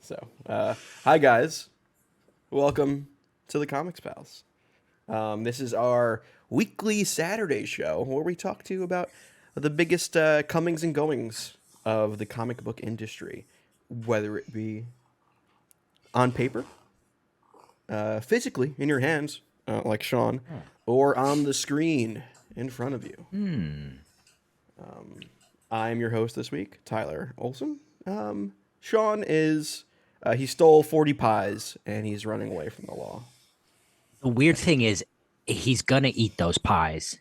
Hi guys, welcome to the Comics Pals. This is our weekly Saturday show where we talk to you about the biggest comings and goings of the comic book industry, whether it be on paper, physically in your hands, like Sean, or on the screen in front of you. I'm your host this week, Tyler Olson. Sean is, he stole 40 pies and he's running away from the law. The weird thing is, he's gonna eat those pies,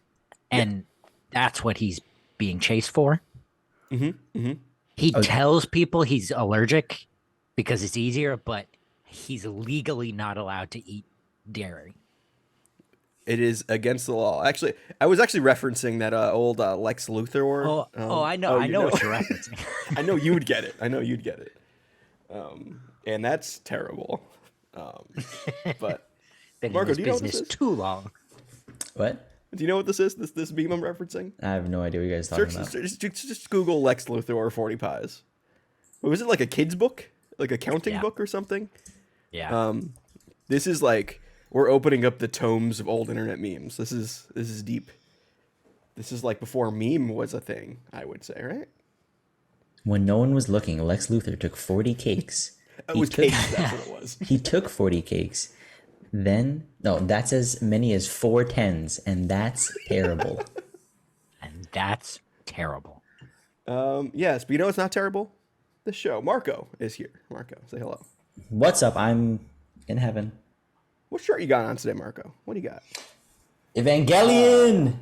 and that's what he's being chased for. He tells people he's allergic because it's easier, but he's legally not allowed to eat dairy. It is against the law. Actually, I was actually referencing that old Lex Luthor. I know what you're referencing. I know you would get it. And that's terrible. But Been Marco, in do this you know what business this is? too long. What? Do you know what this is? This meme I'm referencing? I have no idea what you guys are talking about. Just Google Lex Luthor 40 pies. Was it like a kid's book? Like a counting book or something? Yeah. This is like we're opening up the tomes of old internet memes. This is deep. This is like before meme was a thing, I would say, right? When no one was looking, Lex Luthor took 40 cakes. It was cakes, that's what it was. He took 40 cakes. That's as many as 4 tens, and that's terrible. And that's terrible. Yes, but you know what's not terrible? The show. Marco is here. Marco, say hello. What's up? I'm in heaven. What shirt you got on today, Marco? What do you got? Evangelion!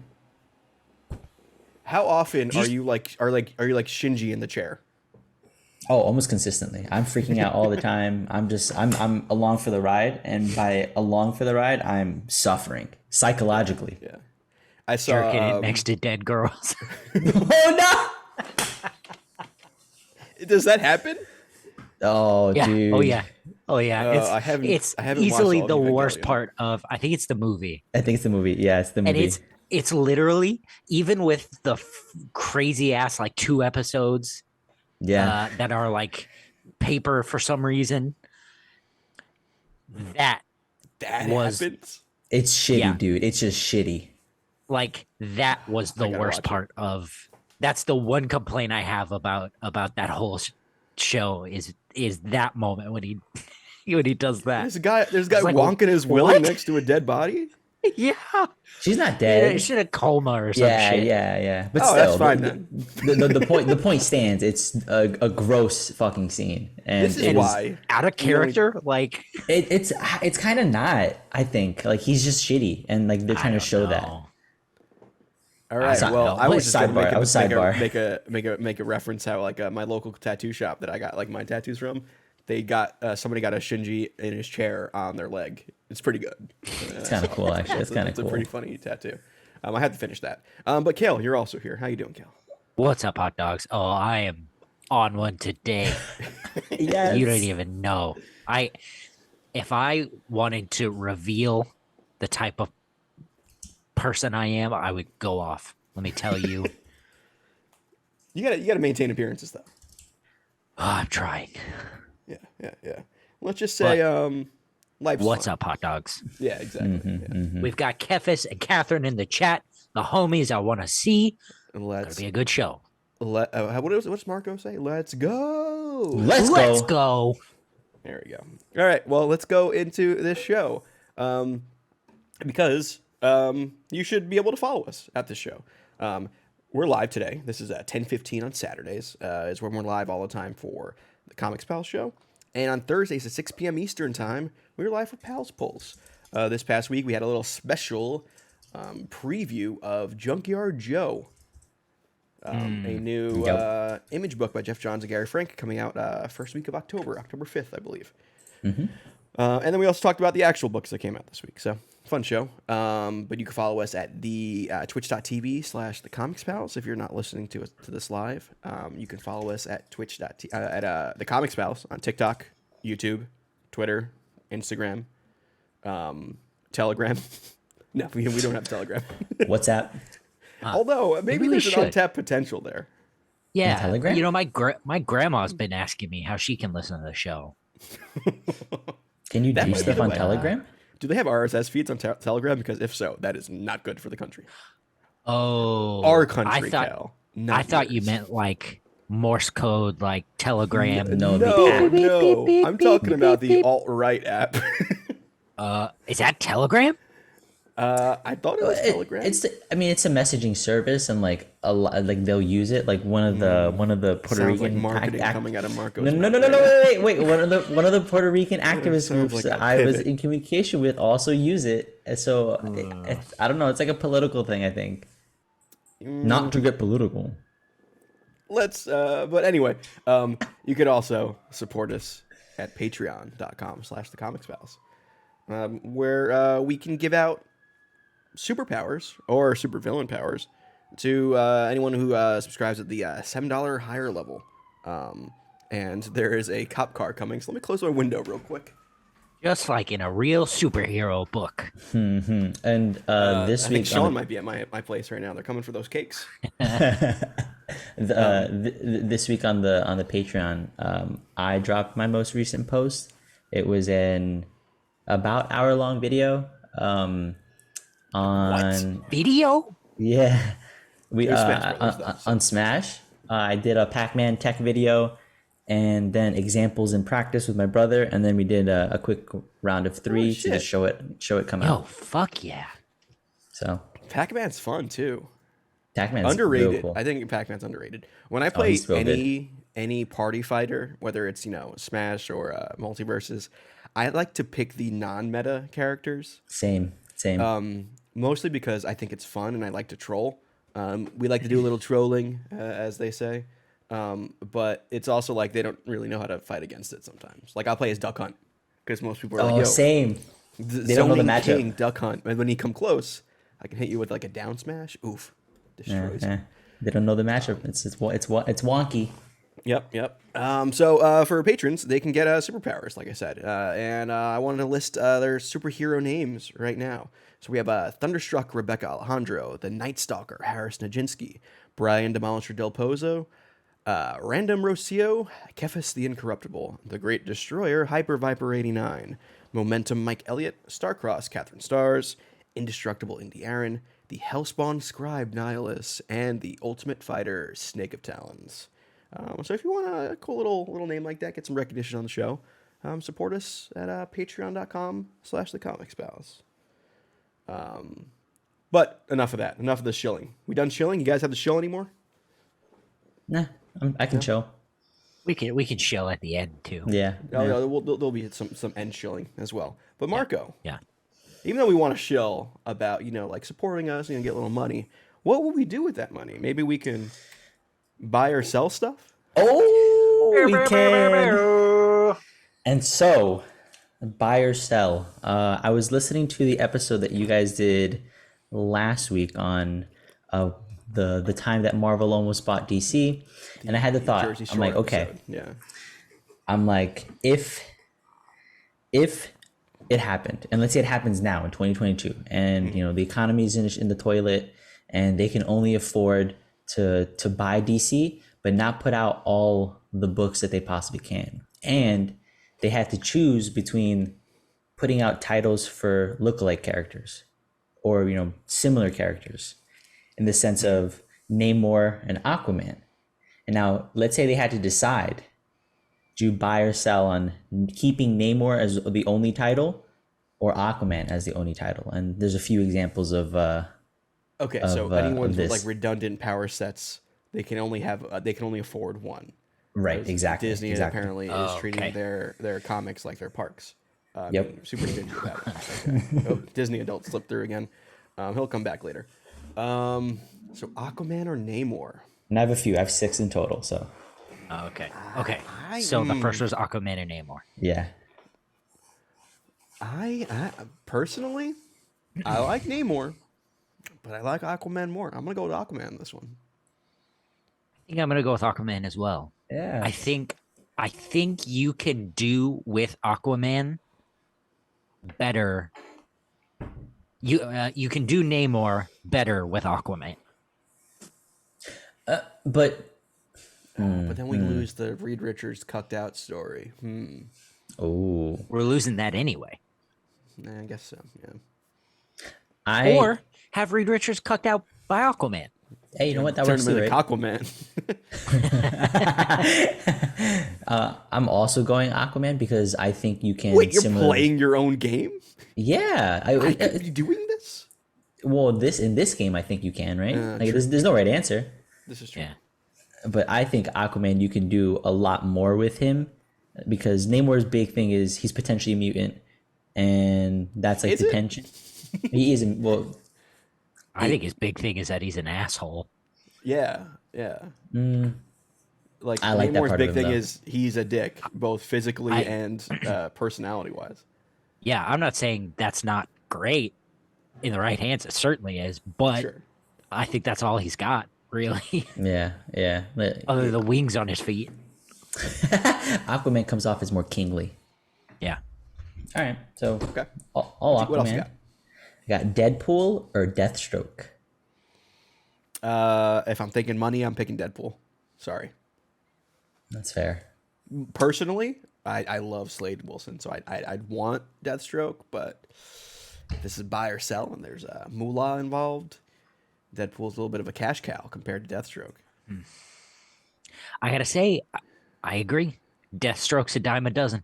How often are you like Shinji in the chair? Oh, almost consistently. I'm freaking out all the time. I'm along for the ride, and by along for the ride, I'm suffering psychologically. Yeah. I saw Jerking it next to dead girls. Oh Does that happen? no! Oh, Yeah. dude. Oh yeah. I haven't It's watched easily all of the Evangelion. worst part of. I think it's the movie. I think it's the movie. Yeah, it's the movie. And it's literally, even with the crazy ass like 2 episodes that are like paper for some reason, that was happens. It's shitty, Yeah. dude. It's just shitty. like that was the gotta worst watch it. part of. That's the one complaint I have about that whole show is that moment when he when he does that. There's a guy like, wonking his willy what? next to a dead body. Yeah, She's not yeah, dead. it's in a coma or some Yeah, shit. yeah. But Oh, still, that's fine the point stands. It's a gross fucking scene, and This is it why. Out of character, like it's kind of not. I think like he's just shitty, and like they're trying to show that. All right. Sorry, Well, no, I was just gonna sidebar. make a reference how like my local tattoo shop that I got like my tattoos from. They got somebody got a Shinji in his chair on their leg. It's pretty good. It's kind of cool, actually. It's kind of It's cool. a pretty funny tattoo. I had to finish that. But Kale, you're also here. How you doing, Kale? What's up, hot dogs? Oh, I am on one today. Yes. You don't even know. If I wanted to reveal the type of person I am, I would go off. Let me tell you. You gotta maintain appearances though. Oh, I'm trying. Yeah. Let's just say life's What's fun. up, hot dogs? Yeah, exactly. Yeah. We've got Kefis and Catherine in the chat. The homies I want to see. It'll Let's be a good show. what does Marco say? Let's go. Let's go. There we go. All right. Well, let's go into this show. Because you should be able to follow us at this show. We're live today. This is at 10:15 on Saturdays. Is when we're live all the time for the Comics Pals show. And on Thursdays at 6 p.m. Eastern time, we're live for Pals Pulse. This past week, we had a little special preview of Junkyard Joe, a new image book by Jeff Johns and Gary Frank coming out first week of October 5th, I believe. And then we also talked about the actual books that came out this week. So fun show. But you can follow us at the twitch.tv/the Comics Pals if you're not listening to this live. You can follow us at the Comics Pals on TikTok, YouTube, Twitter, Instagram, Telegram. No, we don't have Telegram. WhatsApp. Although maybe we there's an should. untapped potential there. Yeah. Telegram? You know, my grandma's been asking me how she can listen to the show. Can you That do might be stuff the on way. Telegram? Do they have RSS feeds on Telegram? Because if so, that is not good for the country. Oh, Our country, Cal, I not thought you yours. meant like Morse code, like Telegram. No, the No, app. no. I'm talking about the alt-right app. Is that Telegram? I thought it was Telegram. I mean, it's a messaging service, and like a lot, like they'll use it. Like one of the Puerto Sounds like Rican marketing coming out of Marco's No, mouth no, no, no, right no, wait. One of the Puerto Rican activist sounds groups like that a I was pivot. in communication with also use it. And so I don't know. It's like a political thing, I think. Not to get political. But anyway, you could also support us at patreon.com/thecomicspals, where we can give out superpowers or supervillain powers to anyone who subscribes at the $7 higher level. And there is a cop car coming, so let me close my window real quick. Just like in a real superhero book. And this I week, think Sean might be at my place right now. They're coming for those cakes. this week on the Patreon, I dropped my most recent post. It was an about hour-long video. On Video? yeah, we Smash Brothers, though, so. on Smash. I did a Pac-Man tech video, and then examples in practice with my brother, and then we did a quick round of 3 to just show it come Yo, out. fuck yeah. So Pac-Man's fun too. Pac-Man's Underrated. real cool. I think Pac-Man's underrated. When I play he's real any party fighter, whether it's Smash or Multiverses, I like to pick the non-meta characters. Same. Mostly because I think it's fun and I like to troll. We like to do a little trolling, as they say. But it's also like they don't really know how to fight against it sometimes. Like I'll play as Duck Hunt because most people are like, "Yo, same. They don't know the matchup. King, Duck Hunt." And when you come close, I can hit you with like a down smash. Oof, destroys. you. They don't know the matchup. It's wonky. Yep. So for patrons, they can get superpowers, like I said. And I wanted to list their superhero names right now. So we have Thunderstruck Rebecca Alejandro, the Night Stalker Harris Najinsky, Brian Demolisher Del Pozo, Random Rocio, Kephas the Incorruptible, the Great Destroyer Hyper Viper 89, Momentum Mike Elliott, Starcross Catherine Stars, Indestructible Indy Aaron, the Hellspawn Scribe Nihilus, and the Ultimate Fighter Snake of Talons. So if you want a cool little name like that, get some recognition on the show, support us at patreon.com/thecomicspals. But enough of that. Enough of the shilling. We done shilling? You guys have the shill anymore? Nah, I can chill. We can show at the end too. Yeah. Oh, yeah, there'll be some end shilling as well. But Marco, Yeah. even though we want to shill about, like supporting us and get a little money, what will we do with that money? Maybe we can buy or sell stuff? Oh, we can. And so, buy or sell. I was listening to the episode that you guys did last week on the time that Marvel almost bought DC, and I had the thought. Jersey I'm Shore like, okay. episode. Yeah. I'm like, if it happened, and let's say it happens now in 2022, and the economy's in the toilet, and they can only afford to buy DC, but not put out all the books that they possibly can, and they had to choose between putting out titles for lookalike characters, or similar characters, in the sense of Namor and Aquaman. And now, let's say they had to decide: do you buy or sell on keeping Namor as the only title, or Aquaman as the only title? And there's a few examples of. Okay, so anyone with like redundant power sets, they can only afford one. Right, exactly. Disney exactly. apparently is treating okay. their comics like their parks. Yep. Super stingy about it. Okay. Oh, Disney adult slipped through again. He'll come back later. So Aquaman or Namor? And I have a few. I have 6 in total. So Okay. So the first was Aquaman and Namor. yeah. I personally, I like Namor, but I like Aquaman more. I'm gonna go with Aquaman in this one. I think I'm gonna go with Aquaman as well. Yeah. I think you can do with Aquaman better. You can do Namor better with Aquaman. But But then we lose the Reed Richards cucked out story. Oh, We're losing that anyway. Nah, I guess so. Yeah. I. Or have Reed Richards cucked out by Aquaman. Hey, you know what? That Turn works him too, into right? Aquaman. I'm also going Aquaman because I think you can Wait, you're similar. playing your own game? Yeah, I could be doing this? well, this in this game, I think you can, right? Like, True. there's no right answer. This is true. Yeah. But I think Aquaman, you can do a lot more with him because Namor's big thing is he's potentially mutant, and that's like Is the it? tension. He isn't. Well, I think his big thing is that he's an asshole. Yeah, yeah. Like I like that Namor's part big of him, thing though. is he's a dick, both physically I- and personality wise. Yeah, I'm not saying that's not great in the right hands. It certainly is, but Sure. I think that's all he's got, really, yeah, yeah. other than the wings on his feet. Aquaman comes off as more kingly. Yeah. All right, so Okay. all Aquaman. What else you got? I got Deadpool or Deathstroke. If I'm thinking money, I'm picking Deadpool. Sorry. That's fair. Personally, I love Slade Wilson, so I'd want Deathstroke, but if this is buy or sell and there's a moolah involved, Deadpool's a little bit of a cash cow compared to Deathstroke. I gotta say, I agree. Deathstroke's a dime a dozen.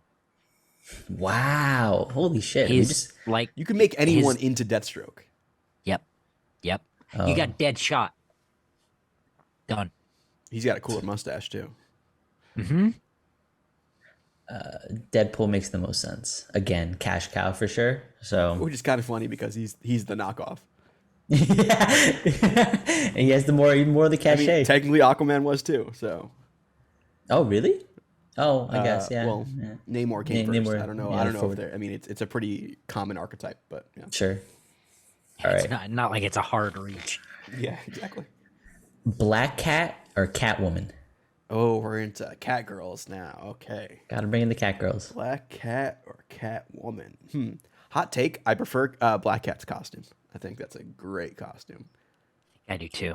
Wow! Holy shit! We He's just You can make anyone into Deathstroke. Yep. You got Deadshot. Done. He's got a cooler mustache too. Deadpool makes the most sense. Again, cash cow for sure. So Which is kind of funny because he's the knockoff. and he has the more of the I cachet. mean, technically Aquaman was too. So Oh, really? Oh, I guess, yeah. Well, yeah. Namor came first. Namor, I don't know. yeah, I don't know if forward. they're. I mean, it's a pretty common archetype, but yeah. Sure. All It's right. not like it's a hard reach. Yeah, exactly. Black Cat or Catwoman? Oh, we're into cat girls now. Okay. Gotta bring in the cat girls. Black Cat or Catwoman? Hot take. I prefer Black Cat's costume. I think that's a great costume. I do too.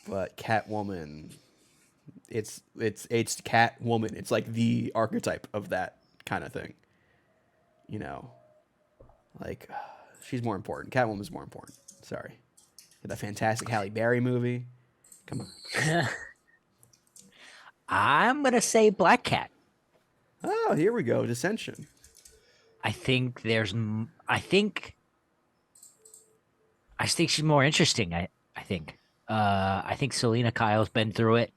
But Catwoman, it's Catwoman. It's like the archetype of that kind of thing. You know, like she's more important. Catwoman's more important. Sorry. That fantastic Halle Berry movie. Come on. I'm gonna say Black Cat. Oh, here we go. Dissension. I think she's more interesting. I think. I think Selena Kyle's been through it.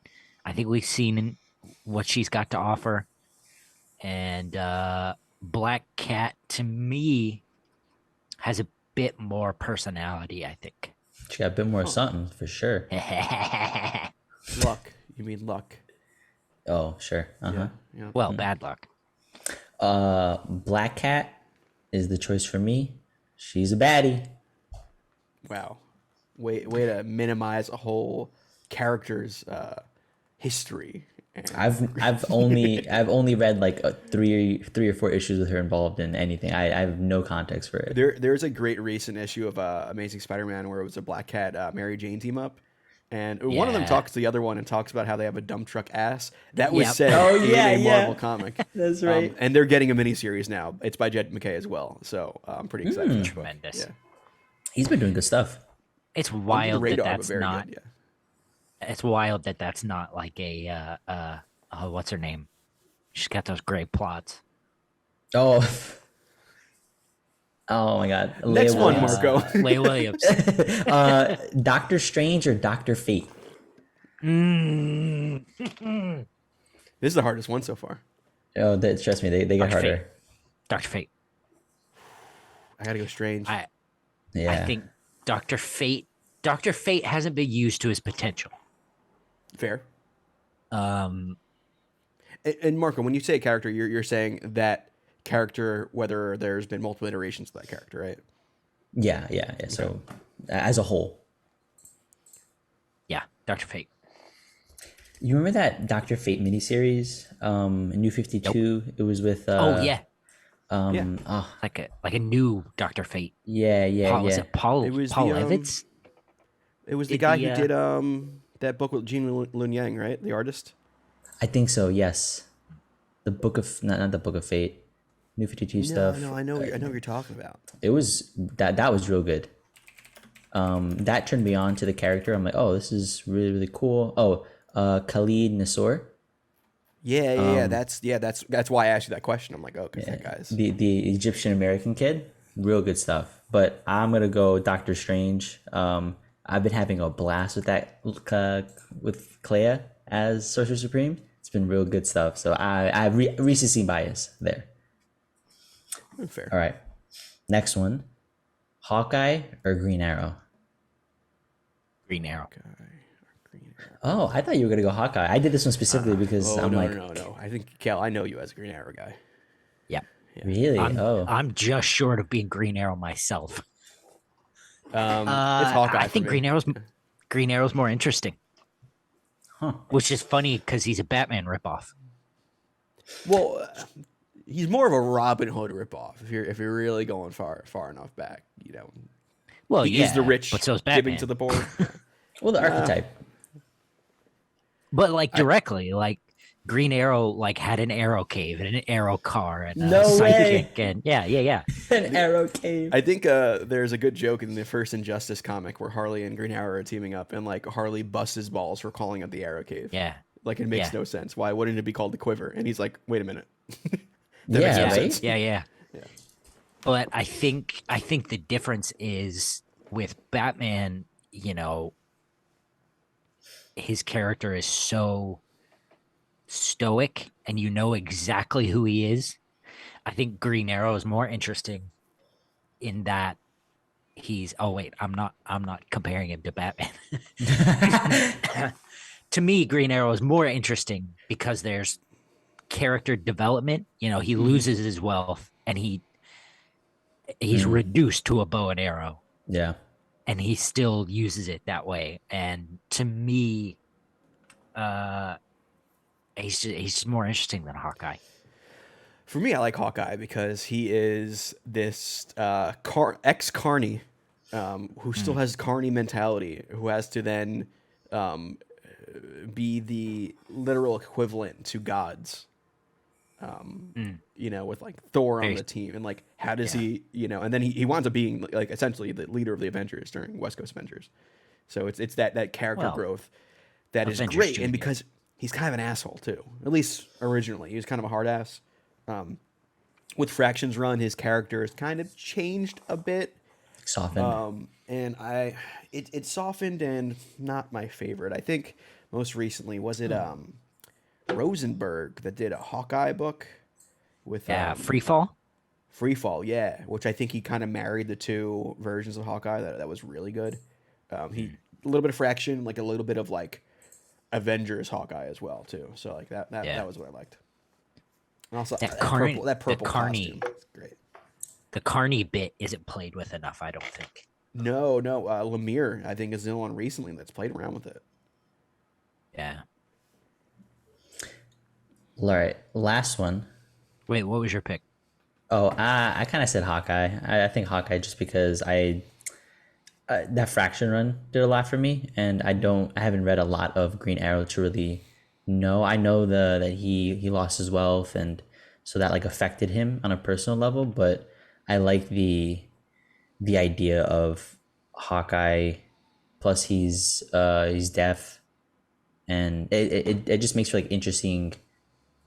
I think we've seen what she's got to offer, and Black Cat to me has a bit more personality. I think. She got a bit more something for sure. Luck. You mean luck? Oh, sure. Uh-huh. Yeah. Well, bad luck. Black Cat is the choice for me. She's a baddie. Wow. Way to minimize a whole character's history. And I've only read like three or four issues with her involved in anything. I have no context for it. there's a great recent issue of Amazing Spider-Man where it was a Black Cat Mary Jane team up. And one of them Yeah. talks to the other one and talks about how they have a dump truck ass. That was Yep. said Oh, in yeah, a yeah. Marvel comic. That's right. And they're getting a miniseries now. It's by Jed McKay as well. So I'm pretty excited for that book. Tremendous. Yeah. He's been doing good stuff. It's Under the wild that radar, but that's very not. good, It's wild that that's not like a what's her name? She's got those great plots. Oh. Oh my God. Next Leia one, Williams. Marco. Leigh Williams. Doctor Strange or Doctor Fate? This is the hardest one so far. Oh, trust me, they get Dr. Fate. harder. Dr. Fate. I gotta go Strange. I Yeah. think Dr. Fate hasn't been used to his potential. Fair. Um, And Marco, when you say character, you're saying that character, whether there's been multiple iterations of that character, right? Yeah. So, as a whole, yeah, Dr. Fate. you remember that Doctor Fate miniseries, New 52? It was with. Oh yeah, Yeah. Oh, like a new Dr. Fate. yeah. Paul, was it Paul? It was Paul the, Evans? It was the Did guy the, who did that book with Gene Lun Yang, right? The artist. I think so. Yes. The Book of not the Book of Fate. New 52 No, stuff. no, I know what you're talking about. It was that was real good. That turned me on to the character. I'm like, oh, this is really, really cool. Oh, Khalid Nasor. Yeah. That's why I asked you that question. I'm like, oh, because that guy's The Egyptian American kid, real good stuff. But I'm gonna go Doctor Strange. I've been having a blast with that with Clea as Sorcerer Supreme. It's been real good stuff. So I have recency bias there. fair. All right, next one, Hawkeye or Green Arrow? Green Arrow. Green Arrow. Oh, I thought you were gonna go Hawkeye. I did this one specifically because I'm like, no. I think Cal, I know you as a Green Arrow guy. Yeah. really? I'm just short of being Green Arrow myself. It's Hawkeye. I think for me. Green Arrow's more interesting. Huh. Which is funny because he's a Batman ripoff. Well, he's more of a Robin Hood ripoff. If you're really going far enough back, Well, he yeah, is the rich but so is Batman. giving to the poor. Well, the archetype. But like directly, like Green Arrow, like had an arrow cave and an arrow car and a No way. sidekick, and yeah. An arrow cave. I think there's a good joke in the first Injustice comic where Harley and Green Arrow are teaming up, and like Harley busts his balls for calling it the Arrow Cave. Yeah. Like it makes Yeah. no sense. Why wouldn't it be called the Quiver? And he's like, wait a minute. Yeah, no right. sense. Yeah. But I think the difference is with Batman, his character is so stoic and you know exactly who he is. I think Green Arrow is more interesting in that I'm not comparing him to Batman. To me, Green Arrow is more interesting because there's character development. He loses his wealth and he's reduced to a bow and arrow. Yeah. And he still uses it that way. And to me, he's just more interesting than Hawkeye. For me, I like Hawkeye because he is this ex-Carney who still has Carney mentality, who has to then be the literal equivalent to gods. With like Thor on the team, and like how does he, and then he winds up being like essentially the leader of the Avengers during West Coast Avengers. So it's that character growth that is Avengers great, Junior. and because he's kind of an asshole too. At least originally, he was kind of a hard ass. With Fraction's run, his character has kind of changed a bit. Softened. And it softened and not my favorite. I think most recently was it Rosenberg that did a Hawkeye book with Freefall. Freefall, yeah, which I think he kind of married the two versions of Hawkeye. That was really good. He a little bit of Fraction, like a little bit of like Avengers Hawkeye as well too. So like that was what I liked. And also that purple Carney, costume is great. The Carney bit isn't played with enough, I don't think. No, Lemire I think is the only one recently that's played around with it. Yeah. All right, last one. Wait, what was your pick? Oh, I kind of said Hawkeye. I think Hawkeye just because that Fraction run did a lot for me, and I haven't read a lot of Green Arrow to really know. I know that he lost his wealth, and so that like affected him on a personal level. But I like the idea of Hawkeye. Plus, he's deaf, and it just makes for like interesting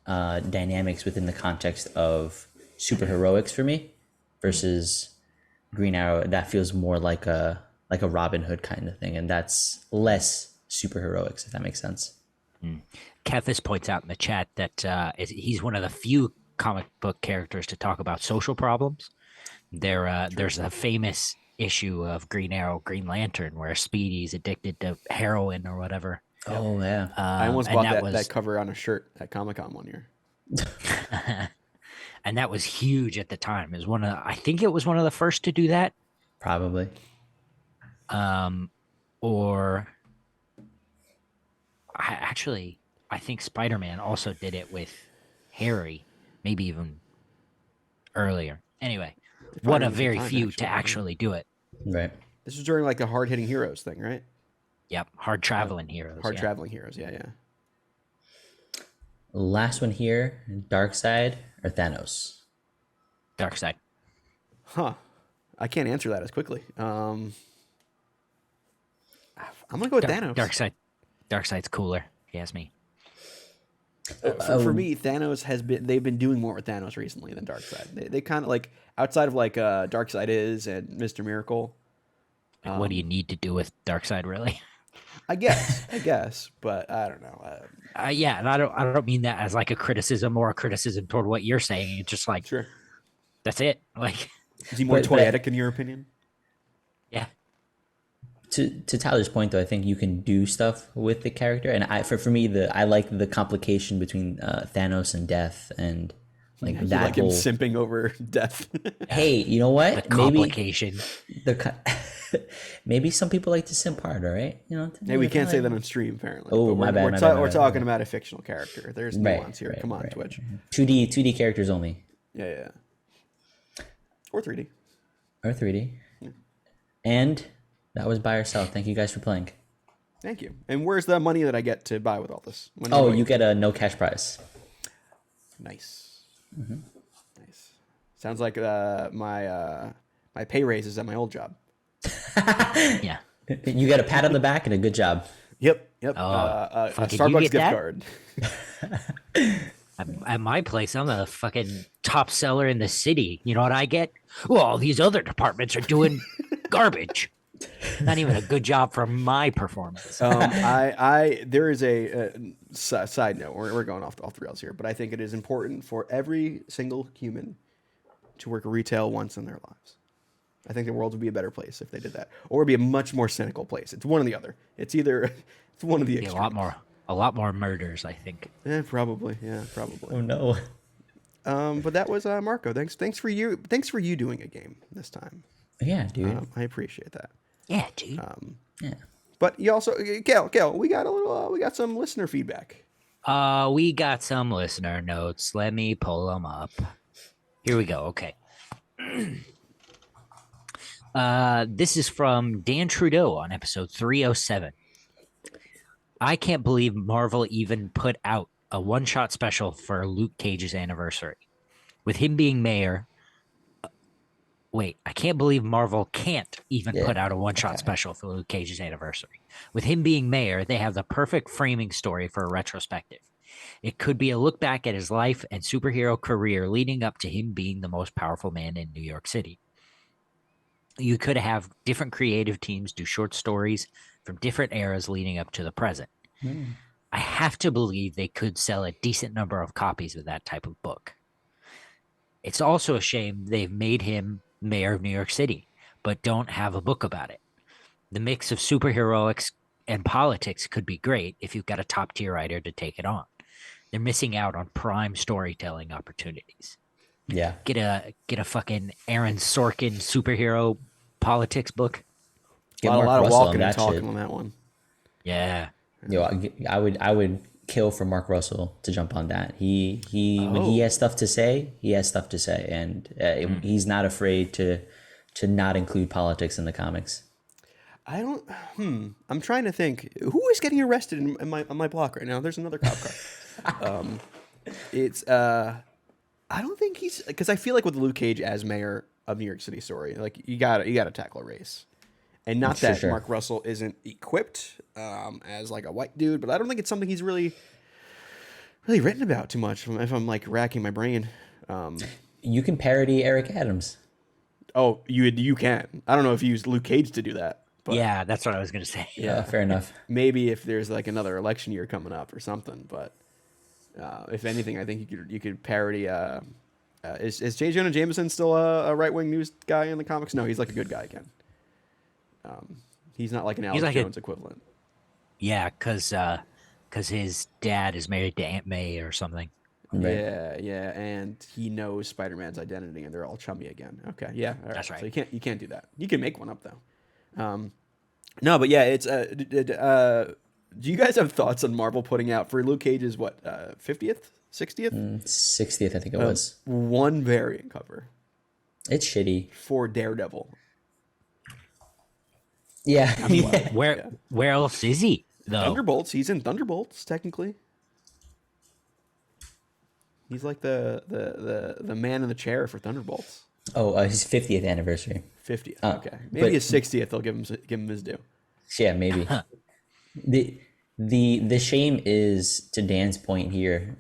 dynamics within the context of superheroics for me versus Green Arrow. That feels more like a Robin Hood kind of thing, and that's less superheroics, if that makes sense. Kethis points out in the chat that he's one of the few comic book characters to talk about social problems. There's a famous issue of Green Arrow, Green Lantern, where Speedy's addicted to heroin or whatever. Oh yeah, I almost bought that cover on a shirt at Comic-Con one year. And that was huge at the time. It was I think it was one of the first to do that. probably. Or I think Spider-Man also did it with Harry, maybe even earlier. Anyway, one of very few to actually do it. Right. This was during like the hard-hitting heroes thing, right? Yep, hard traveling heroes. Traveling heroes, yeah. Last one here, Darkseid or Thanos? Darkseid. Huh. I can't answer that as quickly. I'm gonna go with Thanos. Darkseid's cooler. If you ask me. For me, Thanos they've been doing more with Thanos recently than Darkseid. They kind of like outside of like Darkseid is and Mr. Miracle. What do you need to do with Darkseid, really? I guess, but I don't know. Yeah, and I don't mean that as like a criticism or a criticism toward what you're saying. It's just like, Sure. that's it. Like, Is he more toyetic in your opinion? yeah. To Tyler's point, though, I think you can do stuff with the character, and for me, I like the complication between Thanos and Death, and like You that like whole him simping over Death. Hey, you know what? The complication. Maybe some people like to simp hard, all right? You know. Hey, we can't say that on stream apparently. Oh, but my bad. We're talking about a fictional character. There's nuance here. Come on, right. Twitch. 2D characters only. Yeah. Or 3D. Or 3D. Yeah. And that was buy or sell. Thank you guys for playing. Thank you. And where's the money that I get to buy with all this? You get a no cash prize. Nice. Mm-hmm. Nice. Sounds like my pay raises at my old job. Yeah. You get a pat on the back and a good job. Yep. Oh, a Starbucks gift card. At my place, I'm the fucking top seller in the city. You know what I get? Well, these other departments are doing garbage. Not even a good job for my performance. There is a side note. We're going off the rails here, but I think it is important for every single human to work retail once in their lives. I think the world would be a better place if they did that, or it'd be a much more cynical place. It's one or the other. It's one of the extremes. A lot more murders, I think. Probably. Oh no. But that was Marco. Thanks for you doing a game this time. Yeah, dude. I appreciate that. Yeah, dude. Yeah. But you also, Kale, we got some listener feedback. We got some listener notes. Let me pull them up. Here we go. Okay. This is from Dan Trudeau on episode 307. I can't believe Marvel even put out a one-shot special for Luke Cage's anniversary. With him being mayor... I can't believe Marvel can't even put out a one-shot special for Luke Cage's anniversary. With him being mayor, they have the perfect framing story for a retrospective. It could be a look back at his life and superhero career leading up to him being the most powerful man in New York City. You could have different creative teams do short stories from different eras leading up to the present. I have to believe they could sell a decent number of copies of that type of book. It's also a shame they've made him mayor of New York City, but don't have a book about it. The mix of superheroics and politics could be great if you've got a top-tier writer to take it on. They're missing out on prime storytelling opportunities. Yeah. Get a fucking Aaron Sorkin superhero politics book. Get a lot of walking and talking shit. on that one. Yeah. I would kill for Mark Russell to jump on that. When he has stuff to say, he has stuff to say, and he's not afraid to not include politics in the comics. I'm trying to think who is getting arrested on my block right now. There's another cop car. I don't think he's, because I feel like with Luke Cage as mayor of New York City story, like you gotta tackle a race. And not that sure. Mark Russell isn't equipped as like a white dude, but I don't think it's something he's really written about too much. If I'm like racking my brain, You can parody Eric Adams. oh, you can. I don't know if you used Luke Cage to do that. But Yeah, that's what I was going to say. Yeah, fair enough. maybe if there's like another election year coming up or something. But if anything, I think you could parody. Is J. Jonah Jameson still a right wing news guy in the comics? No, he's like a good guy again. He's not like an Alex Jones equivalent. Yeah, because his dad is married to Aunt May or something. Right. Yeah, and he knows Spider-Man's identity, and they're all chummy again. Okay, yeah, all right. That's right. So you can't do that. You can make one up though. No, but yeah, it's do you guys have thoughts on Marvel putting out for Luke Cage's 50th, 60th, 60th, I think it was. one variant cover It's shitty. for Daredevil? Yeah. Where else is he though? Thunderbolts. He's in Thunderbolts technically. He's like the man in the chair for Thunderbolts. Oh, his 50th anniversary. 50th. Okay, maybe his 60th. They'll give him his due. Yeah, maybe. The shame is, to Dan's point here,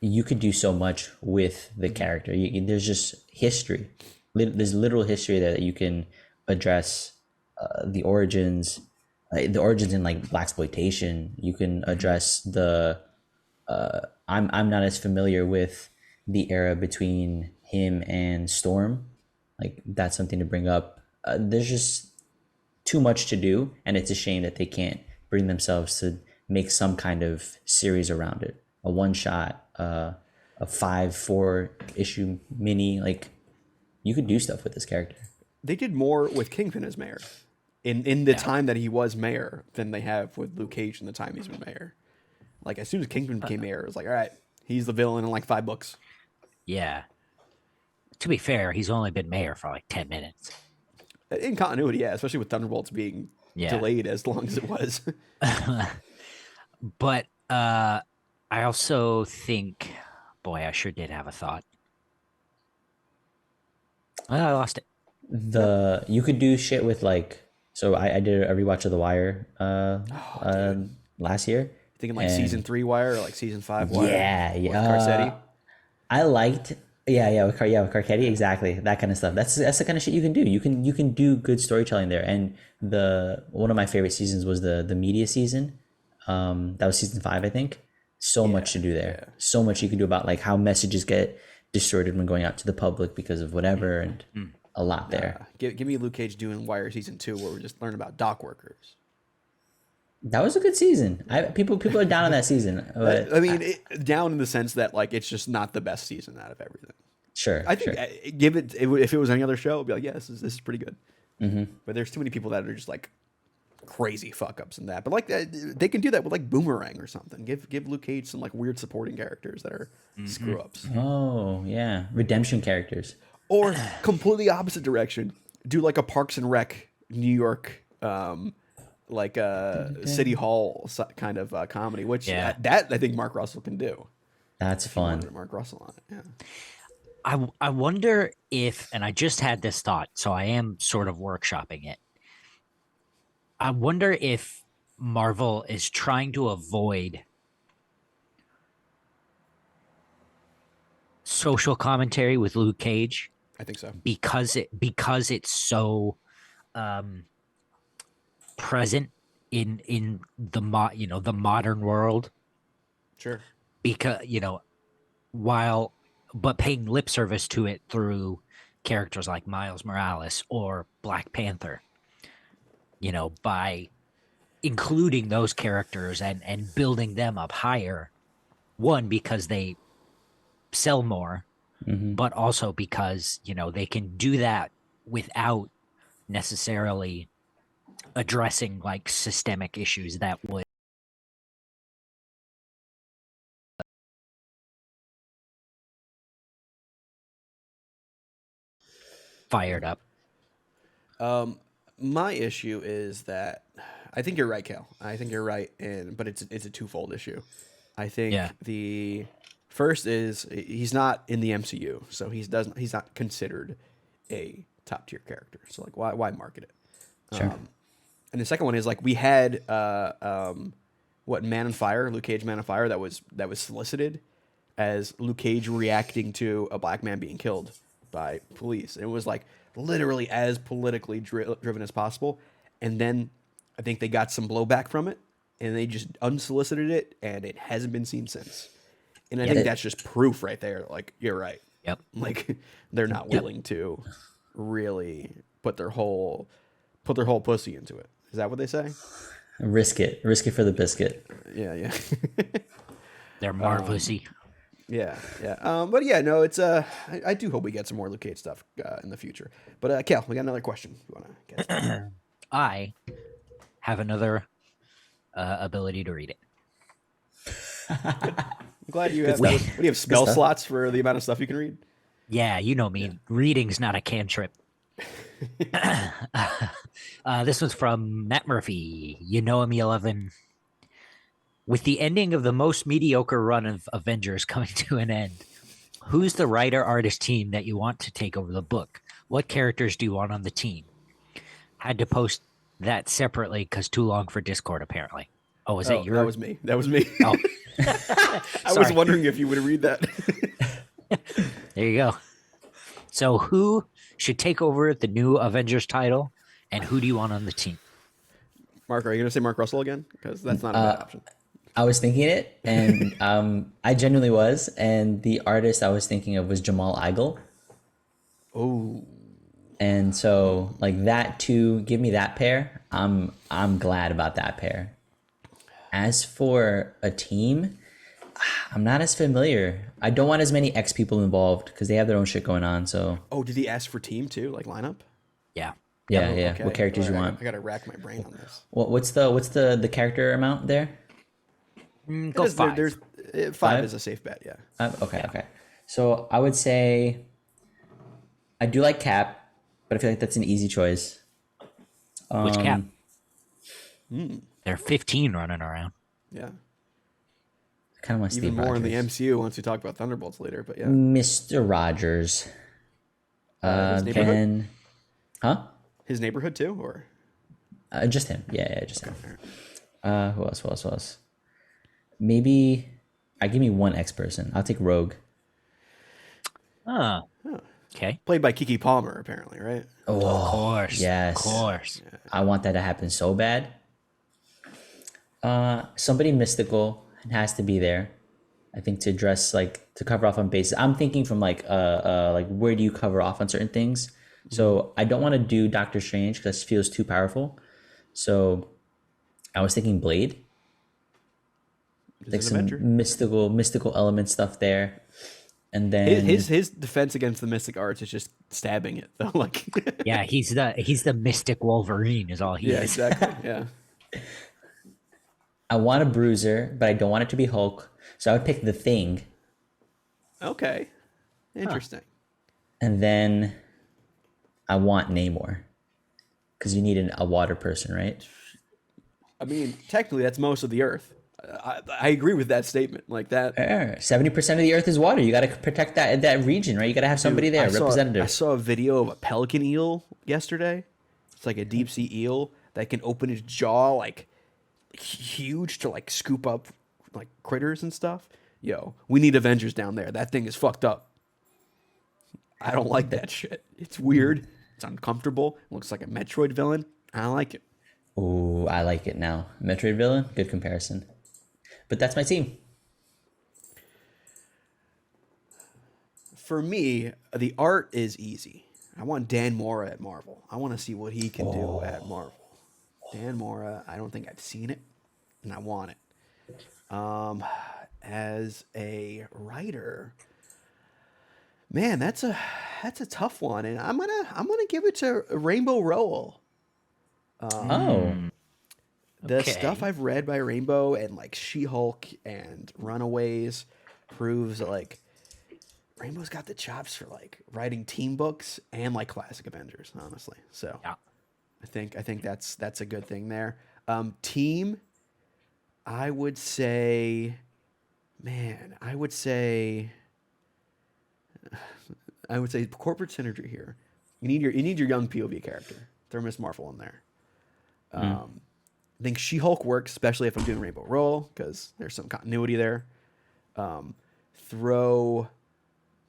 you could do so much with the character. There's just history. There's literal history that you can address. The origins in like blaxploitation. You can address the. I'm not as familiar with the era between him and Storm. Like, that's something to bring up. There's just too much to do, and it's a shame that they can't bring themselves to make some kind of series around it. A one shot, a 5-4 issue mini. Like, you could do stuff with this character. They did more with Kingpin as mayor in the time that he was mayor than they have with Luke Cage in the time he's been mayor. Like, as soon as Kingpin became mayor, it was like, all right, he's the villain in like 5 books. Yeah. To be fair, he's only been mayor for like 10 minutes. In continuity, yeah, especially with Thunderbolts being delayed as long as it was. But I also think, boy, I sure did have a thought. Well, I lost it. You could do shit with, like, so I did a rewatch of The Wire last year. Thinking like season 3 Wire or like season 5 Wire. Yeah, with Garcetti. I liked. Yeah, with Carcetti, exactly, that kind of stuff. That's the kind of shit you can do. You can do good storytelling there. And one of my favorite seasons was the media season. That was season 5, I think. So much to do there. Yeah. So much you can do about like how messages get distorted when going out to the public because of whatever, and a lot there. Give me Luke Cage doing Wire season 2 where we just learn about dock workers. That was a good season. People are down on that season. But I mean, down in the sense that like it's just not the best season out of everything. Sure. I think give it if it was any other show, it'd be like, yeah, this is pretty good. Mm-hmm. But there's too many people that are just like crazy fuck ups in that. But like they can do that with like Boomerang or something. Give Luke Cage some like weird supporting characters that are screw ups. Oh yeah, redemption characters. Or completely opposite direction. Do like a Parks and Rec New York. Like a City Hall kind of comedy, which that I think Mark Russell can do. That's fun. Mark Russell on it, yeah. I wonder if, and I just had this thought, so I am sort of workshopping it. I wonder if Marvel is trying to avoid social commentary with Luke Cage. I think so. Because it's so present in the modern world. Sure. Because but paying lip service to it through characters like Miles Morales or Black Panther, by including those characters and building them up higher. One, because they sell more, but also because, they can do that without necessarily addressing like systemic issues that would fired up. My issue is that I think you're right, Cal. I think you're right, but it's a twofold issue. I think the first is he's not in the MCU, so he's not considered a top tier character. So like why market it? Sure. And the second one is like we had Manifier, Luke Cage Manifier that was solicited as Luke Cage reacting to a black man being killed by police. It was like literally as politically driven as possible. And then I think they got some blowback from it and they just unsolicited it and it hasn't been seen since. And I think that's just proof right there. Like, you're right. Yep. Like they're not willing to really put their whole pussy into it. Is that what they say? Risk it for the biscuit. Yeah. They're marvelousy. Yeah. But yeah, no, it's I do hope we get some more Luke Cage stuff in the future. But Cal, we got another question. You want to get I have another ability to read it. I'm glad you have. What do you have? Spell slots for the amount of stuff you can read? Yeah, you know me. Yeah. Reading's not a cantrip. This was from Matt Murphy. You know him, 11. With the ending of the most mediocre run of Avengers coming to an end, who's the writer artist team that you want to take over the book? What characters do you want on the team? Had to post that separately because too long for Discord, apparently. Oh, was that your? That was me. That was me. Oh, I was wondering if you would read that. there you go. So, who should take over the new Avengers title, and who do you want on the team? Mark, are you going to say Mark Russell again? Because that's not a bad option. I was thinking it, and I genuinely was. And the artist I was thinking of was Jamal Igle. Oh. And so, like that too, give me that pair. I'm glad about that pair. As for a team, I'm not as familiar. I don't want as many X people involved because they have their own shit going on. So. Oh, did he ask for team too, like lineup? Yeah. Yeah. Okay. What characters you want? I gotta rack my brain on this. What's the character amount there? Go 5. There's 5 is a safe bet. Yeah. Okay. So I would say I do like Cap, but I feel like that's an easy choice. Which Cap? There are 15 running around. Yeah. I kind of want Steve Even more in the Rogers. MCU once we talk about Thunderbolts later, but yeah. Mr. Rogers. His neighborhood? His neighborhood too, or just him. Yeah, just him. Who else? Maybe give me one X person. I'll take Rogue. Oh. Okay. played by Keke Palmer, apparently, right? Oh, Of course. yes. Of course. I want that to happen so bad. Somebody mystical has to be there. I think to address to cover off on bases. I'm thinking from like where do you cover off on certain things? So I don't want to do Doctor Strange because it feels too powerful. So I was thinking Blade. Like some mystical element stuff there. And then his defense against the mystic arts is just stabbing it though. Like Yeah, he's the mystic Wolverine is all he is. Exactly. Yeah. I want a bruiser, but I don't want it to be Hulk. So I would pick the Thing. Okay. Interesting. And then I want Namor. Because you need a water person, right? I mean, technically that's most of the earth. I agree with that statement. Like that 70% of the earth is water. You got to protect that region, right? You got to have somebody there, representative. I saw a video of a pelican eel yesterday. It's like a deep sea eel that can open its jaw like huge to like scoop up like critters and stuff. Yo, we need Avengers down there. That thing is fucked up. I don't like that shit. It's weird. It's uncomfortable. It looks like a Metroid villain. I don't like it. Ooh, I like it now. Metroid villain, good comparison. But that's my team. For me, the art is easy. I want Dan Mora at Marvel. I want to see what he can do at Marvel. Dan Mora, I don't think I've seen it, and I want it. As a writer, man, that's a tough one, and I'm gonna give it to Rainbow Rowell. The stuff I've read by Rainbow and like She-Hulk and Runaways proves that like Rainbow's got the chops for like writing team books and like classic Avengers, honestly. So yeah. I think that's a good thing there. Team, I would say corporate synergy here. You need your young POV character. Throw Miss Marvel in there. I think She-Hulk works, especially if I'm doing Rainbow Roll, because there's some continuity there. Throw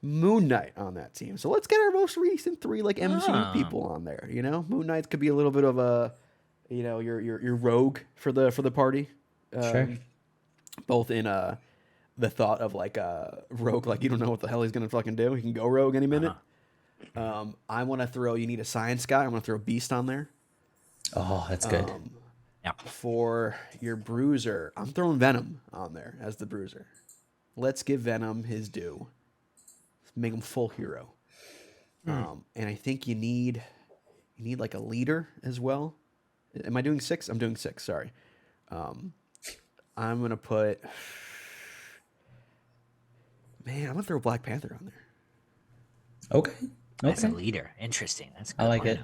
Moon Knight on that team. So let's get our most recent 3 like MCU people on there. You know, Moon Knight could be a little bit of a, your rogue for the party. Sure. Both in the thought of like a rogue, like you don't know what the hell he's gonna fucking do. He can go rogue any minute. I want to throw. You need a science guy. I want to throw Beast on there. Oh, that's good. For your bruiser, I'm throwing Venom on there as the bruiser. Let's give Venom his due. Let's make him full hero. And I think you need like a leader as well. Am I doing 6? I'm doing 6. Sorry. I'm gonna put. Man, I'm gonna throw Black Panther on there. Okay. As a leader, interesting. That's a good I like one. it.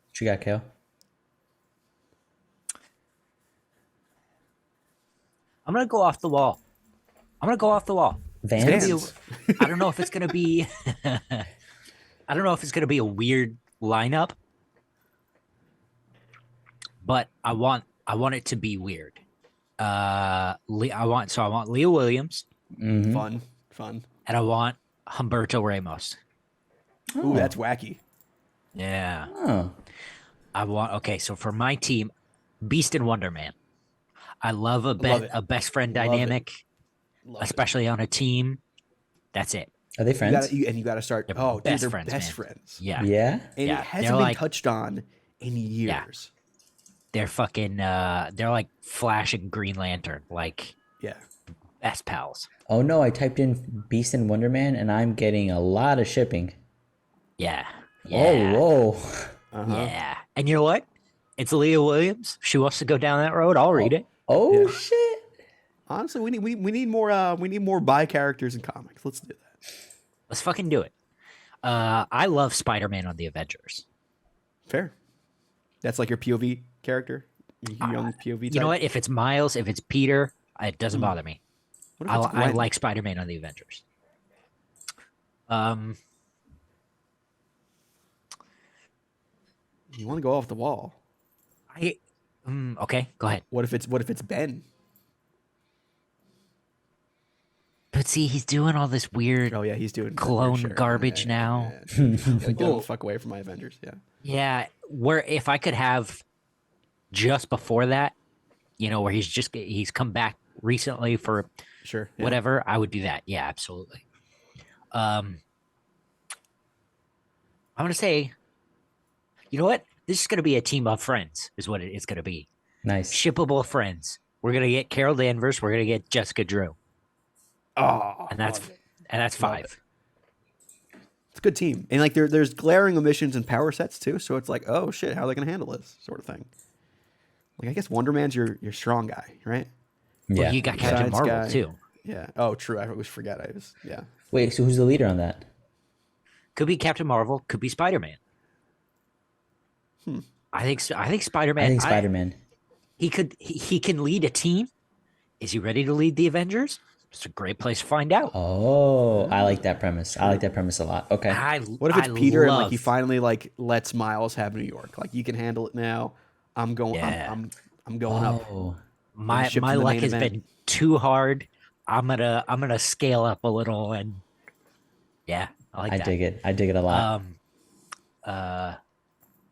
What you got, Kale? I'm gonna go off the wall. Vans? Vans. I don't know if it's gonna be. I don't know if it's gonna be a weird lineup, but I want it to be weird. I want Leah Williams Fun. and I want Humberto Ramos. Ooh, that's wacky. Yeah. Oh. So for my team, Beast and Wonder Man. I love Love it. a best friend Love it. dynamic, Love it. especially on a team. That's it. Are they You friends? gotta start. They're Oh, dude, best they're friends, best man. friends. Yeah. Yeah. And Yeah, it hasn't they're been like- touched on in years. They're fucking they're like Flash and Green Lantern, like Yeah. best pals. Oh no, I typed in Beast and Wonder Man and I'm getting a lot of shipping. Yeah. Oh, Yeah. whoa. Yeah. And you know what? It's Leah Williams. She wants to go down that road. I'll read it. Oh Yeah. shit. Honestly, we need more bi characters in comics. Let's do that. Let's fucking do it. I love Spider-Man on the Avengers. Fair. That's like your POV character, your young POV. Type? You know what? If it's Miles, if it's Peter, it doesn't bother me. What if it's I Gwen? like Spider-Man on the Avengers. You want to go off the wall? Okay, go ahead. What if it's Ben? But see, he's doing all this weird. Oh yeah, he's doing Clone sure. garbage now. Get the fuck away from my Avengers. Yeah. Yeah, where if I could have just before that, where he's come back recently for Sure. Yeah. whatever, I would do that. Yeah, absolutely. I'm gonna say, you know what? This is gonna be a team of friends, is what it's gonna be. Nice. Shippable friends. We're gonna get Carol Danvers. We're gonna get Jessica Drew, Oh, and that's love it. and that's Love 5. It's a good team, and like there's glaring omissions and power sets too. So it's like, oh shit, how are they gonna handle this sort of thing? Like I guess Wonder Man's your strong guy, right? Yeah. Well, you got Captain Besides Marvel guy. too. Yeah. Oh, true. I always forget. Yeah. Wait, so who's the leader on that? Could be Captain Marvel. Could be Spider Man. I think Spider Man. I think Spider-Man. He can lead a team. Is he ready to lead the Avengers? It's a great place to find out. Oh, I like that premise. I like that premise a lot. Okay. What if it's I Peter and like love- he finally like lets Miles have New York? Like you can handle it now. I'm going. Yeah. I'm going up. Oh. my shipped to the luck main has event. been too hard. I'm gonna scale up a little and yeah, I like I that. dig it. I dig it a lot.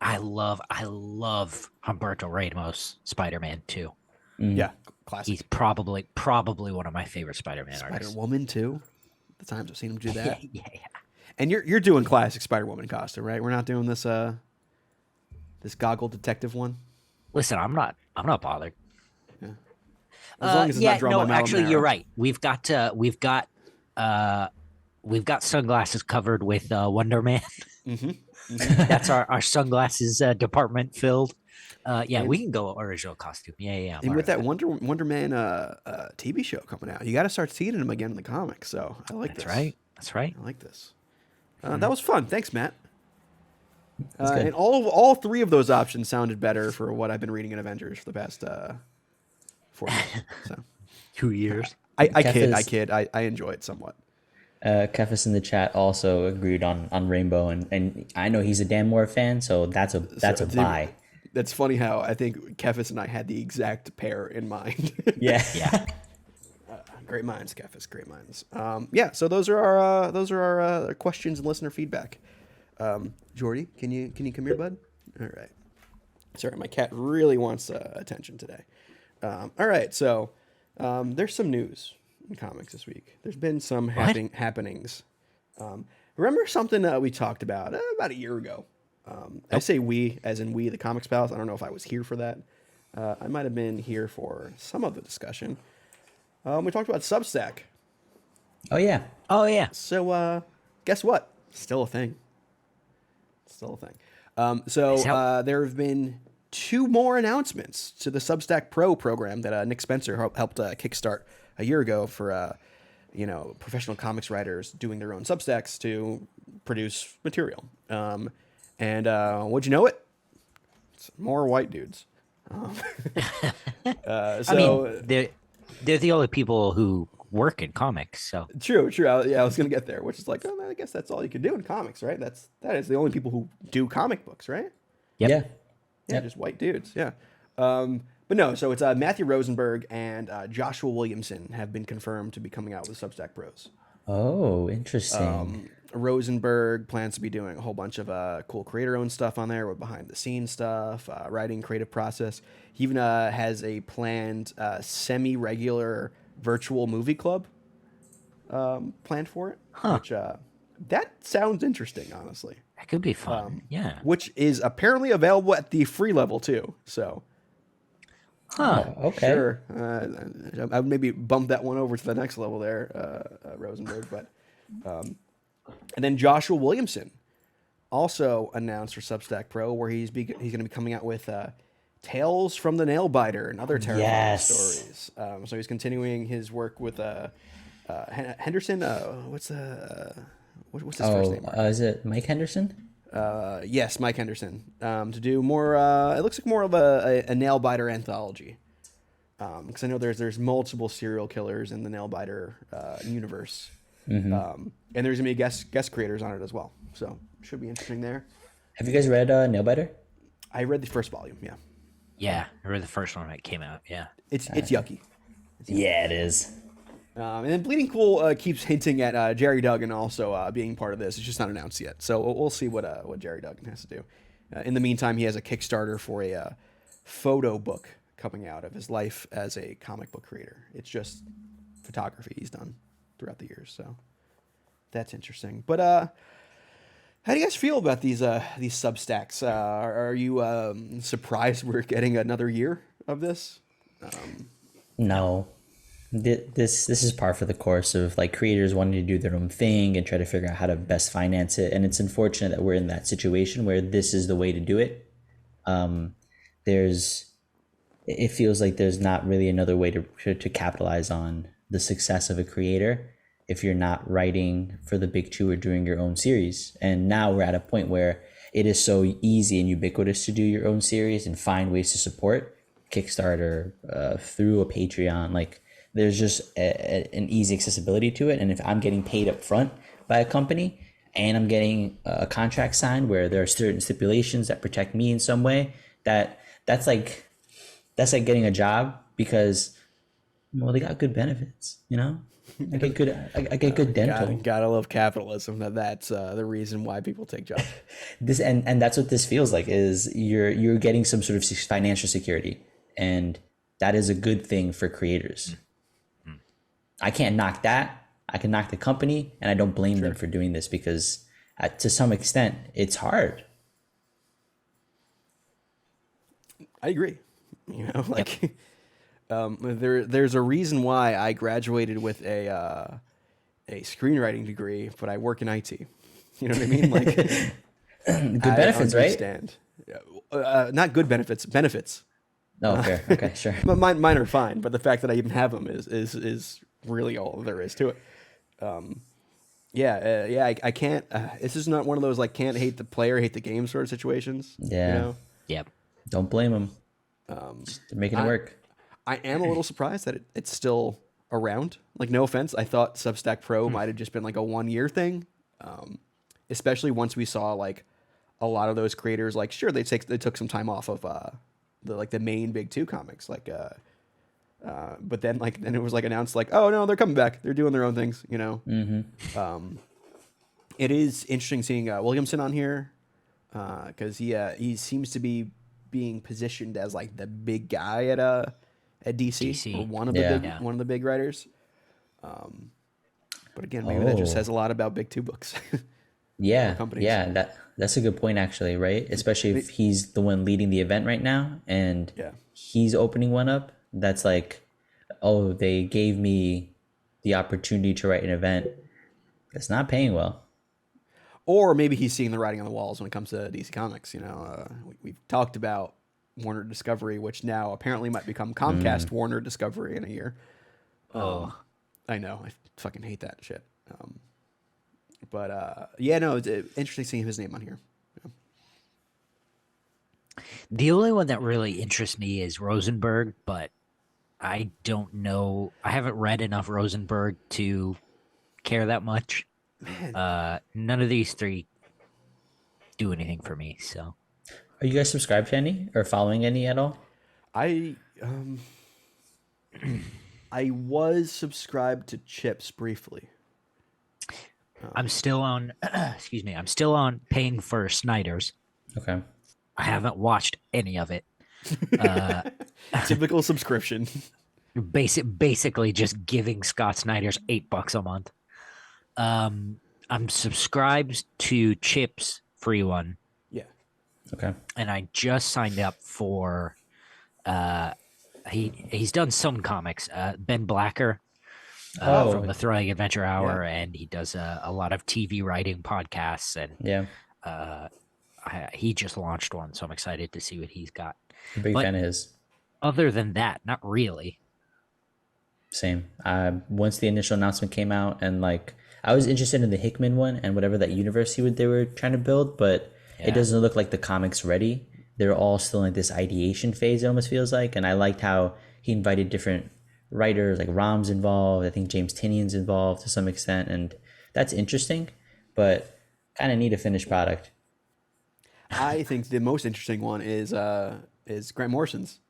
I love Humberto Ramos Spider-Man too. Yeah. Classic. He's probably one of my favorite Spider-Man Spider artists. Woman too. The times I've seen him do that. Yeah. And you're doing classic Spider Woman costume, right? We're not doing this this goggle detective one. Listen, I'm not bothered. As long as it's not drawn by Mal actually, O'Mara. you're right. We've got sunglasses covered with Wonder Man. That's our sunglasses department filled. Yeah, we can go original costume. Yeah. And with that Wonder Man TV show coming out, you got to start seeing him again in the comics. So I like That's this. right. That's right. I like this. That was fun. Thanks, Matt. good. And all three of those options sounded better for what I've been reading in Avengers for the past 4 months. So 2 years. I Kef kid. I enjoy it somewhat. Kefis in the chat also agreed on Rainbow, and I know he's a Dan Moore fan, so that's a dude, buy. That's funny how I think Kefis and I had the exact pair in mind. Yeah. Yeah. Great minds, Kefis. Great minds. Yeah. So those are our questions and listener feedback. Jordy, can you come here, bud? All right. Sorry, my cat really wants attention today. All right. So there's some news in comics this week. There's been some happenings. Remember something we talked about a year ago? I say we, as in we, the Comics Pals. I don't know if I was here for that. I might have been here for some of the discussion. We talked about Substack. Oh yeah. Oh yeah. So guess what? Still a thing. Still a thing. So there have been 2 more announcements to the Substack Pro program that Nick Spencer helped kickstart a year ago for professional comics writers doing their own Substacks to produce material. And would you know it? It's more white dudes. I mean, they're the only people who work in comics. So True. I was gonna get there, which is like, oh, I guess that's all you can do in comics, right? That is the only people who do comic books, right? Yep. Yeah. Yeah, Yep. just white dudes. Yeah. But no, so it's Matthew Rosenberg and Joshua Williamson have been confirmed to be coming out with Substack Bros. Oh, interesting. Rosenberg plans to be doing a whole bunch of cool creator-owned stuff on there with behind-the-scenes stuff, writing, creative process. He even has a planned semi-regular virtual movie club planned for it, which that sounds interesting, honestly. that could be fun. Yeah. Which is apparently available at the free level too. So Huh. Oh, okay. sure, I would maybe bump that one over to the next level there, Rosenberg. But and then Joshua Williamson also announced for Substack Pro, where he's going to be coming out with Tales from the Nailbiter and other terrifying Yes. stories. So he's continuing his work with Henderson. What's his first name? Is it Mike Henderson? Yes, Mike Henderson. To do more. It looks like more of a nail biter anthology. Because I know there's multiple serial killers in the nail biter universe, and there's gonna be guest creators on it as well. So should be interesting there. Have you guys read Nailbiter? I read the first volume. Yeah, Yeah. I read the first one when it came out. Yeah. it's yucky. Yeah, it is. And then Bleeding Cool keeps hinting at Jerry Duggan also being part of this. It's just not announced yet, so we'll see what Jerry Duggan has to do. In the meantime, he has a Kickstarter for a photo book coming out of his life as a comic book creator. It's just photography he's done throughout the years, so that's interesting. But how do you guys feel about these Substacks? Are you surprised we're getting another year of this? No. This is par for the course of like creators wanting to do their own thing and try to figure out how to best finance it. And it's unfortunate that we're in that situation where this is the way to do it. It feels like there's not really another way to capitalize on the success of a creator if you're not writing for the big two or doing your own series. And now we're at a point where it is so easy and ubiquitous to do your own series and find ways to support Kickstarter, through a Patreon. Like there's just an easy accessibility to it. And if I'm getting paid up front by a company and I'm getting a contract signed where there are certain stipulations that protect me in some way, that's like getting a job because, well, they got good benefits, you know? I get good dental. Gotta love capitalism. That's the reason why people take jobs. This and that's what this feels like is you're getting some sort of financial security, and that is a good thing for creators. I can't knock that. I can knock the company, and I don't blame them for doing this because to some extent it's hard. I agree. You know, like there's a reason why I graduated with a screenwriting degree, but I work in IT. You know what I mean? Like Good benefits, right? Understand. Not good benefits. Benefits. Oh, fair. Okay, sure. But mine are fine. But the fact that I even have them is really all there is to it. I can't. This is not one of those like can't hate the player, hate the game sort of situations. Yeah. You know? Yep. Don't blame them. They're making it work. I am a little surprised that it's still around. Like, no offense, I thought Substack Pro might have just been like a 1 year thing, especially once we saw like a lot of those creators. Like, sure, they took some time off of the main big two comics, like but then it was like announced like, oh no, they're coming back. They're doing their own things, you know. It is interesting seeing Williamson on here because he seems to be being positioned as like the big guy at DC. Or one of the big writers. But again, maybe that just says a lot about big two books. Yeah, that's a good point actually, right? Especially if he's the one leading the event right now and he's opening one up. That's like, oh, they gave me the opportunity to write an event that's not paying well. Or maybe he's seeing the writing on the walls when it comes to DC Comics. You know, we've talked about Warner Discovery, which now apparently might become Comcast Warner Discovery in a year. I know. I fucking hate that shit. It's interesting seeing his name on here. Yeah. The only one that really interests me is Rosenberg, but I don't know. I haven't read enough Rosenberg to care that much. Man, None of these three do anything for me. So Are you guys subscribed to any or following any at all? I I was subscribed to Chips briefly. I'm still on. Excuse me. I'm still on paying for Snyder's. Okay. I haven't watched any of it. Typical subscription. Basically just giving Scott Snyder's $8 a month. I'm subscribed to Chip's free one, Yeah. Okay. and I just signed up for. He's done some comics. Ben Blacker from the Thrilling Adventure Hour, and he does a lot of TV writing podcasts, and Yeah. he just launched one, so I'm excited to see what he's got. I'm a big But fan of his. other than that, not really. Same. Once the initial announcement came out, and like I was interested in the Hickman one and whatever that universe they were trying to build, but Yeah. it doesn't look like the comics ready. They're all still in this ideation phase. It almost feels like, and I liked how he invited different writers, like Rom's involved. I think James Tinian's involved to some extent, and that's interesting. But kind of need a finished product. I think the most interesting one is Grant Morrison's.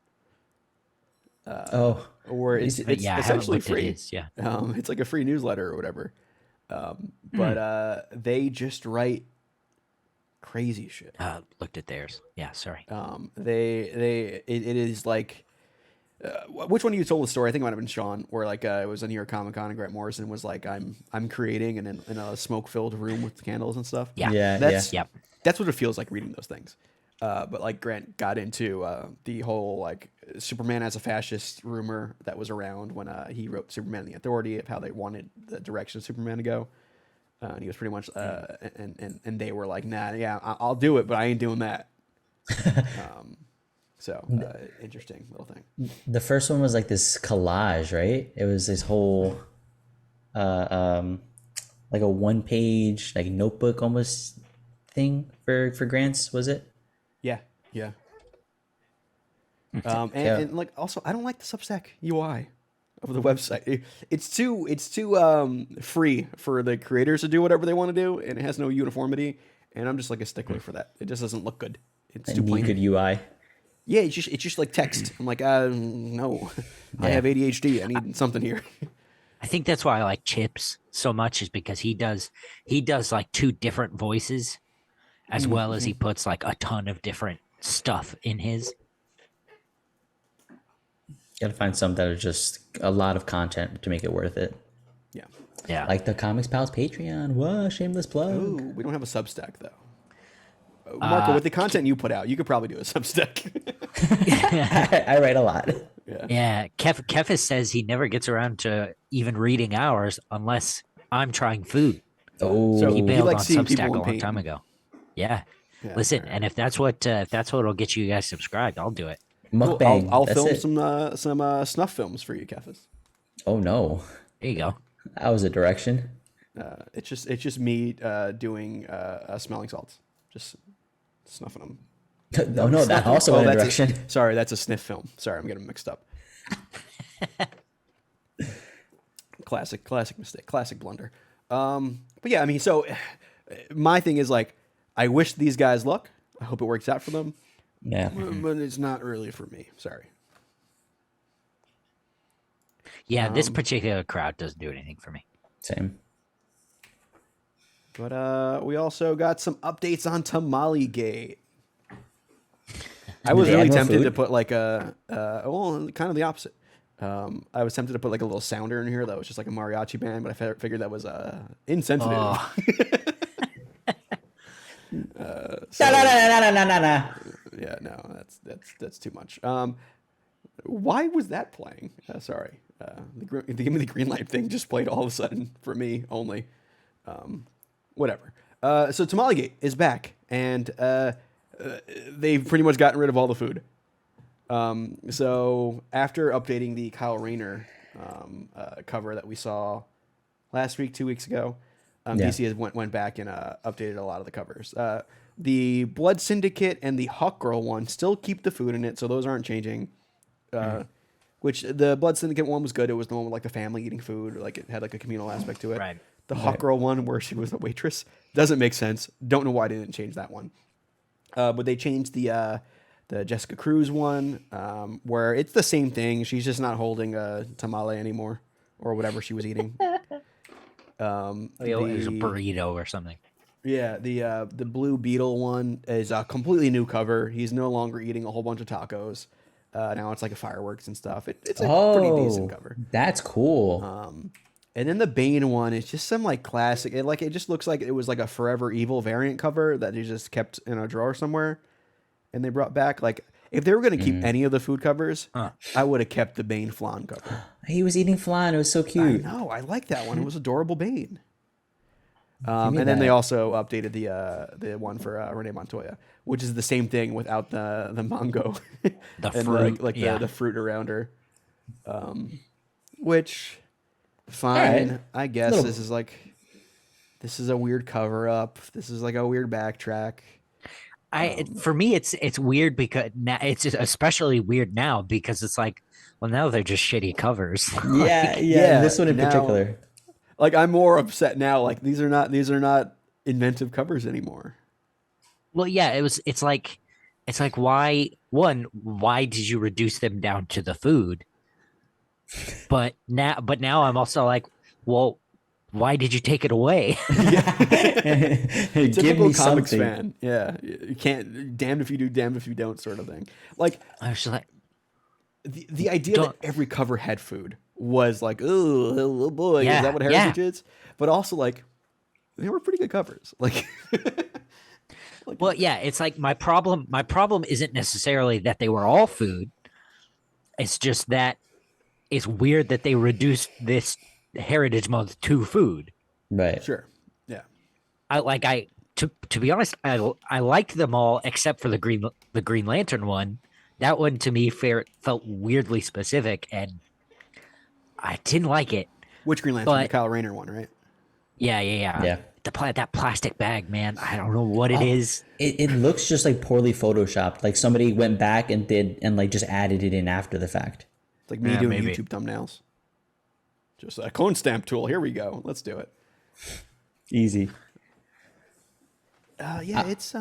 Or it's Yeah, I haven't essentially looked at free. his, yeah. It's like a free newsletter or whatever. But they just write crazy shit. Looked at theirs. Yeah, sorry. It is like, which one of you told the story? I think it might have been Sean, where like it was a New York Comic Con and Grant Morrison was like, I'm creating in a smoke filled room with candles and stuff. Yeah. That's Yep. that's what it feels like reading those things. But like Grant got into the whole like Superman as a fascist rumor that was around when he wrote Superman and the Authority, of how they wanted the direction of Superman to go. And he was pretty much and they were like, nah, yeah, I'll do it, but I ain't doing that. Interesting little thing. The first one was like this collage, right? It was this whole, like a 1-page like notebook almost thing for Grants, was it? Yeah, yeah. And like also, I don't like the Substack UI of the website. It's too free for the creators to do whatever they want to do, and it has no uniformity. And I'm just like a stickler for that. It just doesn't look good. It's too plain. Good UI. Yeah, it's just like text. I'm like, no, I have ADHD. I need something here. I think that's why I like Chips so much, is because he does like two different voices, as well as he puts like a ton of different stuff in his. Gotta find some that are just a lot of content to make it worth it. Yeah. Yeah. Like the Comics Pals Patreon. Whoa, shameless plug. Ooh, we don't have a Substack though. Marco, with the content you put out, you could probably do a Substack. I write a lot. Yeah. Kefis says he never gets around to even reading ours unless I'm trying food. Oh, So He bailed likes on seeing Substack people a in long pain. time ago. Yeah. Listen, and if that's what'll get you guys subscribed, I'll do it. mukbang. I'll That's film it. some snuff films for you, Kefis. Oh no, There you go. that was a direction. It's just me doing smelling salts, just snuffing them. Oh no, that also went a that's direction. Sorry, that's a sniff film. Sorry, I'm getting mixed up. Classic mistake, classic blunder. But yeah, I mean, so my thing is like, I wish these guys luck. I hope it works out for them, Yeah. but it's not really for me. Sorry. Yeah, this particular crowd doesn't do anything for me. Same. But we also got some updates on Tamale Gate. I was they really add more tempted food? to put like kind of the opposite. I was tempted to put like a little sounder in here that was just like a mariachi band, but I figured that was insensitive. Oh. Nah. Yeah, no, that's too much. Why was that playing? Sorry, the Give Me the Green Light thing just played all of a sudden for me only. Whatever. So Tamale Gate is back, and they've pretty much gotten rid of all the food. So after updating the Kyle Rayner cover that we saw last week, 2 weeks ago, DC has went back and updated a lot of the covers. The Blood Syndicate and the Hawk Girl one still keep the food in it, so those aren't changing. which the Blood Syndicate one was good. It was the one with like the family eating food, like it had like a communal aspect to it. Right. The Hawk Girl one where she was a waitress doesn't make sense. Don't know why they didn't change that one. But they changed the Jessica Cruz one, where it's the same thing. She's just not holding a tamale anymore, or whatever she was eating. It was a burrito or something. Yeah, the Blue Beetle one is a completely new cover. He's no longer eating a whole bunch of tacos. Now it's like a fireworks and stuff. It's a pretty decent cover. That's cool. And then the Bane one is just some like classic. It just looks like it was like a Forever Evil variant cover that they just kept in a drawer somewhere, and they brought back. Like if they were going to keep any of the food covers, I would have kept the Bane flan cover. He was eating flan. It was so cute. I know. I like that one. It was adorable Bane. And then they also updated the one for Renee Montoya, which is the same thing without the mango, The and fruit, the fruit around her. Which, fine, Right. I guess this is a weird cover up. This is like a weird backtrack. For me, it's weird because now it's especially weird now because it's like, well, now they're just shitty covers. Yeah. This one in now- particular. Like I'm more upset now. Like these are not inventive covers anymore. Well, yeah, it's like why did you reduce them down to the food? But now I'm also like, well, why did you take it away? Give Typical me comics something. fan. Yeah, you can't. Damned if you do, damned if you don't, sort of thing. Like I was just like, the idea that every cover had food was like, oh boy, is that what Heritage is? But also like, they were pretty good covers. Like, well, yeah, it's like my problem isn't necessarily that they were all food. It's just that it's weird that they reduced this Heritage Month to food. Right. sure, yeah. To be honest, I liked them all except for the Green Lantern one. That one to me felt weirdly specific, and I didn't like it. Which Green Lantern? But- The Kyle Rayner one, right? Yeah. That plastic bag, man. I don't know what it is. It looks just like poorly photoshopped. Like somebody went back and like just added it in after the fact. It's like me Yeah, doing maybe. YouTube thumbnails. Just a clone stamp tool. Here we go. Let's do it. Easy. Yeah, it's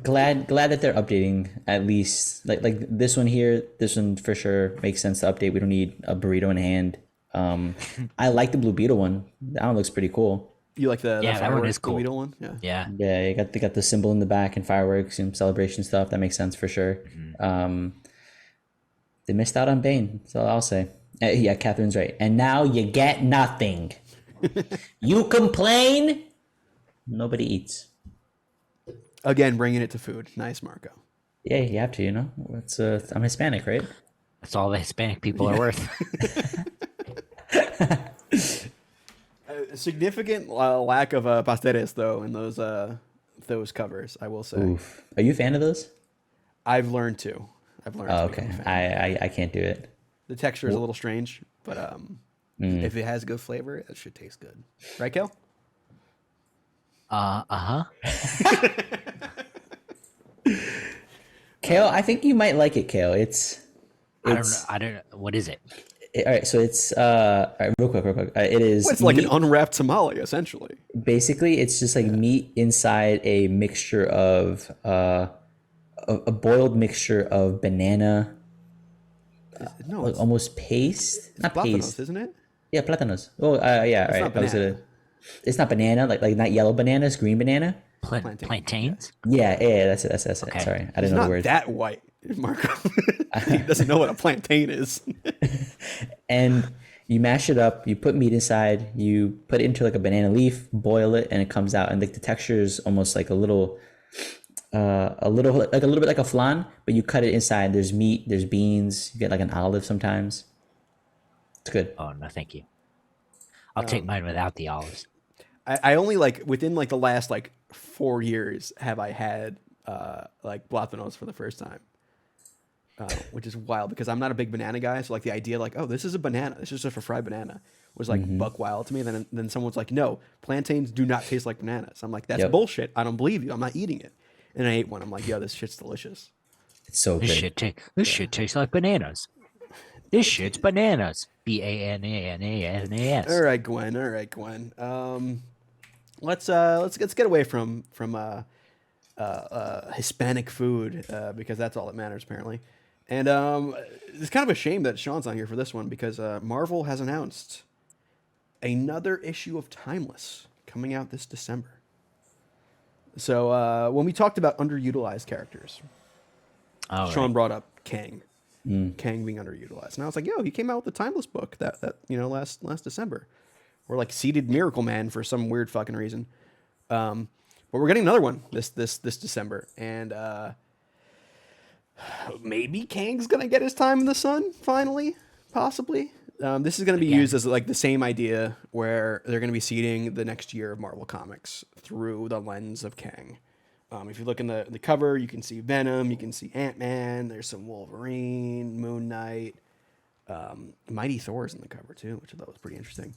Glad that they're updating at least like this one here. This one for sure makes sense to update. We don't need a burrito in hand. I like the Blue Beetle one. That one looks pretty cool. You like the Yeah, that one is fireworks Blue cool. Beetle one? Yeah. Yeah. Yeah, they got the symbol in the back and fireworks and celebration stuff. That makes sense for sure. They missed out on Bane. That's all I'll say. Yeah, Catherine's right. And now you get nothing. You complain, nobody eats. Again, bringing it to food. Nice, Marco. Yeah, you have to. You know, it's I'm Hispanic, right? That's all the Hispanic people are worth. A significant lack of pasteles though in those covers. I will say. Oof. Are you a fan of those? I've learned to. Oh, become a okay. fan. I can't do it. The texture is a little strange, but if it has good flavor, it should taste good. Right, Kel? Kale, I think you might like it, Kale. It's I don't know. What is it? all right. So it's all right, real quick. It is. Well, it's like meat. an unwrapped tamale, essentially. Basically, it's just like meat inside a mixture of a boiled mixture of banana, No, like it's almost paste, not platanos, paste. isn't it? Yeah, plátanos. Oh, yeah, right. not I was banana. gonna- It's not banana, like not yellow bananas, green banana. Plantains? Yeah, that's it. That's it. Okay. Sorry, I It's didn't know not the word. that white, Marco. He doesn't know what a plantain is. And you mash it up. You put meat inside. You put it into like a banana leaf, boil it, and it comes out. And like the texture is almost like a little bit like a flan, but you cut it inside. There's meat. There's beans. You get like an olive sometimes. It's good. Oh no, thank you. I'll take mine without the olives. I only like within like the last like 4 years have I had like platanos for the first time, which is wild because I'm not a big banana guy. So like the idea like, oh, this is a banana, this is just a fried banana, was like buck wild to me. Then someone's like, no, plantains do not taste like bananas. I'm like, that's Yep. bullshit. I don't believe you. I'm not eating it. And I ate one. I'm like, yo, this shit's delicious. It's so This good. shit tastes like bananas. This shit's bananas. Bananas. All right, Gwen. All right, Gwen. Let's get away from Hispanic food because that's all that matters apparently. And it's kind of a shame that Sean's not here for this one because Marvel has announced another issue of Timeless coming out this December. So when we talked about underutilized characters, Sean brought up Kang. Kang being underutilized. And I was like, yo, he came out with a Timeless book that last December. Or like seeded Miracle Man for some weird fucking reason. But we're getting another one this December. And maybe Kang's gonna get his time in the sun, finally. Possibly. This is gonna be used as like the same idea where they're gonna be seeding the next year of Marvel Comics through the lens of Kang. If you look in the cover, you can see Venom, you can see Ant-Man, there's some Wolverine, Moon Knight, Mighty Thor's in the cover too, which I thought was pretty interesting.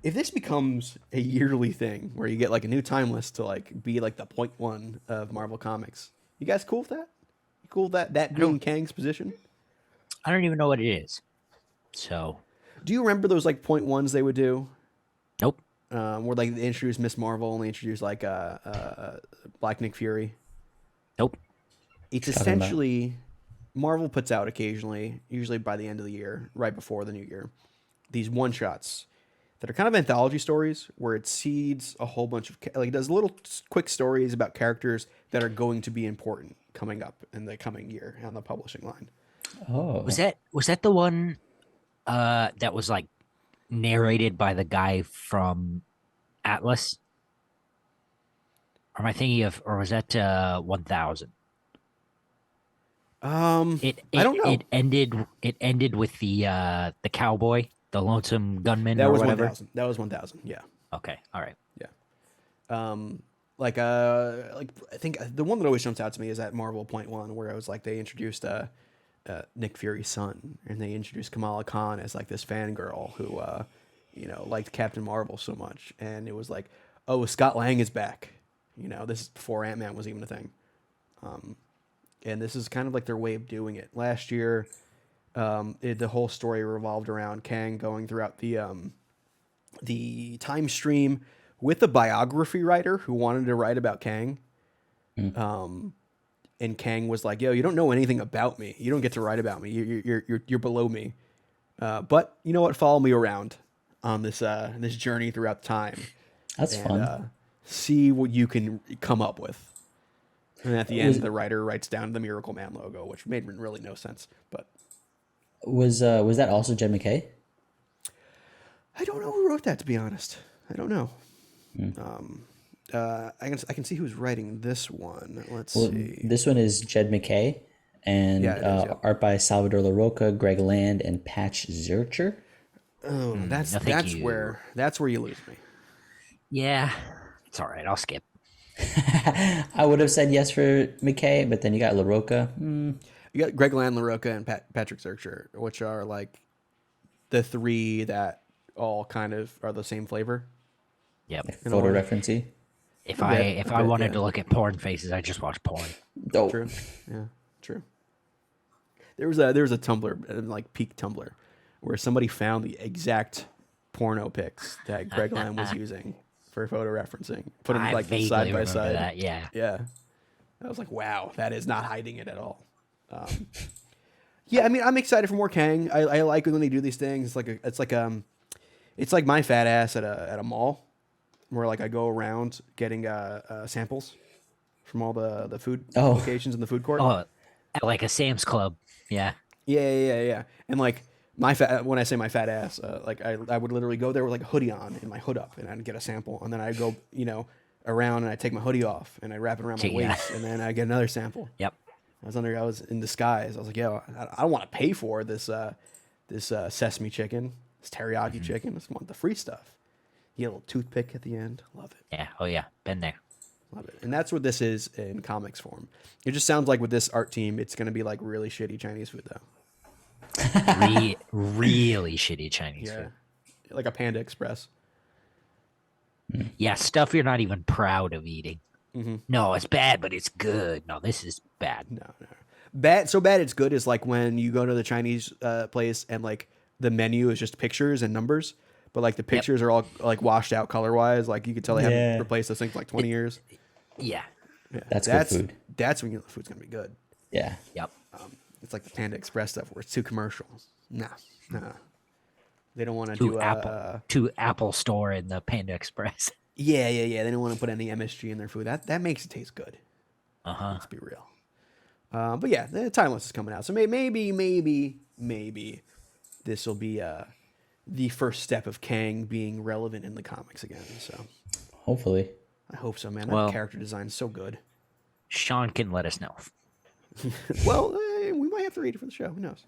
If this becomes a yearly thing where you get like a new Timeless to like be like the point one of Marvel Comics, you guys cool with that? You cool with that being Kang's position? I don't even know what it is. So, do you remember those like point ones they would do? Nope. Where like they introduced Miss Marvel and they introduced like Black Nick Fury. Nope. It's essentially Marvel puts out occasionally, usually by the end of the year, right before the new year, these one shots that are kind of anthology stories where it seeds a whole bunch of like does little quick stories about characters that are going to be important coming up in the coming year on the publishing line. Oh, Was that the one that was like narrated by the guy from Atlas? Or am I thinking of, or was that 1000? I don't know. It ended with the cowboy, the lonesome gunman, That or was whatever. 1000. That was 1000. Yeah. Okay, all right. Yeah. Like I think the one that always jumps out to me is at Marvel Point One, where it was like they introduced Nick Fury's son, and they introduced Kamala Khan as like this fangirl who liked Captain Marvel so much, and it was like, oh, Scott Lang is back. This is before Ant-Man was even a thing. And this is kind of like their way of doing it. Last year, the whole story revolved around Kang going throughout the time stream with a biography writer who wanted to write about Kang. And Kang was like, yo, you don't know anything about me. You don't get to write about me. You're below me. But you know what? Follow me around on this journey throughout time. That's fun. See what you can come up with. And at the end, the writer writes down the Miracle Man logo, which made really no sense. But was that also Jed McKay? I don't know who wrote that, to be honest. I don't know. I can see who's writing this one. Let's see. This one is Jed McKay, and art by Salvador LaRocca, Greg Land, and Patch Zurcher. Oh, that's where you lose me. Yeah, it's all right. I'll skip. I would have said yes for McKay, but then you got LaRocca. You got Greg Land, LaRocca, and Patrick Zurcher, which are like the three that all kind of are the same flavor. Yep. Photo referencey. If I wanted to look at porn faces, I just watch porn. Oh. True. Yeah. True. There was a Tumblr, like peak Tumblr, where somebody found the exact porno pics that Greg Land was using for photo referencing. Put them like side by side. That, yeah. Yeah. I was like, wow, that is not hiding it at all. Yeah, I mean, I'm excited for more Kang. I like when they do these things. It's like my fat ass at a mall, where like I go around getting samples from all the food locations in the food court. Oh, like a Sam's Club. Yeah. Yeah. And like when I say my fat ass, like I would literally go there with like a hoodie on and my hood up, and I'd get a sample, and then I'd go around and I take my hoodie off and I wrap it around my waist, and then I get another sample. Yep. I was in disguise. I was like, yo, I don't want to pay for this sesame chicken, this teriyaki chicken. I just want the free stuff. You get a little toothpick at the end. Love it. Yeah. Oh yeah. Been there. Love it. And that's what this is in comics form. It just sounds like with this art team, it's going to be like really shitty Chinese food though. Really shitty Chinese food. Like a Panda Express. Yeah, stuff you're not even proud of eating. No, it's bad, but it's good. No, this is bad. No. Bad, so bad it's good is like when you go to the Chinese place and like the menu is just pictures and numbers, but like the pictures are all like washed out color wise. Like you could tell they haven't replaced those things for like 20 years. Yeah. That's good food. That's when you know the food's gonna be good. Yeah. Yep. It's like the Panda Express stuff where it's too commercial. Nah. They don't want to do to Apple Store in the Panda Express. Yeah. They don't want to put any MSG in their food. That makes it taste good. Let's be real. But yeah, the Timeless is coming out, so maybe this will be the first step of Kang being relevant in the comics again. So hopefully, I hope so, man. Well, that character design is so good. Sean can let us know. Well, we might have to read it for the show. Who knows?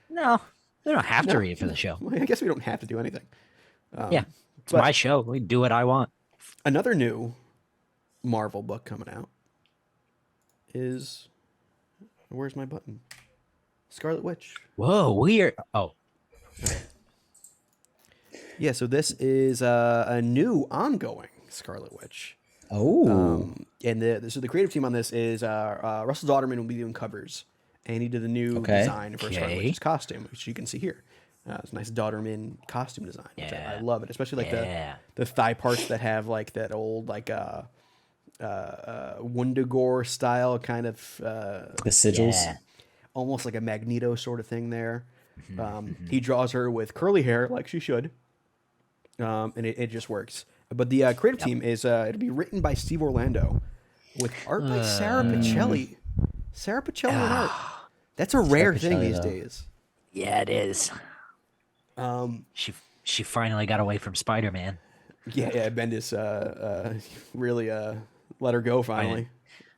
No, we don't have to read it for the show. Well, I guess we don't have to do anything. Yeah, it's my show. We do what I want. Another new Marvel book coming out is, where's my button? Scarlet Witch. Whoa, weird. Oh. Yeah, so this is a new ongoing Scarlet Witch. Oh. And the creative team on this is Russell Dauterman will be doing covers, and he did the new design for Scarlet Witch's costume, which you can see here. It's a nice Dauterman costume design. Which I love it, especially like the thigh parts that have like that old like Wundagore style kind of the sigils, almost like a Magneto sort of thing there. He draws her with curly hair like she should, and it just works. But the creative team is it'll be written by Steve Orlando with art by Sarah Pichelli. Sarah Pichelli and art. That's a rare thing these days. Yeah, it is. She finally got away from Spider-Man. Yeah, Bendis really let her go finally.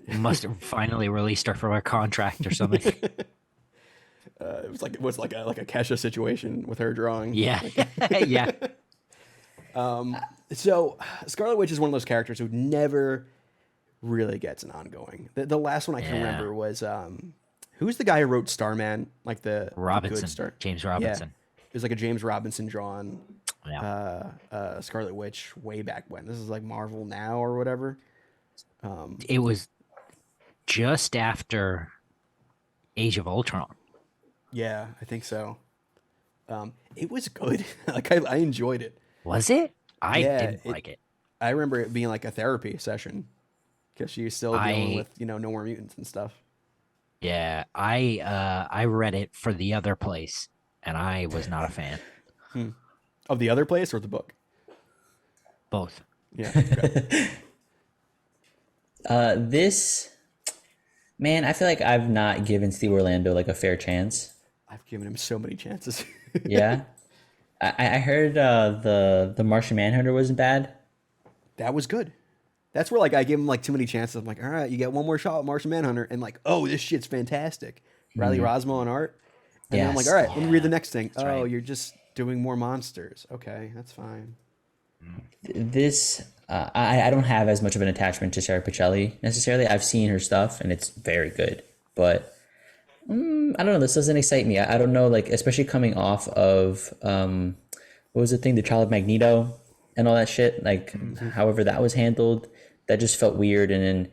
Must have finally released her from her contract or something. It was like a Kesha situation with her drawing. Yeah, yeah. So Scarlet Witch is one of those characters who never really gets an ongoing. The last one I can remember was who's the guy who wrote Starman? Like the Robinson, good Star. James Robinson. Yeah. It was like a James Robinson drawn Scarlet Witch way back when. This is like Marvel Now or whatever. It was just after Age of Ultron. Yeah, I think so. It was good. Like I enjoyed it. Was it? I didn't like it. I remember it being like a therapy session because she was still dealing with No More Mutants and stuff. Yeah, I read it for The Other Place, and I was not a fan. Of The Other Place or the book? Both. Yeah. Okay. This, man, I feel like I've not given Steve Orlando like a fair chance. I've given him so many chances. Yeah. I heard the Martian Manhunter wasn't bad. That was good. That's where like I give him like too many chances. I'm like, all right, you get one more shot at Martian Manhunter, and like, oh, this shit's fantastic. Riley Rosmo and art. And then I'm like, all right, let me read the next thing. Right. You're just doing more monsters. Okay, that's fine. This I don't have as much of an attachment to Sarah Pichelli necessarily. I've seen her stuff and it's very good, but I don't know. This doesn't excite me. I don't know, like especially coming off of what was the thing, the Trial of Magneto and all that shit. Like, however that was handled, that just felt weird. And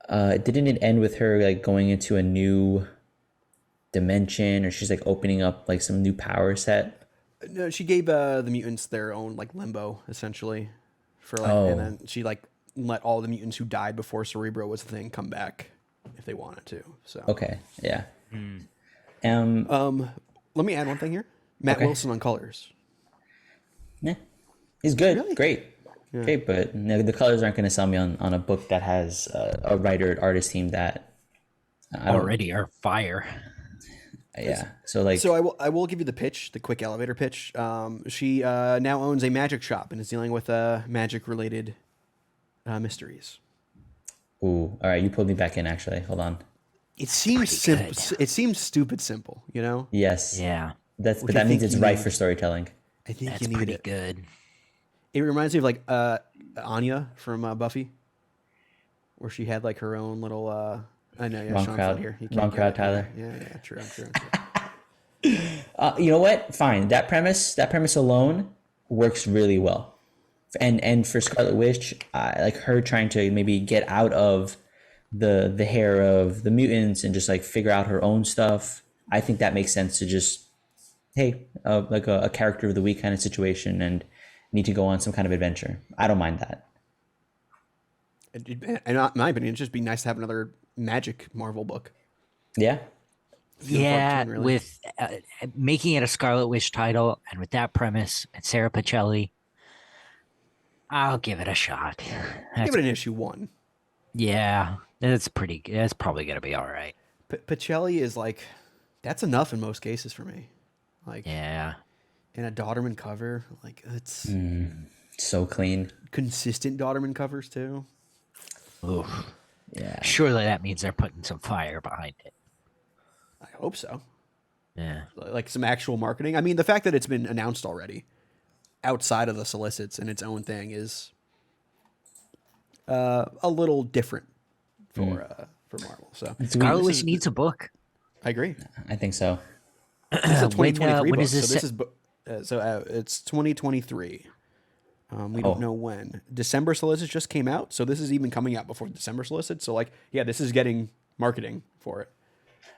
then didn't it end with her like going into a new dimension, or she's like opening up like some new power set? No, she gave the mutants their own like limbo essentially, for like, and then she like let all the mutants who died before Cerebro was a thing come back if they wanted to. So okay, yeah. Let me add one thing here. Matt Wilson on colors. Yeah, he's good. Really? Great. Yeah. Great, but the colors aren't going to sell me on a book that has a writer artist team that already are fire. Yeah. So like, I will give you the pitch, the quick elevator pitch. She now owns a magic shop and is dealing with magic related mysteries. Ooh, all right, you pulled me back in. Actually, hold on. It seems simple. It seems stupid simple, you know? Yes. Yeah. But that means it's right for storytelling. I think That's you need pretty it. good. It reminds me of like Anya from Buffy, where she had like her own little. I know, yeah, Wrong Sean's crowd. not here. Wrong crowd, Tyler. Yeah, true. You know what? Fine. That premise alone works really well. And for Scarlet Witch, like her trying to maybe get out of the hair of the mutants and just like figure out her own stuff. I think that makes sense to just, hey, like a character of the week kind of situation and need to go on some kind of adventure. I don't mind that. And in my opinion, it'd just be nice to have another Magic Marvel book. Yeah. Yeah, really. with making it a Scarlet Witch title and with that premise and Sarah Pacelli, I'll give it a shot. Give it an issue 1. Yeah, that's pretty. That's probably gonna be all right. Pacelli is like, that's enough in most cases for me. Like, Yeah, in a Dodderman cover, like it's So clean. consistent Dodderman covers too. oof. Yeah. Surely that means they're putting some fire behind it. I hope so. Yeah, Like some actual marketing. I mean, the fact that it's been announced already outside of the solicits and its own thing is a little different for Marvel. So Scarlet Witch needs a book. I agree. I think so. This is a 2023 when book, is this so this is it's 2023. We don't know when. December solicits just came out, so this is even coming out before December solicits. So like, yeah, this is getting marketing for it.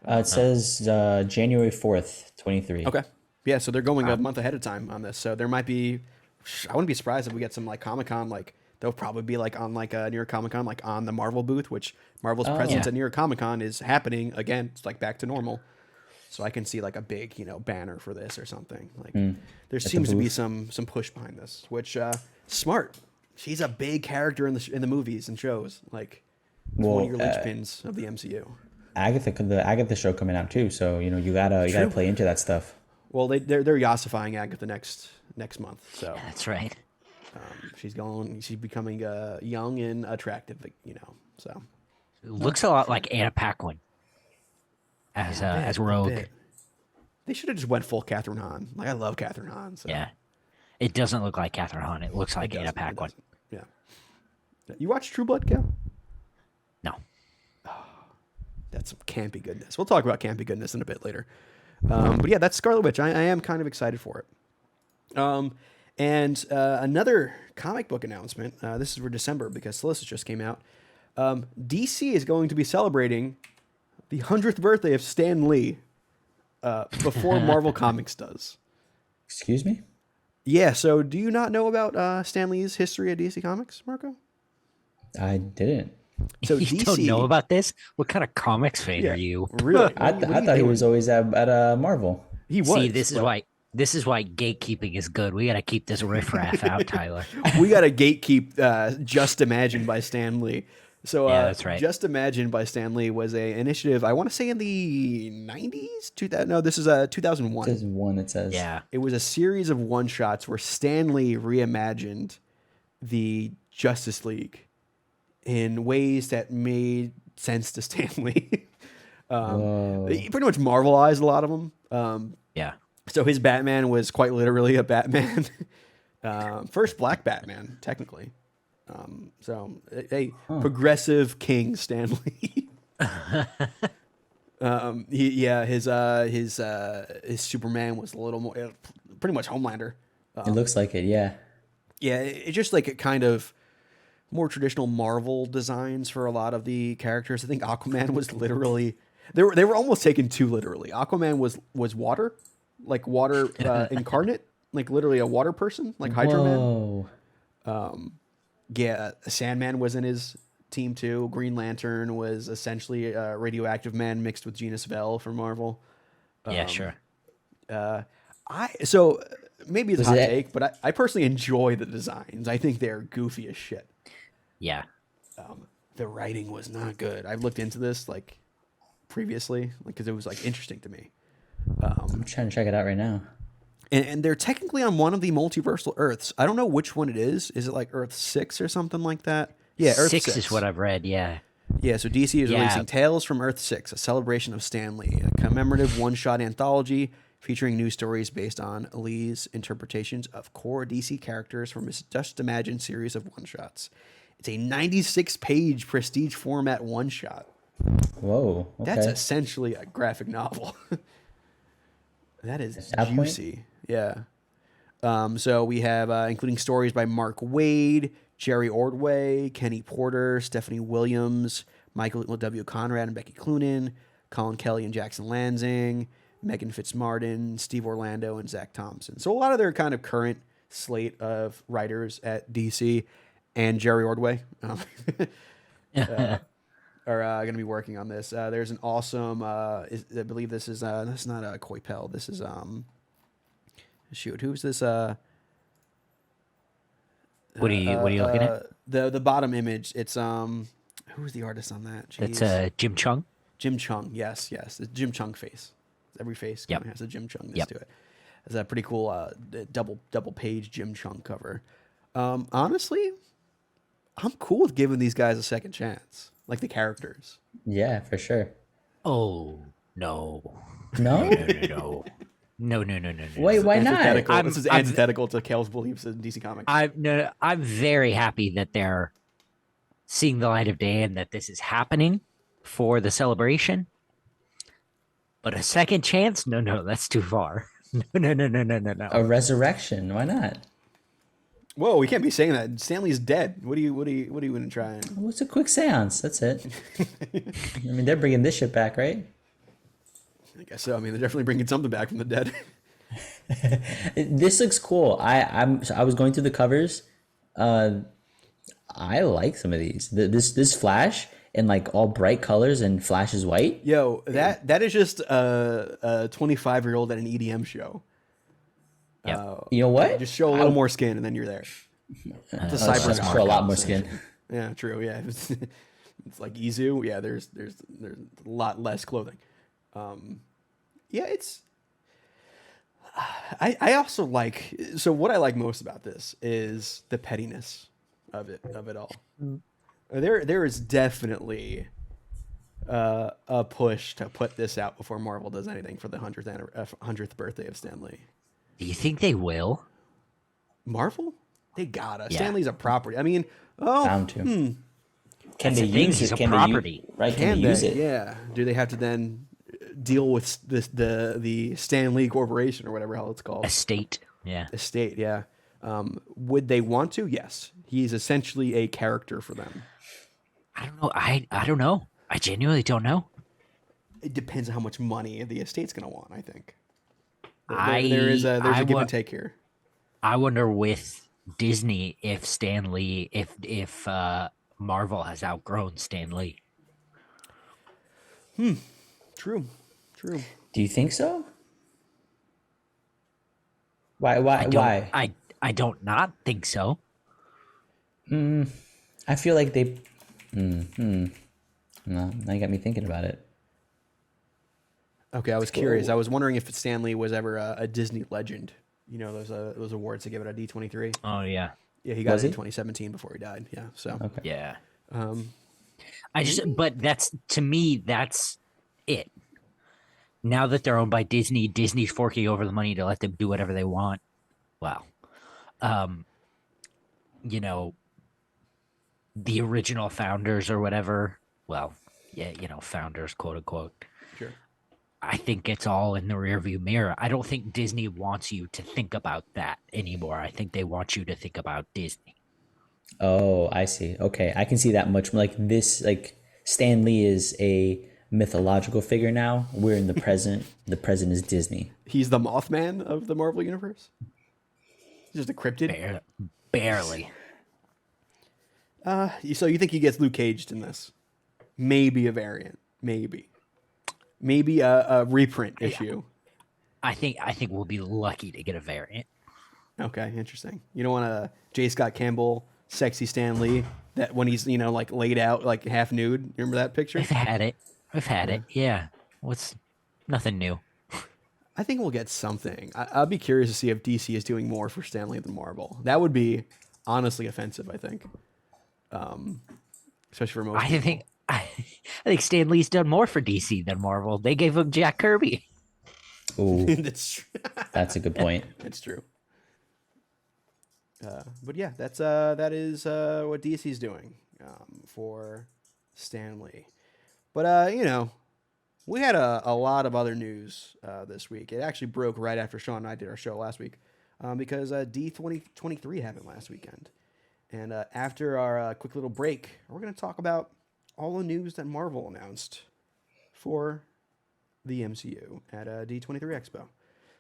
It says January 4th, 23. Okay. Yeah, so they're going a month ahead of time on this. So there might be, I wouldn't be surprised if we get some like Comic-Con, like they'll probably be like on like a New York Comic-Con, like on the Marvel booth, which Marvel's presence yeah. at New York Comic-Con is happening again. It's like back to normal. So I can see like a big, banner for this or something. Like there seems to be some push behind this, which smart. She's a big character in the movies and shows. Like one of your linchpins of the MCU. The Agatha show coming out too, so you gotta play into that stuff. Well, they're Yassifying Agatha next month. So That's right. she's becoming young and attractive, So It looks a lot like Anna Paquin as Rogue. bit. They should have just went full Catherine Hahn. Like I love Catherine Hahn. So. Yeah, it doesn't look like Catherine Hahn. It looks like It Anna doesn't, it Paquin. doesn't. Yeah. You watch True Blood, Cal? No. That's some campy goodness. We'll talk about campy goodness in a bit later. But yeah, that's Scarlet Witch. I am kind of excited for it. And another comic book announcement. This is for December because Solicit just came out. DC is going to be celebrating the 100th birthday of Stan Lee before Marvel Comics does. Excuse me? Yeah, so do you not know about Stan Lee's history at DC Comics, Marco? I didn't. So You DC, don't know about this? What kind of comics fan are you? Really? I thought he was always at Marvel. He was. See, this is why gatekeeping is good. We got to keep this riffraff out, Tyler. We got to gatekeep Just Imagine by Stan Lee. So Yeah, that's right. Just Imagine by Stan Lee was a initiative, I want to say in the 90s? 2000, no, this is 2001. There's one that says. Yeah. It was a series of one-shots where Stan Lee reimagined the Justice League in ways that made sense to Stan Lee. He pretty much Marvelized a lot of them. Yeah. So his Batman was quite literally a Batman. First black Batman, technically. Progressive King Stan Lee. His Superman was a little more, pretty much Homelander. It looks like it, yeah. Yeah, it's just like a kind of more traditional Marvel designs for a lot of the characters. I think Aquaman was literally they were almost taken too literally. Aquaman was water, like water incarnate, like literally a water person, like Hydro Man. Yeah, Sandman was in his team too. Green Lantern was essentially a radioactive man mixed with Gina Spell for Marvel. Yeah, sure. So maybe it's a hot take, but I personally enjoy the designs. I think they're goofy as shit. Yeah. The writing was not good. I've looked into this like previously, because it was like interesting to me. I'm trying to check it out right now. And they're technically on one of the multiversal Earths. I don't know which one it is. Is it like Earth 6 or something like that? Yeah, Earth 6 is what I've read. Yeah. Yeah, so DC is releasing Tales from Earth 6, a celebration of Stan Lee, a commemorative one-shot anthology featuring news stories based on Lee's interpretations of core DC characters from his Just Imagine series of one-shots. It's a 96-page prestige format one-shot. Whoa, okay. That's essentially a graphic novel. That is juicy. Yeah. So we have including stories by Mark Waid, Jerry Ordway, Kenny Porter, Stephanie Williams, Michael W. Conrad and Becky Cloonan, Colin Kelly and Jackson Lansing, Megan Fitzmartin, Steve Orlando, and Zach Thompson. So a lot of their kind of current slate of writers at DC and Jerry Ordway are going to be working on this. There's an awesome, I believe this is, that's not Coipel. This is, shoot, who's this? What are you looking at? The bottom image, it's, who's the artist on that? Jeez. That's Jim Chung. Jim Chung, yes. The Jim Chung face. Every face kind of has a Jim Chung to it. It's a pretty cool double page Jim Chung cover. Honestly, I'm cool with giving these guys a second chance, like the characters. Yeah, for sure. Oh no, No, no. Wait, why not? This is antithetical to Kale's beliefs in DC Comics. I'm very happy that they're seeing the light of day and that this is happening for the celebration. But a second chance? No, that's too far. No. A resurrection? Why not? Whoa, we can't be saying that. Stanley's dead. What are you going to try? Well, it's a quick seance. That's it. I mean, they're bringing this shit back, right? I guess so. I mean, they're definitely bringing something back from the dead. This looks cool. I was going through the covers. I like some of these. This Flash in like all bright colors and Flash is white. Yo, that is just a 25-year-old at an EDM show. Yeah. You know what? Just show a little more skin, and then you're there. It's a cyber for a lot more skin. Yeah, true. Yeah, it's like Izu. Yeah, there's a lot less clothing. Yeah, it's. I also like. So what I like most about this is the pettiness of it all. There is definitely a push to put this out before Marvel does anything for the 100th birthday of Stan Lee. Do you think they will? Marvel? They gotta. Yeah. The property. I mean, Bound to. Can they use it? He's a Can property. Right? Can they use it? Yeah. Do they have to then deal with the Stan Lee Corporation or whatever hell it's called? Estate. Yeah. Estate. Yeah. Would they want to? Yes. He's essentially a character for them. I don't know. I don't know. I genuinely don't know. It depends on how much money the estate's going to want, I think. There's a give and take here. I wonder with Disney if Stan Lee, if Marvel has outgrown Stan Lee. True. Do you think so? Why? I don't not think so. I feel like they. No, now you got me thinking about it. Okay, I was curious. I was wondering if Stan Lee was ever a Disney legend. You know, those awards they give it at D23. Oh yeah. Yeah, he got it in 2017 before he died. Yeah, so. Okay. Yeah. But to me, that's it. Now that they're owned by Disney, Disney's forking over the money to let them do whatever they want. Wow. You know, the original founders or whatever. Well, yeah, founders, quote unquote. Sure. I think it's all in the rearview mirror. I don't think Disney wants you to think about that anymore. I think they want you to think about Disney. Oh, I see. Okay, I can see that much. Like this, like Stan Lee is a mythological figure now. We're in the present. The present is Disney. He's the Mothman of the Marvel Universe? He's just a cryptid? Barely. So you think he gets Luke Caged in this? Maybe a variant. Maybe a reprint issue. I think we'll be lucky to get a variant. Okay, interesting. You don't want a J. Scott Campbell, sexy Stan Lee, that when he's like laid out like half nude. You remember that picture? We've had it. Yeah. What's nothing new? I think we'll get something. I'll be curious to see if DC is doing more for Stan Lee than Marvel. That would be honestly offensive, I think. Especially for most people. I think Stan Lee's done more for DC than Marvel. They gave him Jack Kirby. Ooh, that's that's a good point. It's true. But yeah, that is what DC's doing for Stan Lee. But we had a lot of other news this week. It actually broke right after Sean and I did our show last week because D23 happened last weekend. And after our quick little break, we're going to talk about all the news that Marvel announced for the MCU at D23 Expo.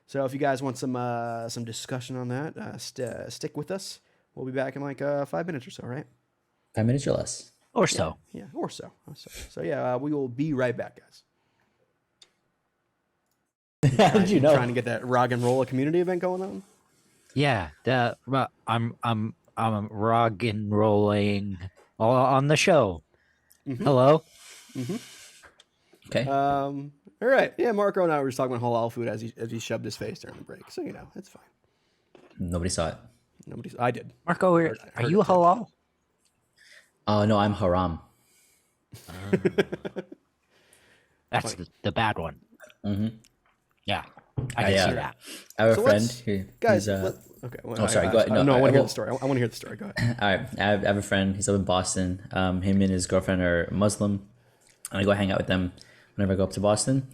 So if you guys want some discussion on that, stick with us. We'll be back in like 5 minutes or so, right? 5 minutes or less. Or so. Yeah, or so. So yeah, we will be right back, guys. How did you know? Trying to get that rock and roll community event going on. Yeah, I'm rock and rolling on the show. Mm-hmm. Hello. Mm-hmm. Okay. All right. Yeah, Marco and I were just talking about halal food as he shoved his face during the break. So it's fine. Nobody saw it. I did. Marco, are you halal? Oh no, I'm haram. That's the bad one. Mm-hmm. Yeah, I can see that. I have a So friend let's- who Guys, okay. Well, sorry, go ahead. No, I want to hear well- the story. I want to hear the story. Go ahead. All right, I have a friend. He's up in Boston. Him and his girlfriend are Muslim. And I go hang out with them whenever I go up to Boston,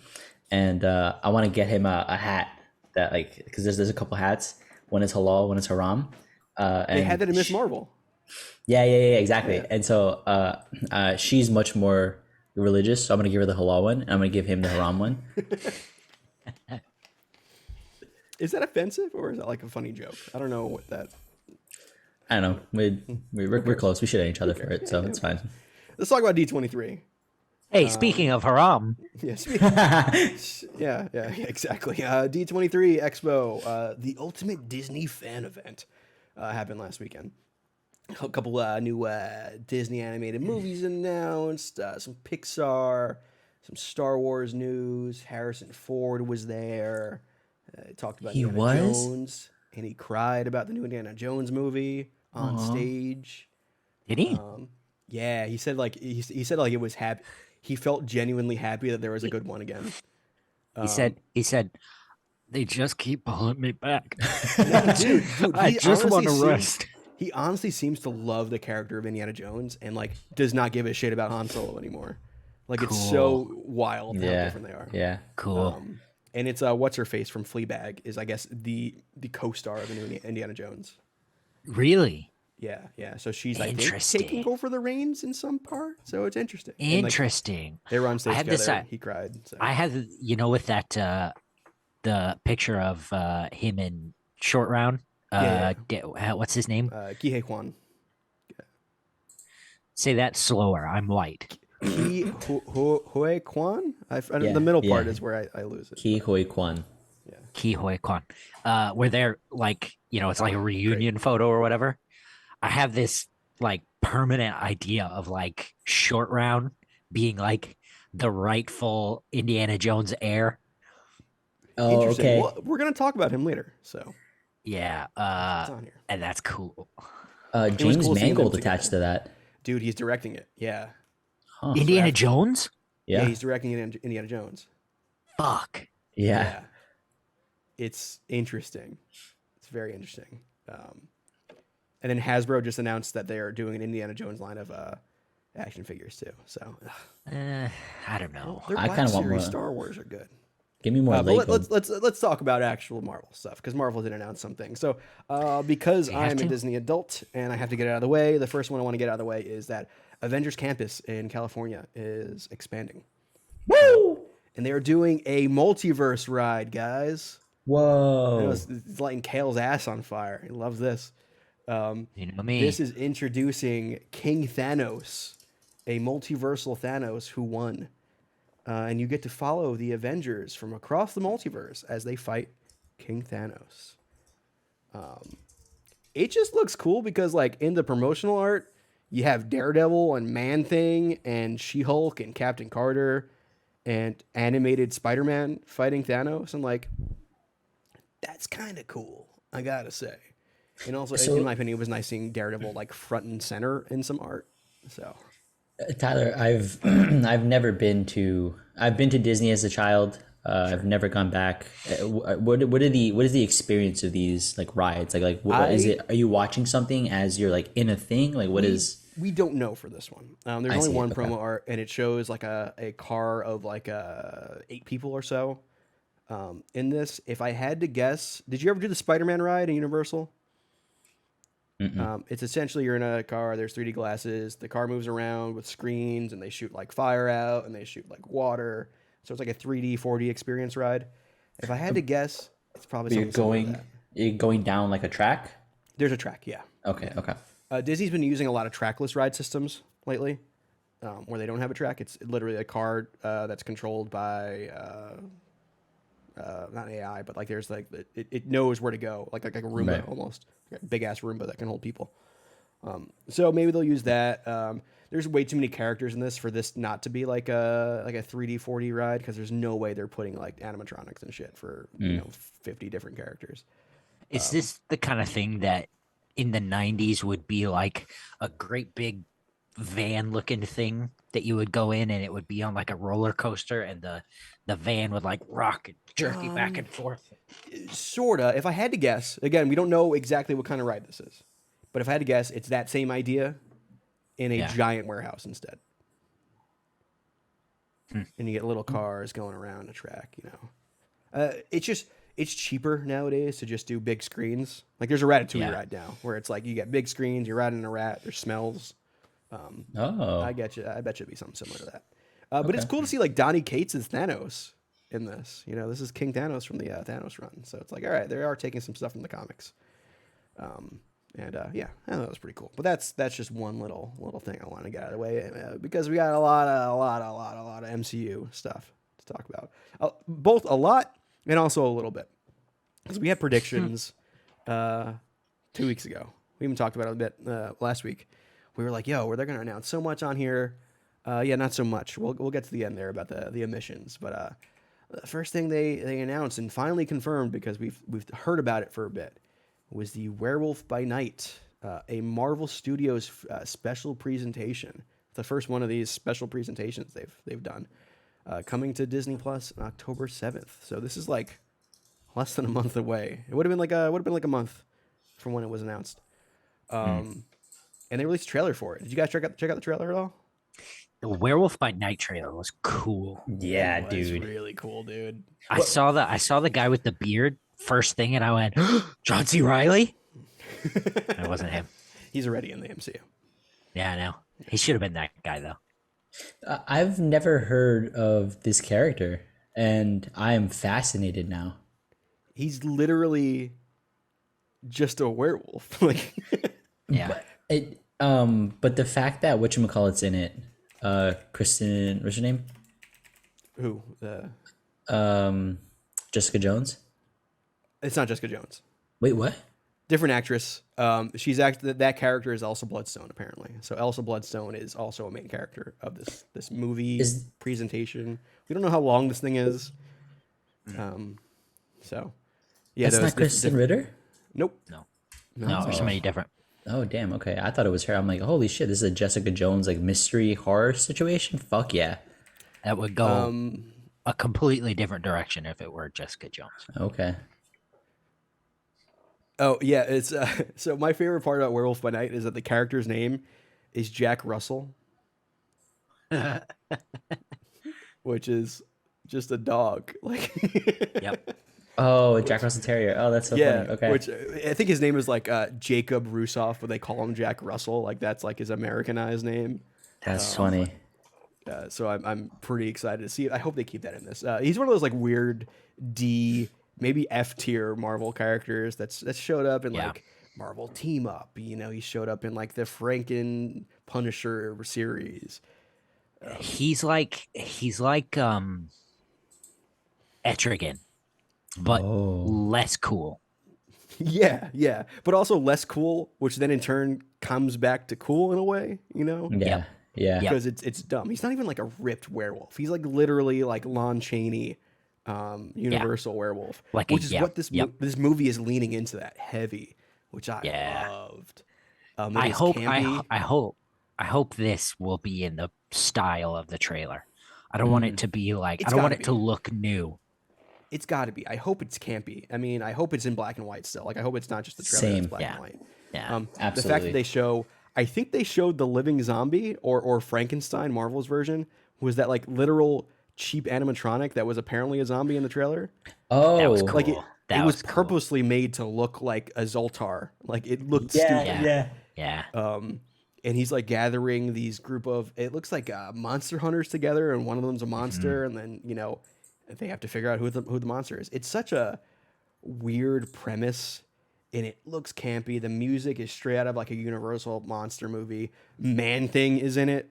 and I want to get him a hat that because there's a couple hats. One is halal, one is haram. They had that in Miss Marvel. Yeah, exactly. Yeah. And so she's much more religious, so I'm gonna give her the halal one, and I'm gonna give him the haram one. Is that offensive or is that like a funny joke? I don't know what that. I don't know. We're close. We should hate each other for it, so it's fine. Let's talk about D23. Hey, speaking of haram, Yes. Yeah, exactly. D23 Expo, the ultimate Disney fan event, happened last weekend. A couple new Disney animated movies announced, some Pixar, some Star Wars news. Harrison Ford was there. Talked about Indiana Jones, and he cried about the new Indiana Jones movie on stage. did he? Yeah, he said he said it was happy. He felt genuinely happy that there was a good one again. He said, they just keep pulling me back. Dude, I he just want to honestly rest. He honestly seems to love the character of Indiana Jones and does not give a shit about Han Solo anymore. It's so wild how different they are. Yeah. Cool. And it's what's her face from Fleabag is I guess the co-star of the new Indiana Jones. Really? Yeah. So she's I think Interesting. taking over the reins in some part. So it's interesting. And, Interesting. they were on stage I had together. this, He cried. So. I had, with that, the picture of him in Short Round. What's his name? Kihei Kwan. Say that slower. I'm white. Kihei Kwan. Yeah, the middle part yeah. is where I lose it. Ki Hoi Kwan. Ki Hoi Kwan. Where they're it's like a reunion photo or whatever. I have this permanent idea of Short Round being the rightful Indiana Jones heir. Oh, Interesting. okay. Well, we're gonna talk about him later. So Yeah. it's on here. And that's cool. James cool seeing them Mangold together. attached to that. Dude, he's directing it. Yeah. Huh. Indiana Jones? Yeah, Yeah. he's directing it in Indiana Jones. Fuck. Yeah. It's interesting. It's very interesting. And then Hasbro just announced that they are doing an Indiana Jones line of action figures too. So I don't know. their I Black kinda want Series more. Star Wars are good. Give me more But Lego. let's talk about actual Marvel stuff because Marvel did announce something. So because I have am a to? Disney adult and I have to get it out of the way, the first one I want to get out of the way is that Avengers Campus in California is expanding. Woo! And they are doing a multiverse ride, guys. I know Whoa. it's lighting Kale's ass on fire. He loves this. You know me. This is introducing King Thanos, a multiversal Thanos who won. And you get to follow the Avengers from across the multiverse as they fight King Thanos. It just looks cool because, in the promotional art, you have Daredevil and Man-Thing and She-Hulk and Captain Carter and animated Spider-Man fighting Thanos. And, that's kind of cool, I gotta say. And also, in my opinion, it was nice seeing Daredevil, front and center in some art. So... Tyler, I've never been to. I've been to Disney as a child. I've never gone back. What is the experience of these rides? What is it? Are you watching something as you're in a thing? What is? We don't know for this one. There's only see. one Okay. promo art, and it shows a car of 8 people or so. In this, if I had to guess, did you ever do the Spider-Man ride in Universal? It's essentially you're in a car. There's 3D glasses. The car moves around with screens, and they shoot like fire out, and they shoot like water. So it's like a 3D, 4D experience ride. If I had to guess, it's probably something similar to that. You're going down like a track. There's a track, yeah. Okay. Disney's been using a lot of trackless ride systems lately, where they don't have a track. It's literally a car that's controlled by not AI, but like there's like it knows where to go, like a Roomba almost, like a big ass Roomba that can hold people. So maybe they'll use that. There's way too many characters in this for this not to be like a 3D 4D ride, because there's no way they're putting like animatronics and shit for 50 different characters. Is this the kind of thing that in the 90s would be like a great big van looking thing that you would go in and it would be on like a roller coaster, and the van would like rock and jerk you back and forth? Sorta. If I had to guess, again, we don't know exactly what kind of ride this is, but if I had to guess, it's that same idea in a giant warehouse instead. And you get little cars going around a track, It's cheaper nowadays to just do big screens. Like there's a Ratatouille ride now where it's like you get big screens, you're riding a rat, there's smells. I get you. I bet you it'd be something similar to that. But it's cool to see like Donnie Cates as Thanos in this. This is King Thanos from the Thanos run. So it's like, all right, they are taking some stuff from the comics. I thought that was pretty cool. But that's just one little thing I want to get out of the way, because we got a lot of MCU stuff to talk about. Both a lot and also a little bit, because we had predictions 2 weeks ago. We even talked about it a bit last week. We were like, "Yo, they're going to announce so much on here." Not so much. We'll get to the end there about the emissions, but the first thing they announced and finally confirmed, because we've heard about it for a bit, was the Werewolf by Night, a Marvel Studios special presentation. The first one of these special presentations they've done, coming to Disney Plus on October 7th. So this is like less than a month away. It would have been like a month from when it was announced. And they released a trailer for it. Did you guys check out the trailer at all? The Werewolf by Night trailer was cool. Yeah, It was really cool, dude. I saw the guy with the beard first thing, and I went, John C. Reilly? It wasn't him. He's already in the MCU. Yeah, I know. He should have been that guy, though. I've never heard of this character, and I am fascinated now. He's literally just a werewolf. Like, yeah. But the fact that whatchamacallit's in it, Kristen, what's her name? Who? Jessica Jones? It's not Jessica Jones. Wait, what? Different actress. She's that character is Elsa Bloodstone, apparently. So Elsa Bloodstone is also a main character of this movie presentation. We don't know how long this thing is. So yeah, that's not Kristen Ritter? Nope. No, there's somebody different. Oh, damn. Okay. I thought it was her. I'm like, holy shit, this is a Jessica Jones like mystery horror situation? Fuck yeah. That would go a completely different direction if it were Jessica Jones. Okay. Oh, yeah. It's so my favorite part about Werewolf by Night is that the character's name is Jack Russell, which is just a dog. Like, yep. Oh, Jack Russell Terrier. Oh, that's so funny. Okay. Which I think his name is like Jacob Rusoff, but they call him Jack Russell. Like that's like his Americanized name. That's funny. So I'm pretty excited to see it. I hope they keep that in this. He's one of those like weird D, maybe F tier Marvel characters that's showed up in like Marvel Team Up. He showed up in like the Franken Punisher series. He's like Etrigan, but less cool. Yeah, but also less cool, which then in turn comes back to cool in a way, Yeah. Because it's dumb. He's not even like a ripped werewolf. He's like literally like Lon Chaney, Universal werewolf, which is what this movie is leaning into that heavy, which I loved. I hope this will be in the style of the trailer. I don't want it to be like I don't want it to look new. It's got to be. I hope it's campy. I mean, I hope it's in black and white still. Like I hope it's not just the trailer that's black and white. Yeah, absolutely. The fact that I think they showed the living zombie or Frankenstein, Marvel's version, was that like literal cheap animatronic that was apparently a zombie in the trailer. Oh, that was cool. Like It That was cool. purposely made to look like a Zoltar. Like it looked Yeah, stupid. Yeah. And he's like gathering these group of, it looks like monster hunters together, and one of them's a monster, and then they have to figure out who the monster is. It's such a weird premise, and it looks campy. The music is straight out of like a Universal monster movie. Man Thing is in it.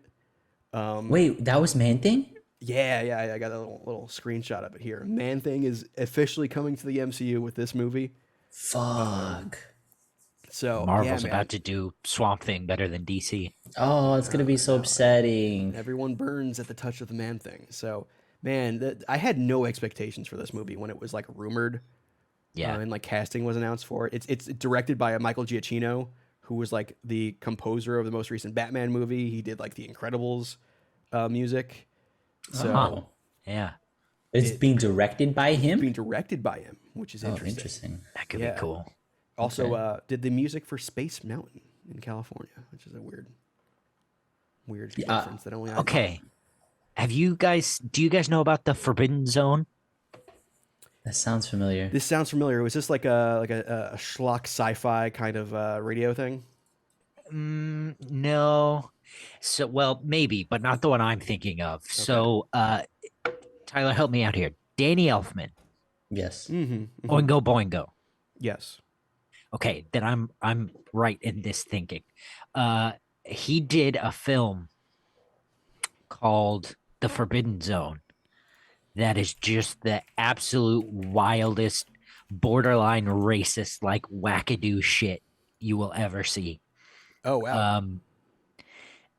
Wait, that was Man Thing? Yeah. I got a little screenshot of it here. Man Thing is officially coming to the MCU with this movie. Fuck. So Marvel's yeah, man. about to do Swamp Thing better than DC. Oh, it's gonna be so upsetting. Everyone burns at the touch of the Man Thing. So man, I had no expectations for this movie when it was like rumored. Yeah. And like casting was announced for it. It's directed by Michael Giacchino, who was like the composer of the most recent Batman movie. He did like the Incredibles music. So Oh, Yeah. it's being directed by him. being directed by him, which is Oh, interesting. interesting. That could Yeah. be cool. Also, did the music for Space Mountain in California, which is a weird reference that only I know. Okay. Do you guys know about the Forbidden Zone? That sounds familiar. This sounds familiar. Was this like a schlock sci-fi kind of radio thing? No. So, well, maybe, but not the one I'm thinking of. So, Tyler, help me out here. Danny Elfman, Yes. Oingo Boingo. Yes. Okay, then I'm right in this thinking. He did a film called The Forbidden Zone that is just the absolute wildest, borderline racist, like wackadoo shit you will ever see. Oh wow.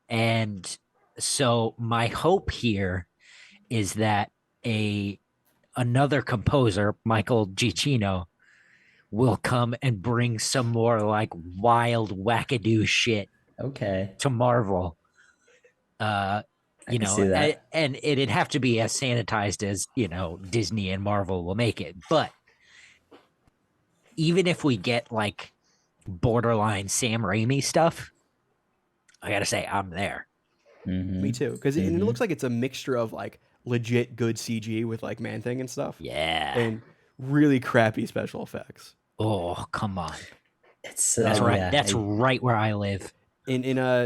And so my hope here is that another composer, Michael Giacchino, will come and bring some more like wild wackadoo shit Okay. to Marvel. can see that. And it'd have to be as sanitized as, Disney and Marvel will make it. But even if we get like borderline Sam Raimi stuff, I gotta say I'm there. Me too. Because it looks like it's a mixture of like legit good CG with like Man Thing and stuff. Yeah. And really crappy special effects. Oh, come on. It's That's right. yeah, That's right where I live. In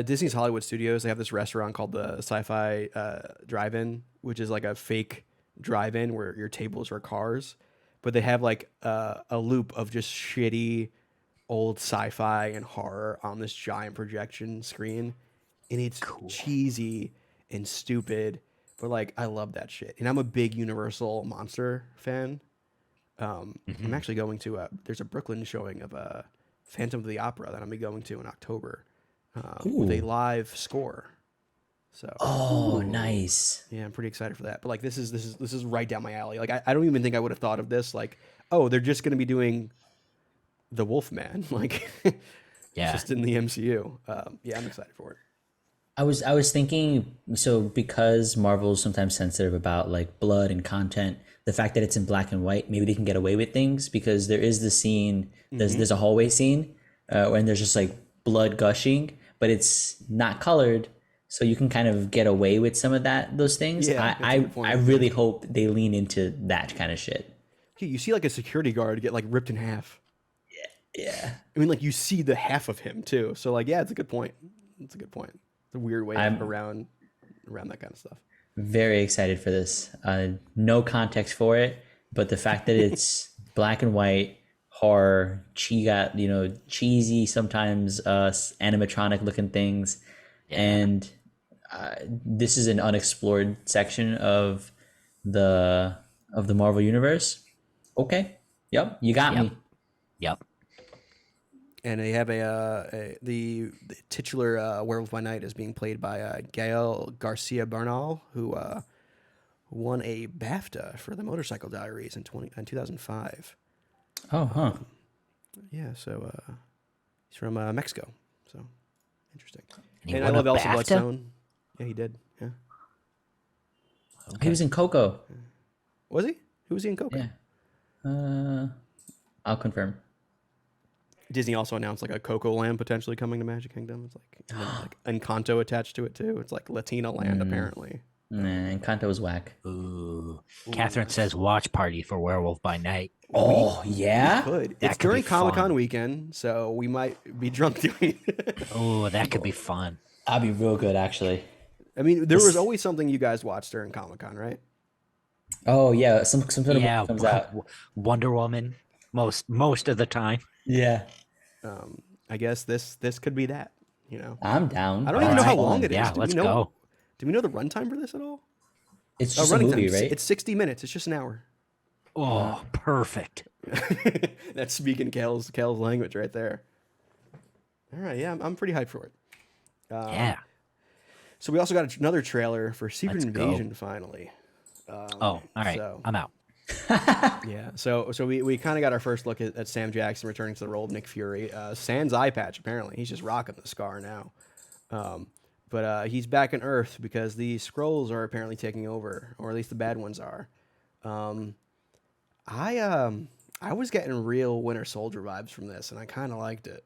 Disney's Hollywood Studios, they have this restaurant called the Sci-Fi Drive-In, which is like a fake drive-in where your tables are cars, but they have like a loop of just shitty old sci-fi and horror on this giant projection screen, and it's cheesy and stupid, but like I love that shit. And I'm a big Universal monster fan. I'm actually going to there's a Brooklyn showing of Phantom of the Opera that I'm gonna be going to in October. With a live score. So nice. yeah, I'm pretty excited for that. But like this is right down my alley. Like I don't even think I would have thought of this. Like, oh, they're just gonna be doing the Wolfman, like just in the MCU. Yeah, I'm excited for it. I was thinking, so because Marvel's sometimes sensitive about like blood and content, the fact that it's in black and white, maybe they can get away with things, because there is the scene, there's a hallway scene when there's just like blood gushing, but it's not colored, so you can kind of get away with some of those things. Yeah, I really hope they lean into that kind of shit. Okay, you see like a security guard get like ripped in half. Yeah. I mean, like you see the half of him too. So like, yeah, it's a good point. It's a good point. It's a weird way around that kind of stuff. Very excited for this. No context for it, but the fact that it's black and white horror, cheesy sometimes animatronic looking things, and this is an unexplored section of the Marvel universe. Okay, yep, you got me. Yep. And they have the titular Werewolf by Night is being played by Gael Garcia Bernal, who won a BAFTA for The Motorcycle Diaries in 2005. Oh, huh. Yeah, so he's from Mexico. So interesting. And I love Elsa BAFTA? Bloodstone. Yeah, he did. Yeah. He was in Coco. Was he? Who was he in Coco? Yeah. I'll confirm. Disney also announced like a Coco Land potentially coming to Magic Kingdom. It's like, and then, like Encanto attached to it too. It's like Latina land apparently. Nah, Encanto was whack. Ooh. Catherine says watch party for Werewolf by Night. Oh, We yeah? could. That It's could be during Comic-Con fun. weekend, so we might be drunk doing it. Oh, that could be fun. That'd be real good, actually. I mean, there was always something you guys watched during Comic-Con, right? Oh, yeah. Some sort of movie Yeah, comes out. Wonder Woman most of the time. Yeah. I guess this could be that, you know. I'm down. I don't even know how Fun. long it is. Yeah, Do let's we know, go. Do we know the runtime for this at all? It's just a Running movie, time. right? It's 60 minutes. It's just an hour. Oh, perfect. That's speaking Kale's language right there. All right, yeah, I'm pretty hyped for it. Yeah. So we also got another trailer for Secret Let's go. Invasion finally. All right. so- I'm out. Yeah, so we kind of got our first look at Sam Jackson returning to the role of Nick Fury. Sans eye patch, apparently. He's just rocking the scar now. But he's back on Earth because the Skrulls are apparently taking over, or at least the bad ones are. I was getting real Winter Soldier vibes from this, and I kind of liked it.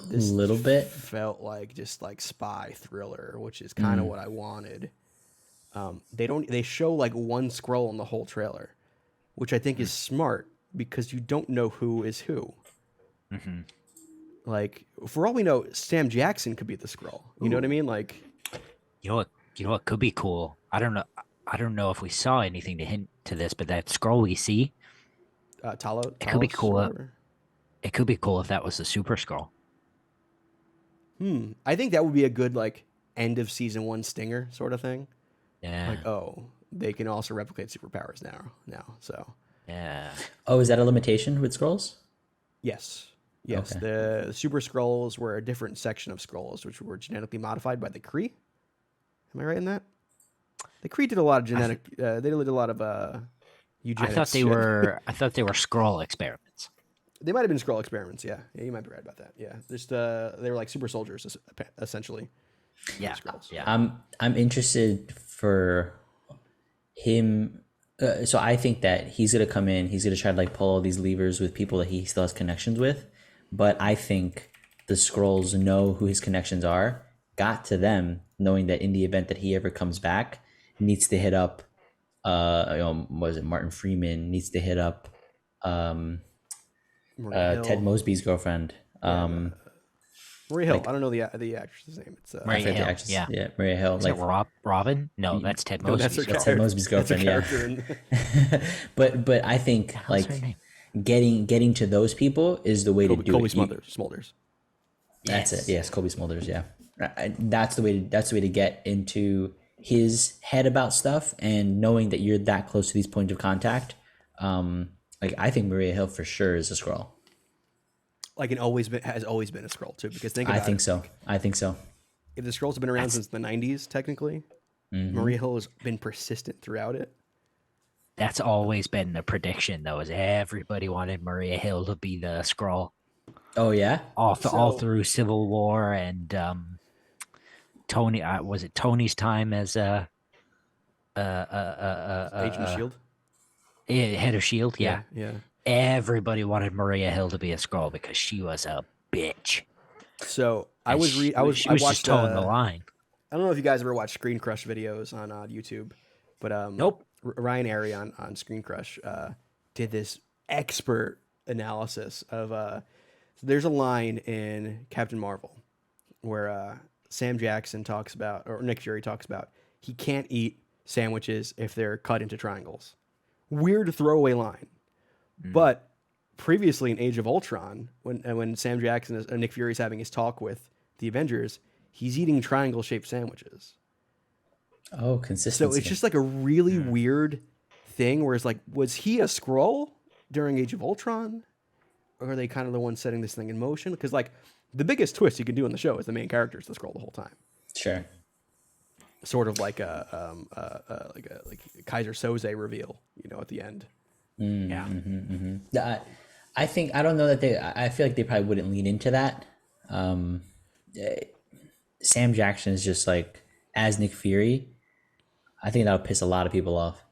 This Little bit. felt like just like spy thriller, which is kind of what I wanted. They show like one Skrull in the whole trailer, which I think is smart because you don't know who is who. Mm-hmm. Like, for all we know, Sam Jackson could be the Skrull. You know what I mean? Like, You know what could be cool? I don't know if we saw anything to hint to this, but that scroll we see, Talos. it could be Talos or cool. whatever. It could be cool if that was the super scroll. I think that would be a good like end of season 1 stinger sort of thing. Yeah. Like, oh, they can also replicate superpowers now. So Yeah. Oh, is that a limitation with scrolls? yes. Okay. The Super Skrulls were a different section of Skrulls, which were genetically modified by the Kree. Am I right in that? The Kree did a lot of genetic. They did a lot of eugenics. I thought they were scroll experiments. They might have been Skrull experiments. Yeah, you might be right about that. Yeah, just they were like super soldiers essentially. Yeah. Skrulls. Yeah. I'm interested for him. So I think that he's gonna come in. He's gonna try to like pull all these levers with people that he still has connections with. But I think the Skrulls know who his connections are. Got to them knowing that in the event that he ever comes back, needs to hit up. Was it Martin Freeman? Needs to hit up. Ted Mosby's girlfriend. Maria Hill. I don't know the actress's name. It's Maria forget the Hill, actress. yeah. Yeah, Maria Hill. Is Like, it Robin? No, that's Ted no, Mosby. that's her That's character. Ted Mosby's girlfriend, yeah. That's a character but I think What's her like name? getting to those people is the way to do Colby it. Smulders. That's it. Yes, Colby Smulders. Yeah, that's the way. That's the way to get into his head about stuff, and knowing that you're that close to these points of contact. Like I think Maria Hill for sure is a Skrull. Like has always been a Skrull too. Because think about I think it. so. I think so. If the Skrulls have been around since the 90s, technically, Maria Hill has been persistent throughout it. That's always been the prediction, though, is everybody wanted Maria Hill to be the scroll Oh yeah. all So- through Civil War and Tony. Was it Tony's time as Agent of Shield. head of Shield? Yeah. Yeah. Everybody wanted Maria Hill to be a scroll because she was a bitch. So I And was she I was watched just towing the line. I don't know if you guys ever watched Screen Crush videos on YouTube, but Nope. Ryan Airy on Screen Crush did this expert analysis of there's a line in Captain Marvel where Sam Jackson talks about, or Nick Fury talks about, he can't eat sandwiches if they're cut into triangles. Weird throwaway line, but previously in Age of Ultron, when Sam Jackson Nick Fury's having his talk with the Avengers, he's eating triangle-shaped sandwiches. Oh, So consistency. it's just like a really weird thing where it's like, was he a Skrull during Age of Ultron? Or are they kind of the ones setting this thing in motion? Because like the biggest twist you can do in the show is the main character is the Skrull the whole time. Sure. Sort of like a Kaiser Soze reveal, at the end. Yeah. I think I don't know that I feel like they probably wouldn't lean into that. Sam Jackson is just like as Nick Fury. I think that'll piss a lot of people off.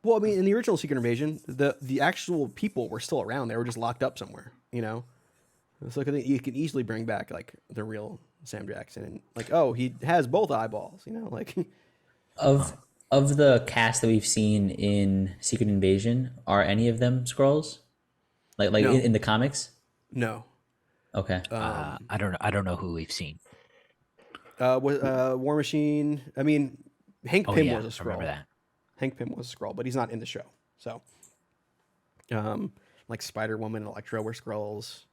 Well, I mean, in the original Secret Invasion, the actual people were still around. They were just locked up somewhere, So I think you can easily bring back like the real Sam Jackson, and like, oh, he has both eyeballs, you know, like. Of the cast that we've seen in Secret Invasion, are any of them Skrulls? Like No. in the comics? No. Okay. I don't know who we've seen. War Machine. I mean, Hank Pym was a I Skrull. remember that. Hank Pym was a Skrull, but he's not in the show. So, like Spider Woman and Electro were Skrulls.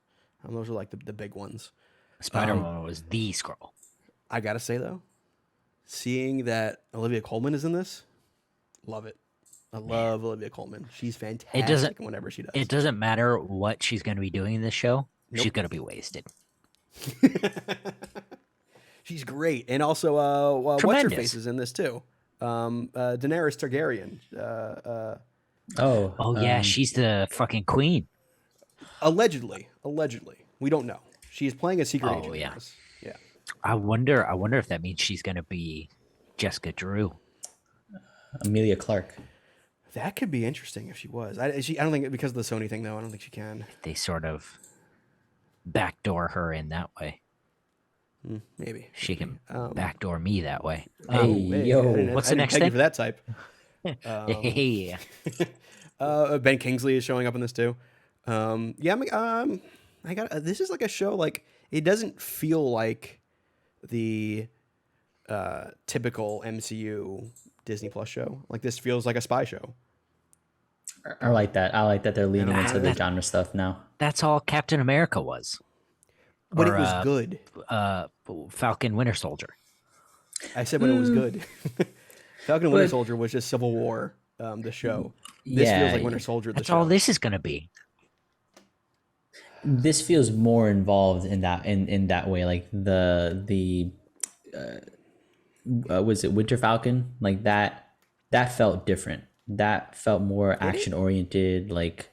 Those are like the big ones. Spider-Man was the Skrull. I gotta say though, seeing that Olivia Colman is in this, love it. I love Olivia Colman. She's fantastic whenever she does. It doesn't matter what she's going to be doing in this show. Nope. She's going to be wasted. She's great, and also what's her face is in this too. Daenerys Targaryen. Yeah, she's the fucking queen. Allegedly, we don't know. She's playing a secret agent. Yeah. In this. Yeah. I wonder if that means she's going to be Jessica Drew. Amelia Clark. That could be interesting if she was. I don't think because of the Sony thing though. I don't think she can. They sort of backdoor her in that way. Maybe She can backdoor me that way. Hey, yo. What's the next thing? thing? For that type. Hey. Ben Kingsley is showing up in this too. I got this is like a show like it doesn't feel like the typical MCU Disney Plus show. Like this feels like a spy show. I like that. I like that they're leaning into the genre stuff now. That's all Captain America was. But it was good. Falcon Winter Soldier. I said when it was good. Falcon and Winter Soldier was just Civil War, the show. This feels like Winter Soldier. That's all this is going to be. This feels more involved in that way. Like the was it Winter Falcon? Like that felt different. That felt more action oriented. Like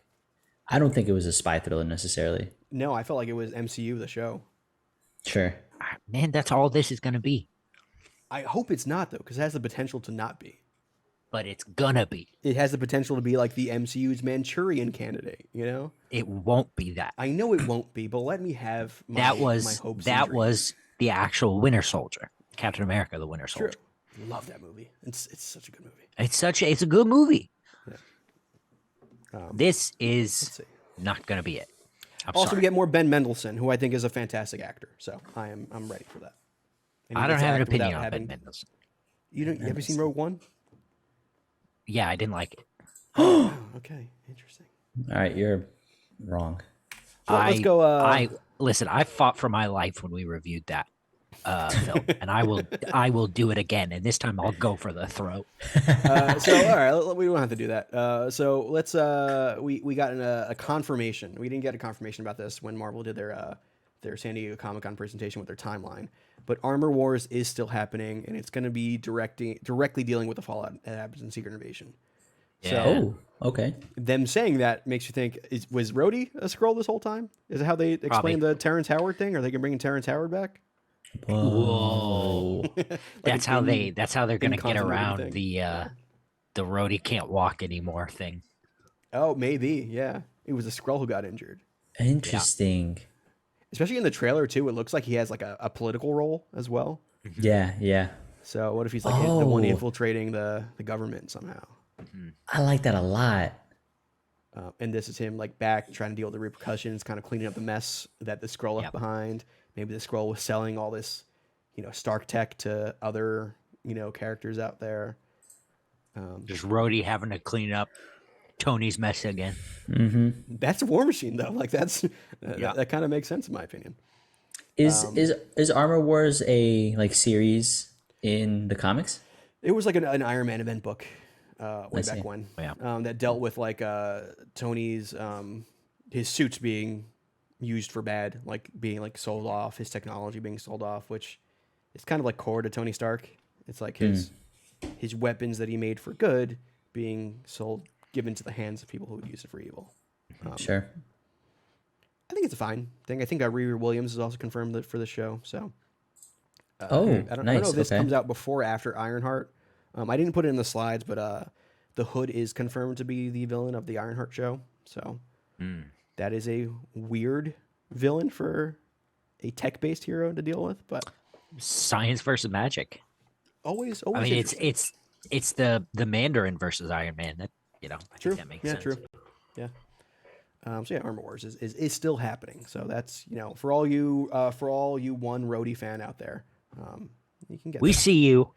I don't think it was a spy thriller necessarily. No, I felt like it was MCU the show. Sure. Man, that's all this is going to be. I hope it's not though, because it has the potential to not be. But it's gonna be. It has the potential to be like the MCU's Manchurian Candidate, you know? It won't be that. I know it won't be, but let me have my my hopes and dreams. was the actual Winter Soldier, Captain America, the Winter Soldier. True. Love that movie. It's such a good movie. It's a good movie. Yeah. This is not gonna be it. Also, we get more Ben Mendelsohn, who I think is a fantastic actor. So I'm ready for that. I don't have an opinion on Ben Mendelsohn. You ever seen Rogue One? Yeah, I didn't like it. Okay, interesting. All right, you're wrong. Well, let's go. Listen. I fought for my life when we reviewed that film, and I will do it again. And this time I'll go for the throat. So all right, we don't have to do that. So let's. We got a confirmation. We didn't get a confirmation about this when Marvel did their San Diego Comic-Con presentation with their timeline. But Armor Wars is still happening, and it's going to be directly dealing with the fallout that happens in Secret Invasion. Yeah. So, okay. Them saying that makes you think: was Rhodey a Skrull this whole time? Is it how they explain the Terrence Howard thing? Are they bringing Terrence Howard back? Whoa! That's how they're going to get around thing. the Rhodey can't walk anymore thing. Oh, maybe. Yeah, it was a Skrull who got injured. Interesting. Yeah. Especially in the trailer too, it looks like he has like a political role as well. Yeah. So what if he's like the one infiltrating the government somehow? I like that a lot. And this is him like back trying to deal with the repercussions, kind of cleaning up the mess that the Skrull left behind. Maybe the Skrull was selling all this, Stark tech to other, characters out there. Just Rhodey having to clean up Tony's mess again. Mm-hmm. That's a War Machine though. Like that kind of makes sense in my opinion. Is Armor Wars a series in the comics? It was like an Iron Man event book way back when. Yeah. That dealt with like Tony's his suits being used for bad, like being like sold off, his technology being sold off, which is kind of like core to Tony Stark. It's like his weapons that he made for good being given to the hands of people who would use it for evil. Sure. I think it's a fine thing. I think Riri Williams is also confirmed for the show. So, nice. I don't know if this comes out before or after Ironheart. I didn't put it in the slides, but the Hood is confirmed to be the villain of the Ironheart show. So that is a weird villain for a tech-based hero to deal with, but Science versus magic. always. I mean, interesting. it's the Mandarin versus Iron Man. That I True. think that makes Yeah, sense. true. Yeah. So yeah, Armor Wars is still happening. So that's for all you one Rhodey fan out there, you can get We that. see you.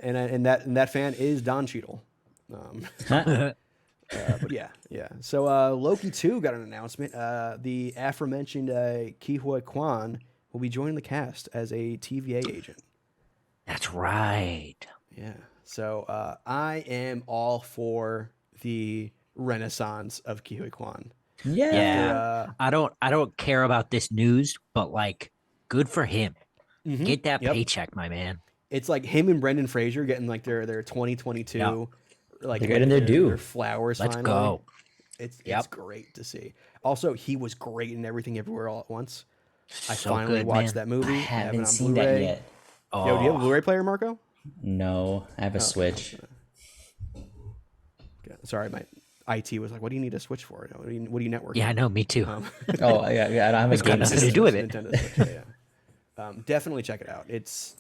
And that fan is Don Cheadle. But yeah. So Loki 2 got an announcement. The aforementioned Ke Huy Quan will be joining the cast as a TVA agent. That's right. Yeah. So I am all for the renaissance of Ke Huy Quan. Yeah. I don't care about this news, but like, good for him. Get that paycheck, my man. It's like him and Brendan Fraser getting like their 2022 like they're getting their due. Their flowers. Let's finally. go. It's great to see. Also, he was great in Everything Everywhere All at Once. I So finally good, watched man. that movie. I I have it haven't on seen Blu-ray. that yet. Yo, do you have a Blu-ray player, Marco? No, I have a Switch. Okay. Sorry, my IT was like, "What do you need a Switch for? What do you network?" Yeah, I know. Me too. Oh yeah, I don't have a game nothing to system. do with it. Nintendo Switch, yeah. Definitely check it out. It's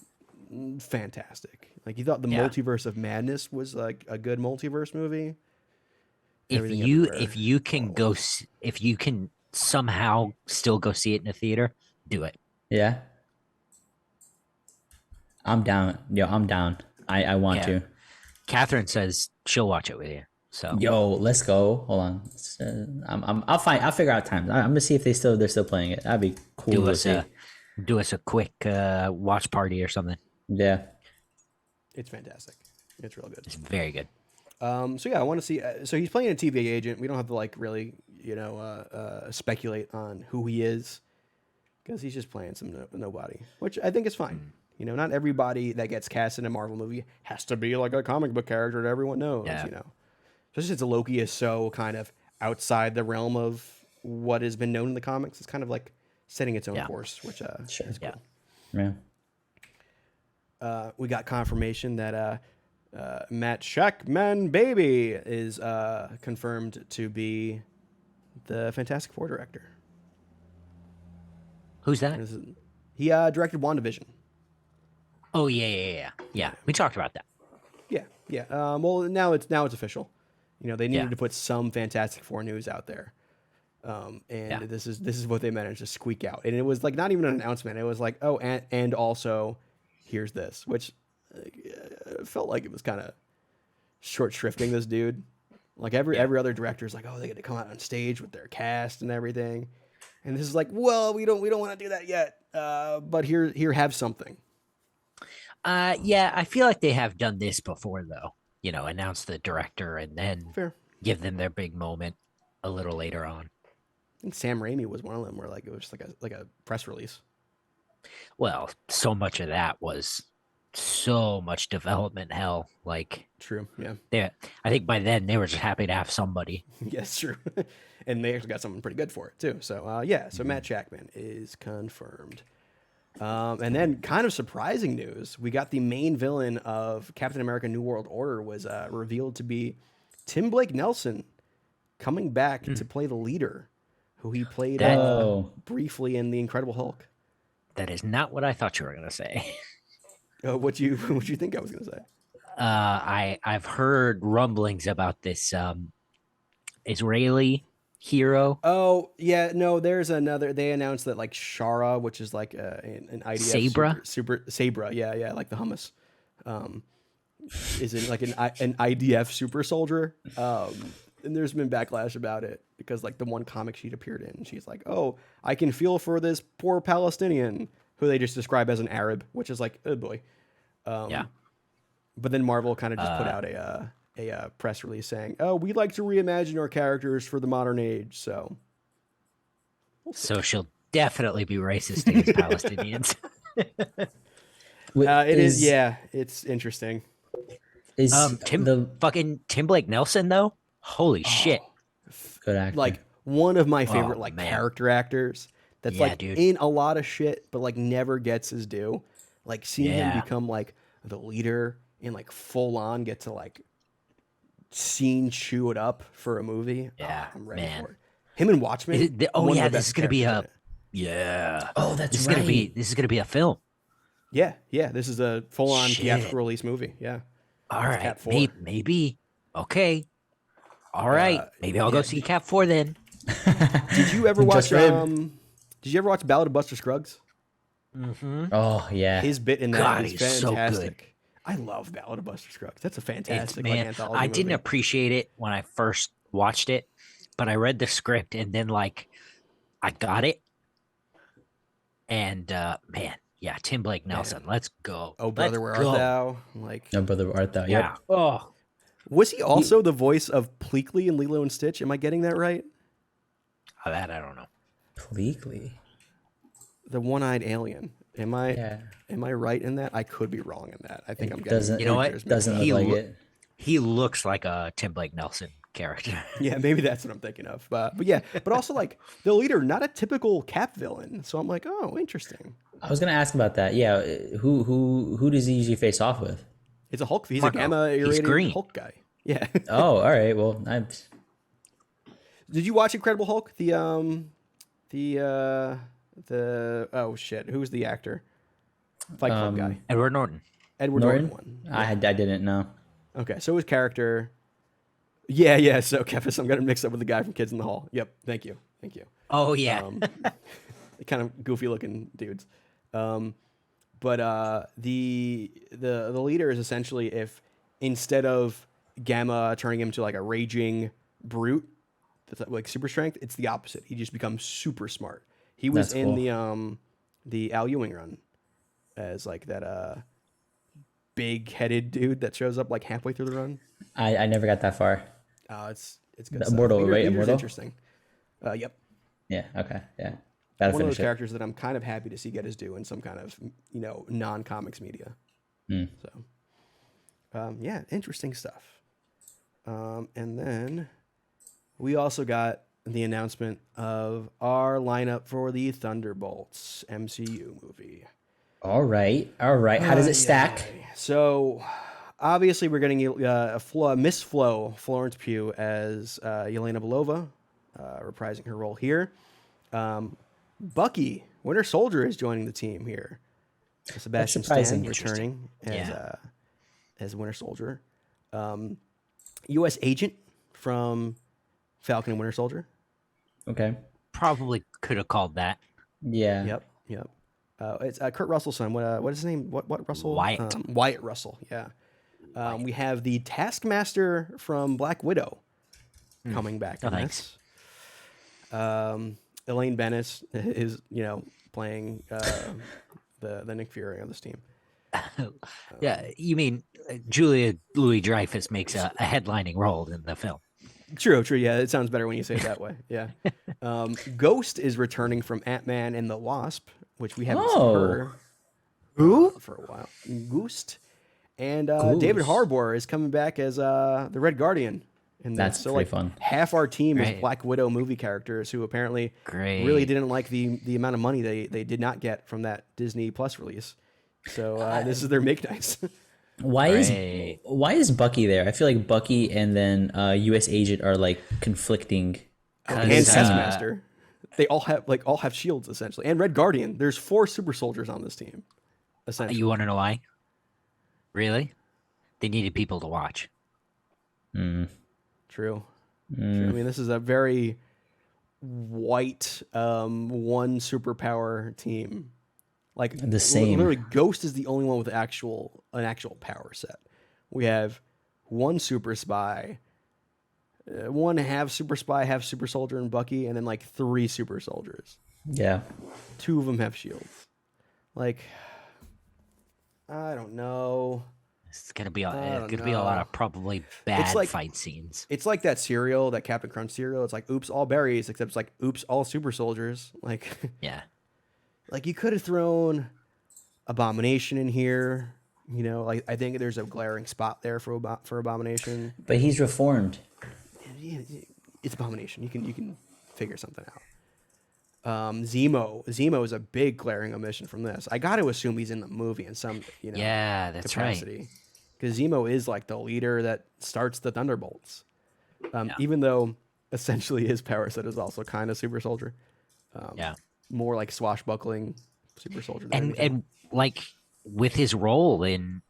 fantastic. Like, you thought the Multiverse of Madness was like a good multiverse movie. Everything Everywhere. If you can somehow still go see it in a theater, do it. Yeah. I'm down. Yo, I'm down. I want to. Catherine says she'll watch it with you. So Yo, let's go. Hold on. I'll figure out times. I'm gonna see if they're still playing it. That'd be cool to see. Do us a quick watch party or something. Yeah. It's fantastic. It's real good. It's very good. So yeah, I want to see. So he's playing a TVA agent. We don't have to like really, speculate on who he is, because he's just playing some nobody, which I think is fine. Not everybody that gets cast in a Marvel movie has to be like a comic book character that everyone knows. Yeah. Especially since Loki is so kind of outside the realm of what has been known in the comics. It's kind of like setting its own course, which is cool. Yeah. We got confirmation that Matt Shackman Baby is confirmed to be the Fantastic Four director. Who's that? He directed WandaVision. Oh yeah. We talked about that. Yeah. Well, now it's official. They needed to put some Fantastic Four news out there. This is what they managed to squeak out. And it was like not even an announcement. It was like, oh, and also here's this, which felt like it was kind of short shrifting this dude. Like every other director is like, oh, they get to come out on stage with their cast and everything. And this is like, well, we don't want to do that yet. But here have something. Yeah, I feel like they have done this before though. Announce the director and then give them their big moment a little later on. I think Sam Raimi was one of them where like it was just like a press release. Well, so much of that was so much development hell. Like, true, yeah. I think by then they were just happy to have somebody. Yes, true. And they actually got someone pretty good for it too. So so Matt Shackman is confirmed. And then kind of surprising news, we got the main villain of Captain America New World Order was revealed to be Tim Blake Nelson, coming back to play the leader, who he played briefly in The Incredible Hulk. That is not what I thought you were going to say. What you think I was going to say? I've heard rumblings about this Israeli hero. Oh yeah, no. There's another. They announced that like Shara, which is like an IDF Sabra, super Sabra. Yeah, like the hummus. Is it like an IDF super soldier? And there's been backlash about it because like the one comic sheet appeared in, she's like, "Oh, I can feel for this poor Palestinian," who they just describe as an Arab, which is like, oh boy. But then Marvel kind of just put out a press release saying, "Oh, we like to reimagine our characters for the modern age." So she'll definitely be racist against Palestinians. It is. Yeah, it's interesting. Is Tim Blake Nelson though? Holy shit! Good actor. Like one of my favorite character actors. That's dude. In a lot of shit, but like never gets his due. Like seeing him become like the leader and like full on get to like scene chew it up for a movie. Yeah, I'm ready for it. Him and Watchmen. This is gonna be a Yeah. Oh, that's this is right. This is gonna be a film. Yeah, yeah. This is a full-on Shit. theatrical release movie. Yeah. All It's right. Cat 4. Maybe. Okay. All right. Maybe I'll go yeah. see Cat 4 then. Did you ever watch Just for him. Did you ever watch Ballad of Buster Scruggs? Oh yeah. His bit in that God, is he's so good. fantastic. I love Ballad of Buster Scruggs. That's a fantastic like, Man, anthology I didn't movie. appreciate it when I first watched it, but I read the script and then like I got it. And man, yeah, Tim Blake Nelson. Let's go. Oh, brother, where Let's art go. thou? Like, No, brother, art thou? Yep. Yeah. Oh, was he also the voice of Pleakley in Lilo and Stitch? Am I getting that right? that I don't know. Pleakley. The one-eyed alien. Am I Yeah. am I right in that? I could be wrong in that. I think I'm getting. Doesn't You know what? characters mixed doesn't up. look He like lo- it. He looks like a Tim Blake Nelson character. Yeah, maybe that's what I'm thinking of. But yeah, but also like the leader, not a typical Cap villain. So I'm like, oh, interesting. I was gonna ask about that. Yeah, who does he usually face off with? It's a Hulk. He's Marco. a gamma He's irradiated green. Hulk guy. Yeah. Oh, all right. Well, Did you watch Incredible Hulk? The oh shit, who's the actor? Fight Club guy. Edward Norton. Edward Norton. Norton one. I didn't know. Okay, so his character. Yeah. So Kefis, I'm gonna mix up with the guy from Kids in the Hall. Yep. Thank you. Oh yeah. Kind of goofy looking dudes. But the leader is essentially if instead of Gamma turning him to like a raging brute, that's like super strength, it's the opposite. He just becomes super smart. He was That's in cool. the Al Ewing run as like that big headed dude that shows up like halfway through the run. I never got that far. It's good. The stuff. Immortal, right? Leader's Immortal? Interesting. Yep. Yeah. Okay. Yeah. Gotta One of those finish it. characters that I'm kind of happy to see get his due in some kind of non-comics media. So, yeah, interesting stuff. And then we also got the announcement of our lineup for the Thunderbolts MCU movie. All right. How does it stack? So, obviously, we're getting Miss Flo, Florence Pugh, as Yelena Belova, reprising her role here. Bucky, Winter Soldier, is joining the team here. Sebastian surprising. Stan returning Yeah. as Winter Soldier. U.S. Agent from Falcon and Winter Soldier. Okay. Probably could have called that. Yeah. Yep. It's Kurt Russell's son. What is his name? What Russell? Wyatt. Wyatt Russell. Yeah. We have the Taskmaster from Black Widow coming back. No in thanks. this. Elaine Bennis is playing the Nick Fury on this team. Yeah, you mean Julia Louis-Dreyfus makes a headlining role in the film. True. Yeah, it sounds better when you say it that way. Yeah. Ghost is returning from Ant-Man and the Wasp, which we haven't seen her for a while. Ghost. And David Harbour is coming back as the Red Guardian. And That's so pretty like fun. half our team is Great. Black Widow movie characters who apparently really didn't like the amount of money they did not get from that Disney Plus release. So this is their make nice. Why is Bucky there? I feel like Bucky and then U.S. Agent are like conflicting. And Taskmaster. They all have shields essentially. And Red Guardian. There's 4 super soldiers on this team. Essentially. You want to know why? Really? They needed people to watch. True. I mean, this is a very white one superpower team. Like The same. Literally, Ghost is the only one with an actual power set. We have one super spy, one half super spy, half super soldier, and Bucky, and then like 3 super soldiers. Yeah. 2 of them have shields. Like, I don't know. It's gonna be a lot of probably bad like- fight scenes. It's like that cereal, that Captain Crunch cereal. It's like oops all berries, except it's like oops all super soldiers. Like, Yeah. like you could have thrown Abomination in here. Like I think there's a glaring spot there for Abomination. But he's reformed. It's Abomination. You can figure something out. Zemo is a big glaring omission from this. I got to assume he's in the movie in some Yeah, that's right. capacity. Because Zemo is like the leader that starts the Thunderbolts. Even though essentially his power set is also kind of super soldier. Yeah. more like swashbuckling super soldier than anything. And like with his role in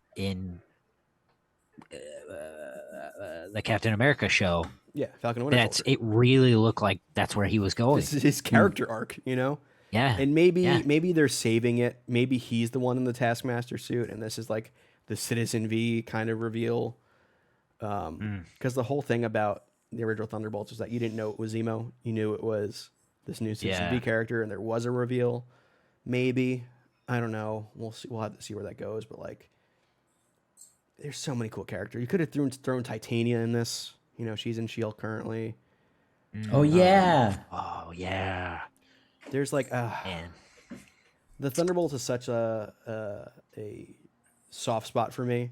the Captain America show, Yeah, Falcon and Winter Soldier. it really looked like that's where he was going. This is his character arc, you know? Yeah. And maybe they're saving it. Maybe he's the one in the Taskmaster suit, and this is like the Citizen V kind of reveal. Because the whole thing about the original Thunderbolts was that you didn't know it was Zemo. You knew it was this new Citizen V character, and there was a reveal. Maybe. I don't know. We'll see. We'll have to see where that goes. But like, there's so many cool characters. You could have thrown Titania in this. You know, she's in S.H.I.E.L.D. currently. Oh yeah. Oh yeah. There's like, Man. the Thunderbolts is such a soft spot for me.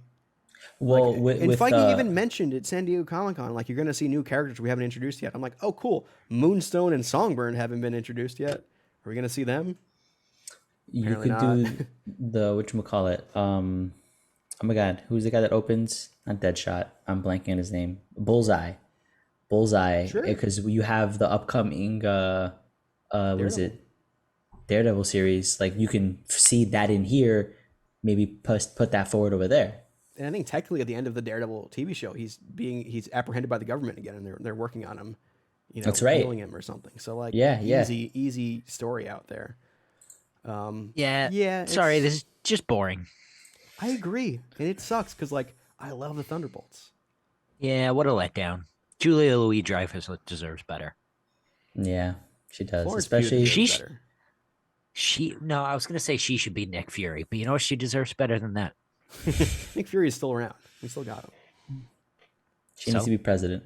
Well, Like, and Feige even mentioned at San Diego Comic-Con, like, you're going to see new characters we haven't introduced yet. I'm like, oh, cool. Moonstone and Songbird haven't been introduced yet. Are we going to see them? you Apparently could do the whatchamacallit. Oh my god, who's the guy that opens? Not Deadshot. I'm blanking on his name. Bullseye. Sure. Because you have the upcoming what is it? Daredevil series. Like you can see that in here. Maybe put that forward over there. And I think technically at the end of the Daredevil TV show, he's apprehended by the government again, and they're working on him. You know, That's right. killing him or something. So like, Yeah. easy story out there. Yeah. Sorry, this is just boring. I agree, and it sucks because like I love the Thunderbolts. Yeah, what a letdown. Julia Louis-Dreyfus deserves better. Yeah, she does. Florence Especially Pugh deserves better. No, I was gonna say she should be Nick Fury, but you know what? She deserves better than that. Nick Fury is still around. We still got him. she needs to be president.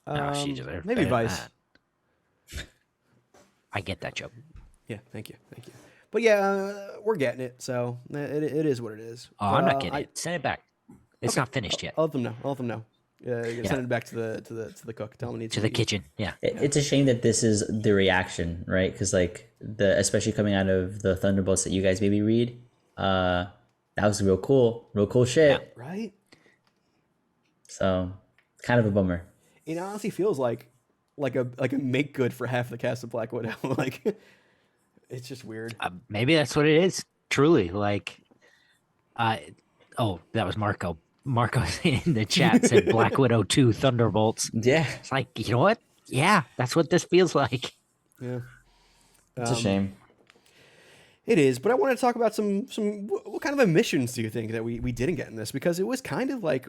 No, she deserves Maybe better than Vice. that. I get that joke. Yeah, thank you. But yeah, we're getting it, so it is what it is. Oh, I'm not getting it. Send it back. It's not finished yet. I'll let them know. You're gonna send it back to the cook. Tell them it needs To the kitchen. Yeah. It's a shame that this is the reaction, right? Because like especially coming out of the Thunderbolts that you guys maybe read, that was real cool shit. Right? So kind of a bummer. It honestly feels like a make good for half the cast of Black Widow. Like, it's just weird. Maybe that's what it is. Truly, like, oh, that was Marco. Marco in the chat said Black Widow 2 Thunderbolts. Yeah, It's like, you know what? Yeah, that's what this feels like. Yeah, it's a shame. it is. But I want to talk about some. What kind of omissions do you think that we didn't get in this? Because it was kind of like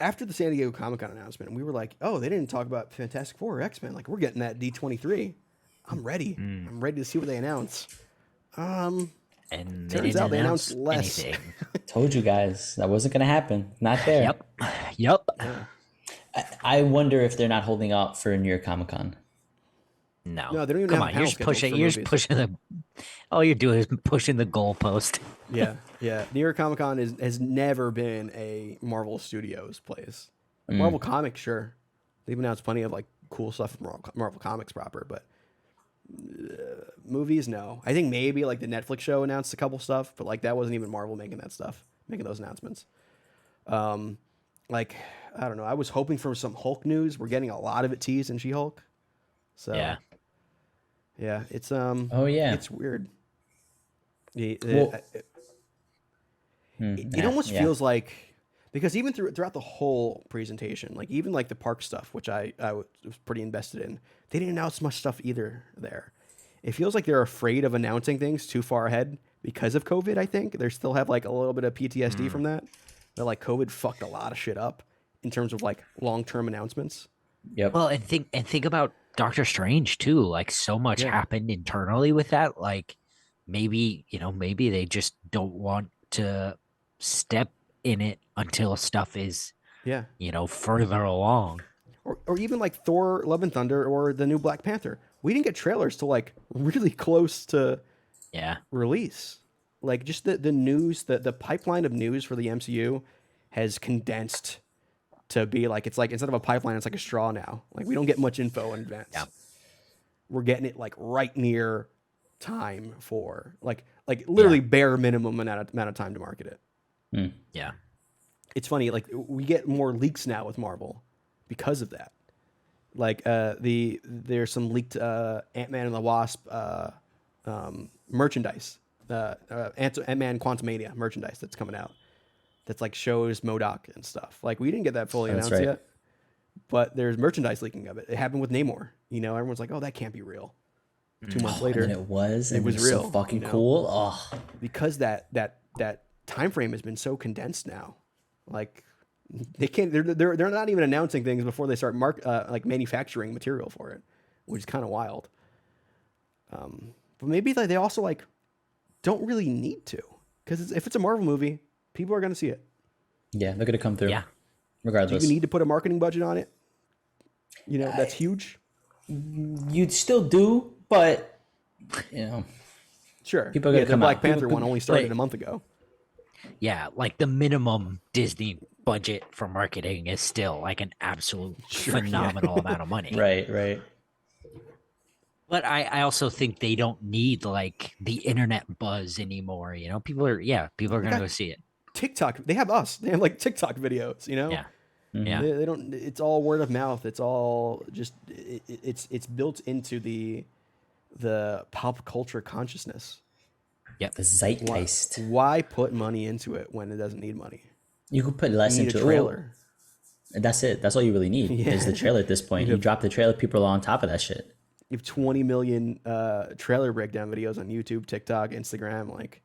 after the San Diego Comic-Con announcement, we were like, oh, they didn't talk about Fantastic Four or X-Men. Like, we're getting that D23. I'm ready. I'm ready to see what they announce. And Turns out they announced less. anything. Told you guys that wasn't gonna happen. Not there. Yep. I wonder if they're not holding out for a New York Comic Con. No, they don't even come have on. panel You're just schedules pushing. for You're just movies. pushing the. All you're doing is pushing the goalpost. Yeah. New York Comic Con has never been a Marvel Studios place. Like, Marvel Comics, sure. They've announced plenty of like cool stuff from Marvel Comics proper, but movies, no. I think maybe like the Netflix show announced a couple stuff, but like that wasn't even Marvel making those announcements. Like, I don't know. I was hoping for some Hulk news. We're getting a lot of it teased in She-Hulk. So yeah, it's Oh yeah. it's weird. It Yeah, almost yeah. feels like, because even throughout the whole presentation, like even like the park stuff, which I was pretty invested in, they didn't announce much stuff either there. It feels like they're afraid of announcing things too far ahead because of COVID. I think they still have like a little bit of PTSD from that. That like COVID fucked a lot of shit up in terms of like long-term announcements. Yep. Well, and think about Doctor Strange too. Like so much happened internally with that. Like maybe they just don't want to step in it until stuff is further along. Or even like Thor: Love and Thunder or the new Black Panther. We didn't get trailers till like really close to release. Like just the news, the pipeline of news for the MCU has condensed to be like, it's like instead of a pipeline, it's like a straw now. Like we don't get much info in advance. Yeah. We're getting it like right near time for like literally bare minimum amount of time to market it. Yeah. It's funny, like we get more leaks now with Marvel because of that. Like there's some leaked Ant-Man and the Wasp merchandise, Ant-Man Quantumania merchandise that's coming out. That's like shows MODOK and stuff. Like we didn't get that fully announced yet, but there's merchandise leaking of it. It happened with Namor. You know, everyone's like, "Oh, that can't be real." 2 months later, and it was real. So fucking you know? cool. Oh, Because that time frame has been so condensed now. Like they can't. They're not even announcing things before they start like manufacturing material for it, which is kind of wild. But maybe like they also like don't really need to, because if it's a Marvel movie, people are going to see it. yeah, they're gonna come through. Yeah. Regardless, Do you need to put a marketing budget on it? You know, that's huge. you still do, but you know, Sure. people are gonna the come Black out. Panther People- one only started Wait. a month ago. Yeah, like the minimum Disney budget for marketing is still like an absolute phenomenal amount of money. right. But I also think they don't need like the internet buzz anymore. You know, people are gonna go see it. TikTok, they have us. They have like TikTok videos, you know? Yeah. Yeah. They don't, it's all word of mouth. It's all just, it's built into the pop culture consciousness. Yep. The zeitgeist. Why put money into it when it doesn't need money? You could put less You need into a trailer. And that's it. That's all you really need is the trailer at this point. You drop the trailer, people are on top of that shit. You have 20 million trailer breakdown videos on YouTube, TikTok, Instagram. Like,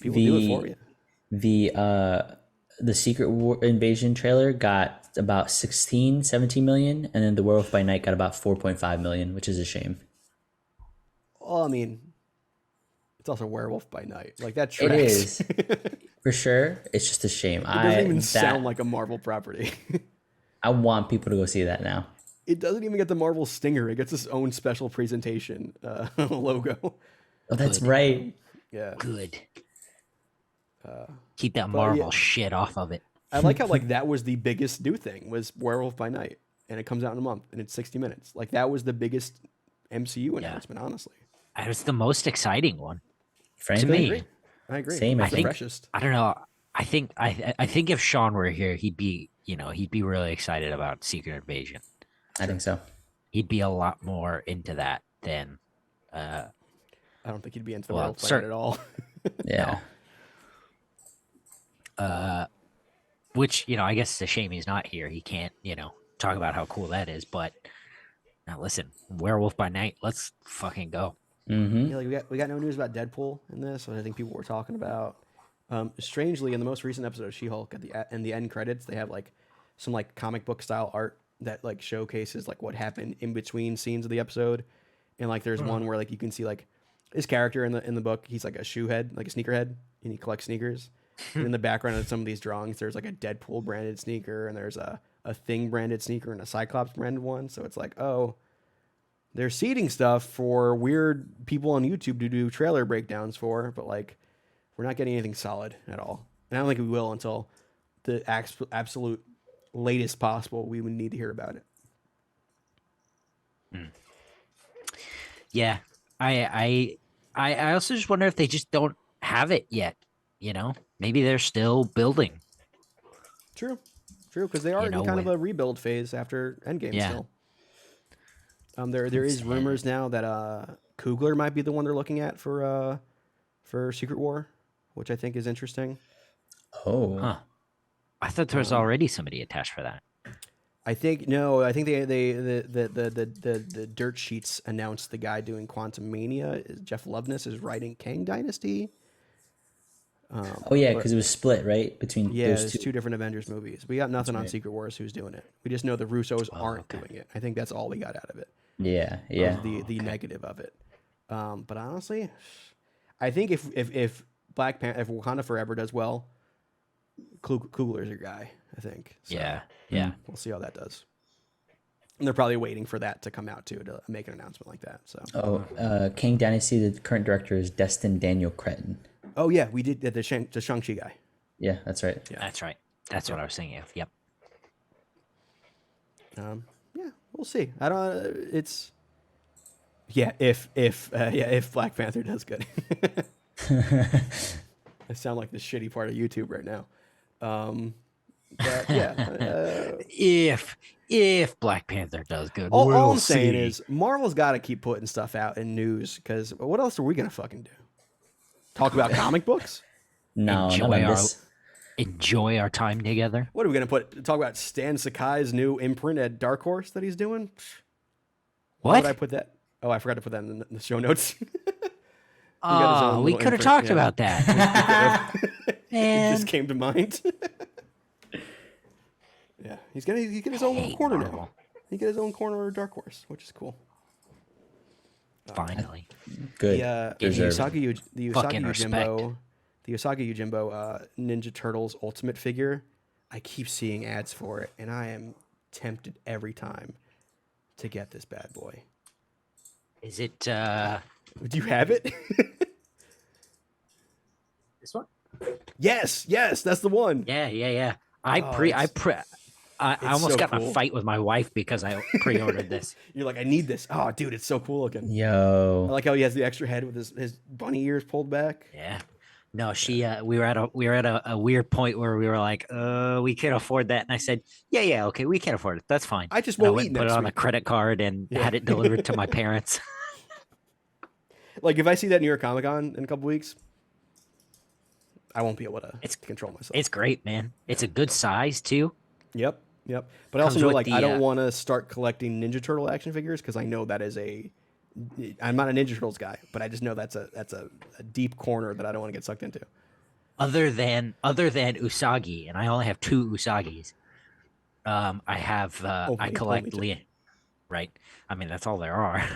people do it for you. The Secret War Invasion trailer got about 17 million, and then The Werewolf by Night got about 4.5 million, which is a shame. Well, I mean, it's also Werewolf by Night. Like, that It tracks. is. For sure. It's just a shame. It doesn't even sound like a Marvel property. I want people to go see that now. It doesn't even get the Marvel stinger. It gets its own special presentation logo. Oh, that's right. Yeah. Good. Keep that Marvel shit off of it. I like how like that was the biggest new thing was Werewolf by Night, and it comes out in a month and it's 60 minutes. Like that was the biggest MCU announcement, honestly. It was the most exciting one. Frankly, me. I agree. Same, I It's the think. freshest. I don't know. I think if Sean were here, he'd be really excited about Secret Invasion. I think so. He'd be a lot more into that than I don't think he'd be into the Well, Werewolf by Night at all. Yeah. which, I guess it's a shame he's not here. He can't, talk about how cool that is. But now listen, Werewolf by Night, let's fucking go. Mm-hmm. Yeah, like we got no news about Deadpool in this, which I think people were talking about. Strangely, in the most recent episode of She-Hulk, in the end credits, they have like some like comic book style art that like showcases like what happened in between scenes of the episode. And like there's one where like you can see like his character in the book, he's like a shoe head, like a sneakerhead, and he collects sneakers. And in the background of some of these drawings, there's like a Deadpool branded sneaker, and there's a Thing branded sneaker and a Cyclops branded one. So it's like, oh, they're seeding stuff for weird people on YouTube to do trailer breakdowns for, but like we're not getting anything solid at all. And I don't think we will until the absolute latest possible we would need to hear about it. Yeah. I also just wonder if they just don't have it yet. Maybe they're still building. True, because they are in kind of a rebuild phase after Endgame still. There is rumors now that Coogler might be the one they're looking at for Secret War, which I think is interesting. Oh. Huh. I thought there was already somebody attached for that. I think the dirt sheets announced the guy doing Quantum Mania. Jeff Loveness is writing Kang Dynasty. Oh yeah, because it was split, right? Between those there's two. two different Avengers movies. We got nothing on Secret Wars who's doing it. We just know the Russos aren't doing it. I think that's all we got out of it. Yeah. The negative of it. But honestly, I think if Black Panther, if Wakanda Forever does well, Coogler's your guy. I think. So, Yeah. We'll see how that does. And they're probably waiting for that to come out too to make an announcement like that. So. King Dynasty. The current director is Destin Daniel Cretton. Oh yeah, we did the Shang-Chi guy. Yeah, that's right. Yeah. That's right. That's what I was thinking of. Yep. Yeah, we'll see. I don't. It's. Yeah, if Black Panther does good. I sound like the shitty part of YouTube right now. But yeah, If Black Panther does good, all I'm we'll saying see. is Marvel's got to keep putting stuff out in news because what else are we gonna fucking do? Talk about comic books? No, none enjoy of our this. enjoy our time together. What are we gonna talk about Stan Sakai's new imprint at Dark Horse that he's doing? Why would I What? put that? Oh, I forgot to put that in the show notes. Oh, we could have talked about that. It Man, just came to mind. Yeah, he's got his own little hate corner now. Marvel. He got his own corner at Dark Horse, which is cool. Finally. Good. The Deserved. Fucking respect. The Usagi Yojimbo Ninja Turtles Ultimate figure. I keep seeing ads for it, and I am tempted every time to get this bad boy. Is it Do you have it? this one? Yes, that's the one. Yeah. I almost so got in cool. a fight with my wife because I pre-ordered this. You're like, I need this. Oh, dude, it's so cool looking. I Yo. like how he has the extra head with his bunny ears pulled back. Yeah. No, she we were at a weird point where we were like, we can't afford that. And I said, Yeah, okay, we can't afford it. That's fine. I just And won't went eat and put it next on a week. credit card and had it delivered to my parents. Like if I see that New York Comic Con in a couple weeks, I won't be able to control myself. It's great, man. It's a good size too. Yep. But I also Comes know with like the, I don't want to start collecting Ninja Turtle action figures because I know that is I'm not a Ninja Turtles guy, but I just know that's a deep corner that I don't want to get sucked into. Other than Usagi, and I only have 2 Usagis. I have I collect two. Leon, right? I mean that's all there are.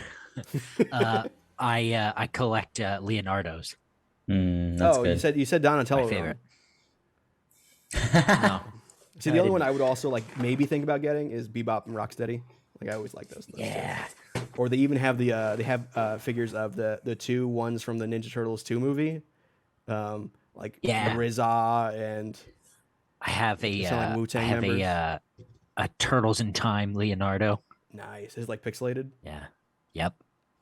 I collect Leonardo's. That's good. You said Donatello. My favorite. Wrong. No. See, the only one I would also like maybe think about getting is Bebop and Rocksteady. Like I always like those. Yeah. Or they even have figures of the 2 ones from the Ninja Turtles 2 movie, like Rizza and I have like Wu-Tang members. a Turtles in Time Leonardo. Nice. It's like pixelated. Yeah. Yep.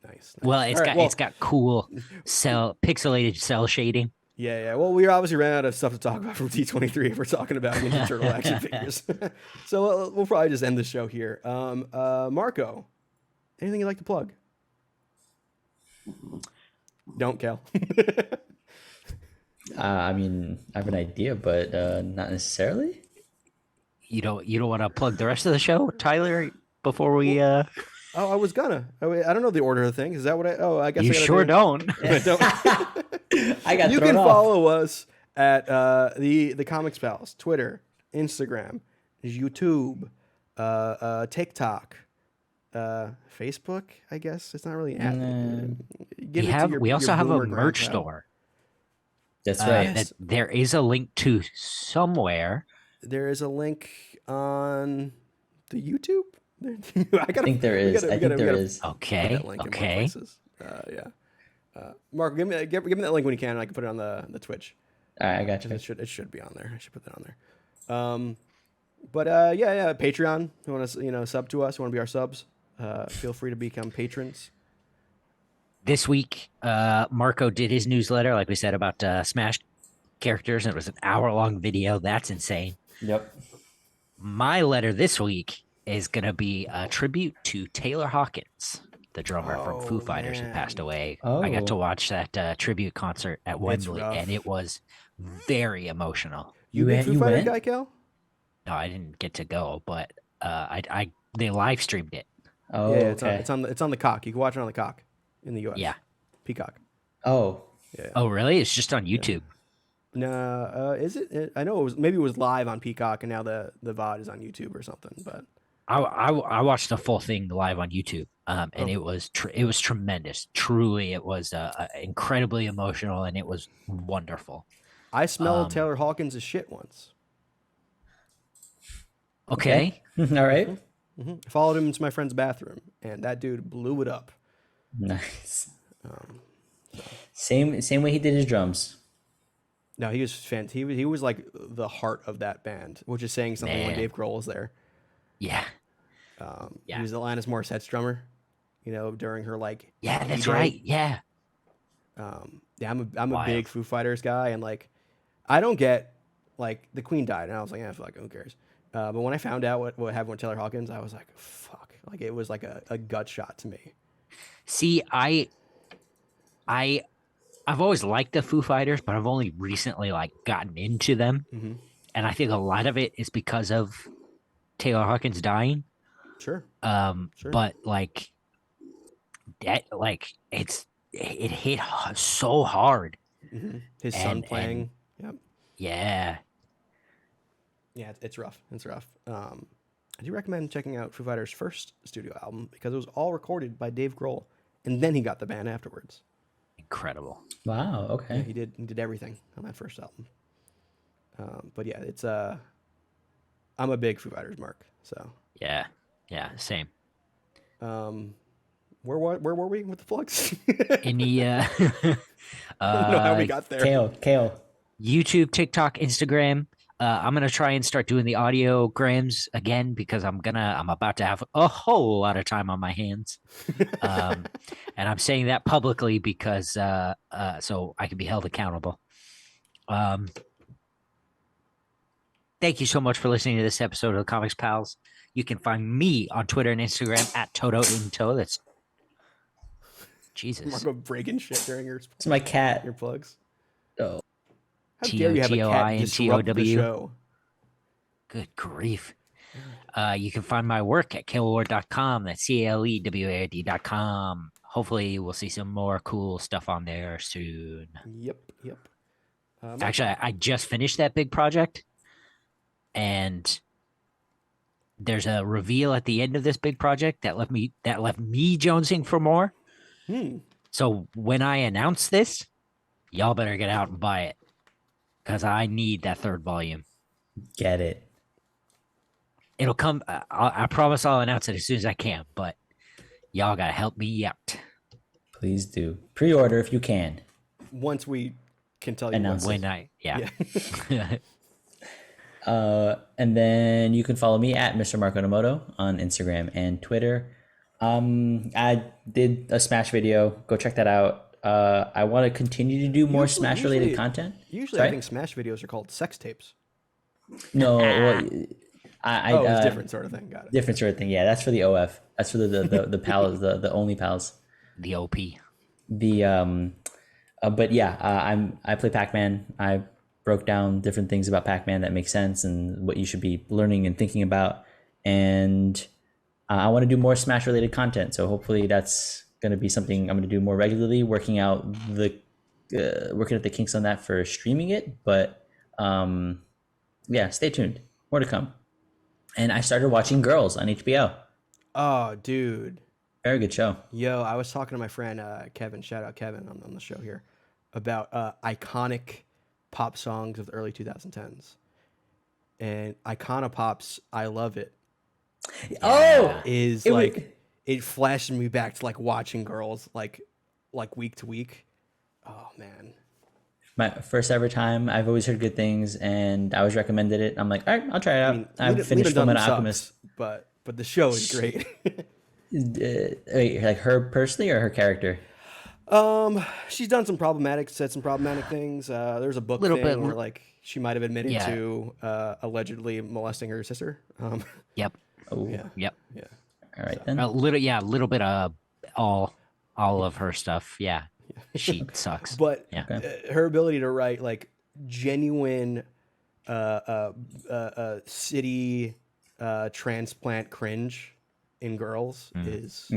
Nice. Well, it's got cool pixelated cell shading. Yeah. Well, we obviously ran out of stuff to talk about from D23 if we're talking about Ninja Turtle action figures. So we'll probably just end the show here. Marco, anything you'd like to plug? Don't, Cal. I mean, I have an idea, but not necessarily. You don't want to plug the rest of the show, Tyler, before we Oh, I was gonna. I don't know the order of things. Is that what I? Oh, I guess you I gotta sure do. don't. I don't. I got You thrown can off. follow us at the Comics Pals, Twitter, Instagram, YouTube, TikTok, Facebook. I guess it's not really. We also have a merch store. That's right. That there is a link to somewhere. There is a link on the YouTube. I think there is. I think there is. Okay. Mark, give me that link when you can, and I can put it on the Twitch. All right, I got you. It should be on there. I should put that on there. But Patreon. You want to sub to us? You want to be our subs? Feel free to become patrons. This week, Marco did his newsletter, like we said, about Smash characters, and it was an hour-long video. That's insane. Yep. My letter this week is going to be a tribute to Taylor Hawkins, the drummer from Foo Fighters who passed away. I got to watch that tribute concert at Wembley, and it was very emotional. You a Foo Fighter guy, Cal? No, I didn't get to go, but they live streamed it. Oh, yeah, okay. it's on the Cock. You can watch it on the Cock in the U.S. Yeah. Peacock. Oh. Yeah. Oh, really? It's just on YouTube. No, is it? I know it was live on Peacock, and now the VOD is on YouTube or something. But I watched the full thing live on YouTube, and it was tremendous. Truly, it was incredibly emotional, and it was wonderful. I smelled Taylor Hawkins' shit once. Okay. All right. Mm-hmm. I followed him into my friend's bathroom, and that dude blew it up. Nice. Same way he did his drums. No, he was he was like the heart of that band, which is saying something when Dave Grohl was there. Yeah. He was Alanis Morissette's drummer, during her like. Yeah, that's right. Yeah. I'm a big Foo Fighters guy, and like, I don't get like the Queen died, and I was like, fuck, who cares? But when I found out what happened with Taylor Hawkins, I was like, fuck, like it was like a gut shot to me. See, I've always liked the Foo Fighters, but I've only recently like gotten into them, and I think a lot of it is because of Taylor Hawkins dying. Sure. But like that, like it hit so hard. His son playing. Yep. Yeah. Yeah, it's rough. It's rough. I do recommend checking out Foo Fighters' first studio album because it was all recorded by Dave Grohl, and then he got the band afterwards. Incredible. Wow. Okay. Yeah, he did everything on that first album. But yeah, it's I'm a big Foo Fighters mark. So Yeah. Same. where were we with the plugs? In the I don't know how we got there. Kale. YouTube, TikTok, Instagram. I'm gonna try and start doing the audiograms again because I'm about to have a whole lot of time on my hands, and I'm saying that publicly because so I can be held accountable. Thank you so much for listening to this episode of the Comics Pals. You can find me on Twitter and Instagram at TotoInto. That's Jesus. Marco breaking shit during your It's my cat. your plugs. Oh. How dare you have a cat disrupt the show? Good grief. You can find my work at caleward.com. That's CALEWARD.com. Hopefully, we'll see some more cool stuff on there soon. Yep. Actually, I just finished that big project, and there's a reveal at the end of this big project that left me jonesing for more. So when I announce this, y'all better get out and buy it because I need that third volume. Get it. It'll come. I promise I'll announce it as soon as I can, but y'all gotta help me out. Please do. Pre-order if you can. Once we can tell you Announce when. Yeah. And then you can follow me at Mr. Marco Nomoto on Instagram and Twitter. I did a Smash video. Go check that out. I want to continue to do more Smash related content. Usually, I think Smash videos are called sex tapes. No, well, it's different sort of thing. Got it. Different sort of thing. Yeah, that's for the OF. That's for the pals, the only pals. The OP. But yeah, I play Pac-Man. I broke down different things about Pac-Man that make sense and what you should be learning and thinking about. And I want to do more Smash related content. So hopefully that's going to be something I'm going to do more regularly, working at the kinks on that for streaming it. But yeah, stay tuned. More to come. And I started watching Girls on HBO. Oh, dude. Very good show. Yo, I was talking to my friend Kevin, shout out Kevin on the show here, about iconic pop songs of the early 2010s. And Iconopops, I Love It. Oh! It flashed me back to like watching Girls like week to week. Oh, man. My first ever time. I've always heard good things, and I was recommended it. I'm like, all right, I'll try it out. I've finished Fullmetal Alchemist. But the show is great. Wait, like her personally or her character? She's done some problematic things. There's a book thing where like she might have admitted to allegedly molesting her sister. Yep. Oh, Yep. Yeah. All right then. A little bit of all of her stuff. Yeah. She sucks. But Okay. her ability to write like genuine city transplant cringe in Girls is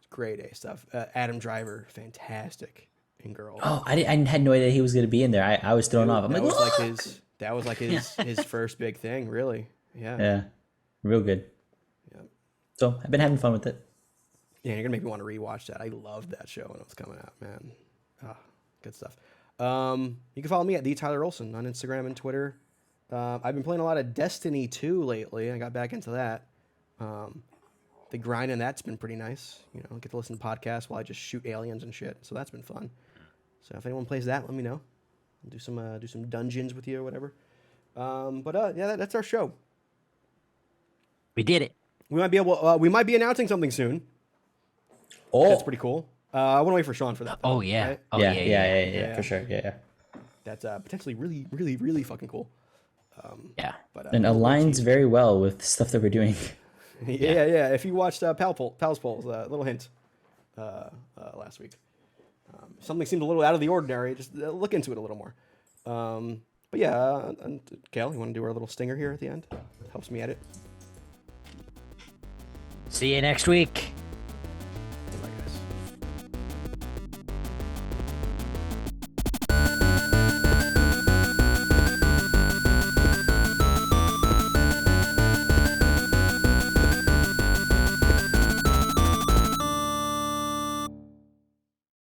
grade A stuff. Adam Driver, fantastic in Girls. Oh, I had no idea he was going to be in there. I was thrown off. I'm that like, was like his first big thing, really. Yeah, real good. Yeah. So I've been having fun with it. Yeah, you're gonna make me want to rewatch that. I loved that show when it was coming out, man. Good stuff. You can follow me at the Tyler Olson on Instagram and Twitter. I've been playing a lot of Destiny 2 lately. I got back into that. The grind in that's been pretty nice. You know, I get to listen to podcasts while I just shoot aliens and shit. So that's been fun. So if anyone plays that, let me know. I'll do some dungeons with you or whatever. Yeah, that's our show. We did it. We might be announcing something soon. Oh, That's pretty cool. I want to wait for Sean for that, though, Oh yeah. right? Oh yeah, for sure. Yeah. That's potentially really, really, really fucking cool. Yeah. But And aligns very well with stuff that we're doing. yeah. If you watched Pal's Polls, little hint last week. Something seemed a little out of the ordinary. Just look into it a little more. But yeah, and Cal, you want to do our little stinger here at the end? Helps me edit. See you next week.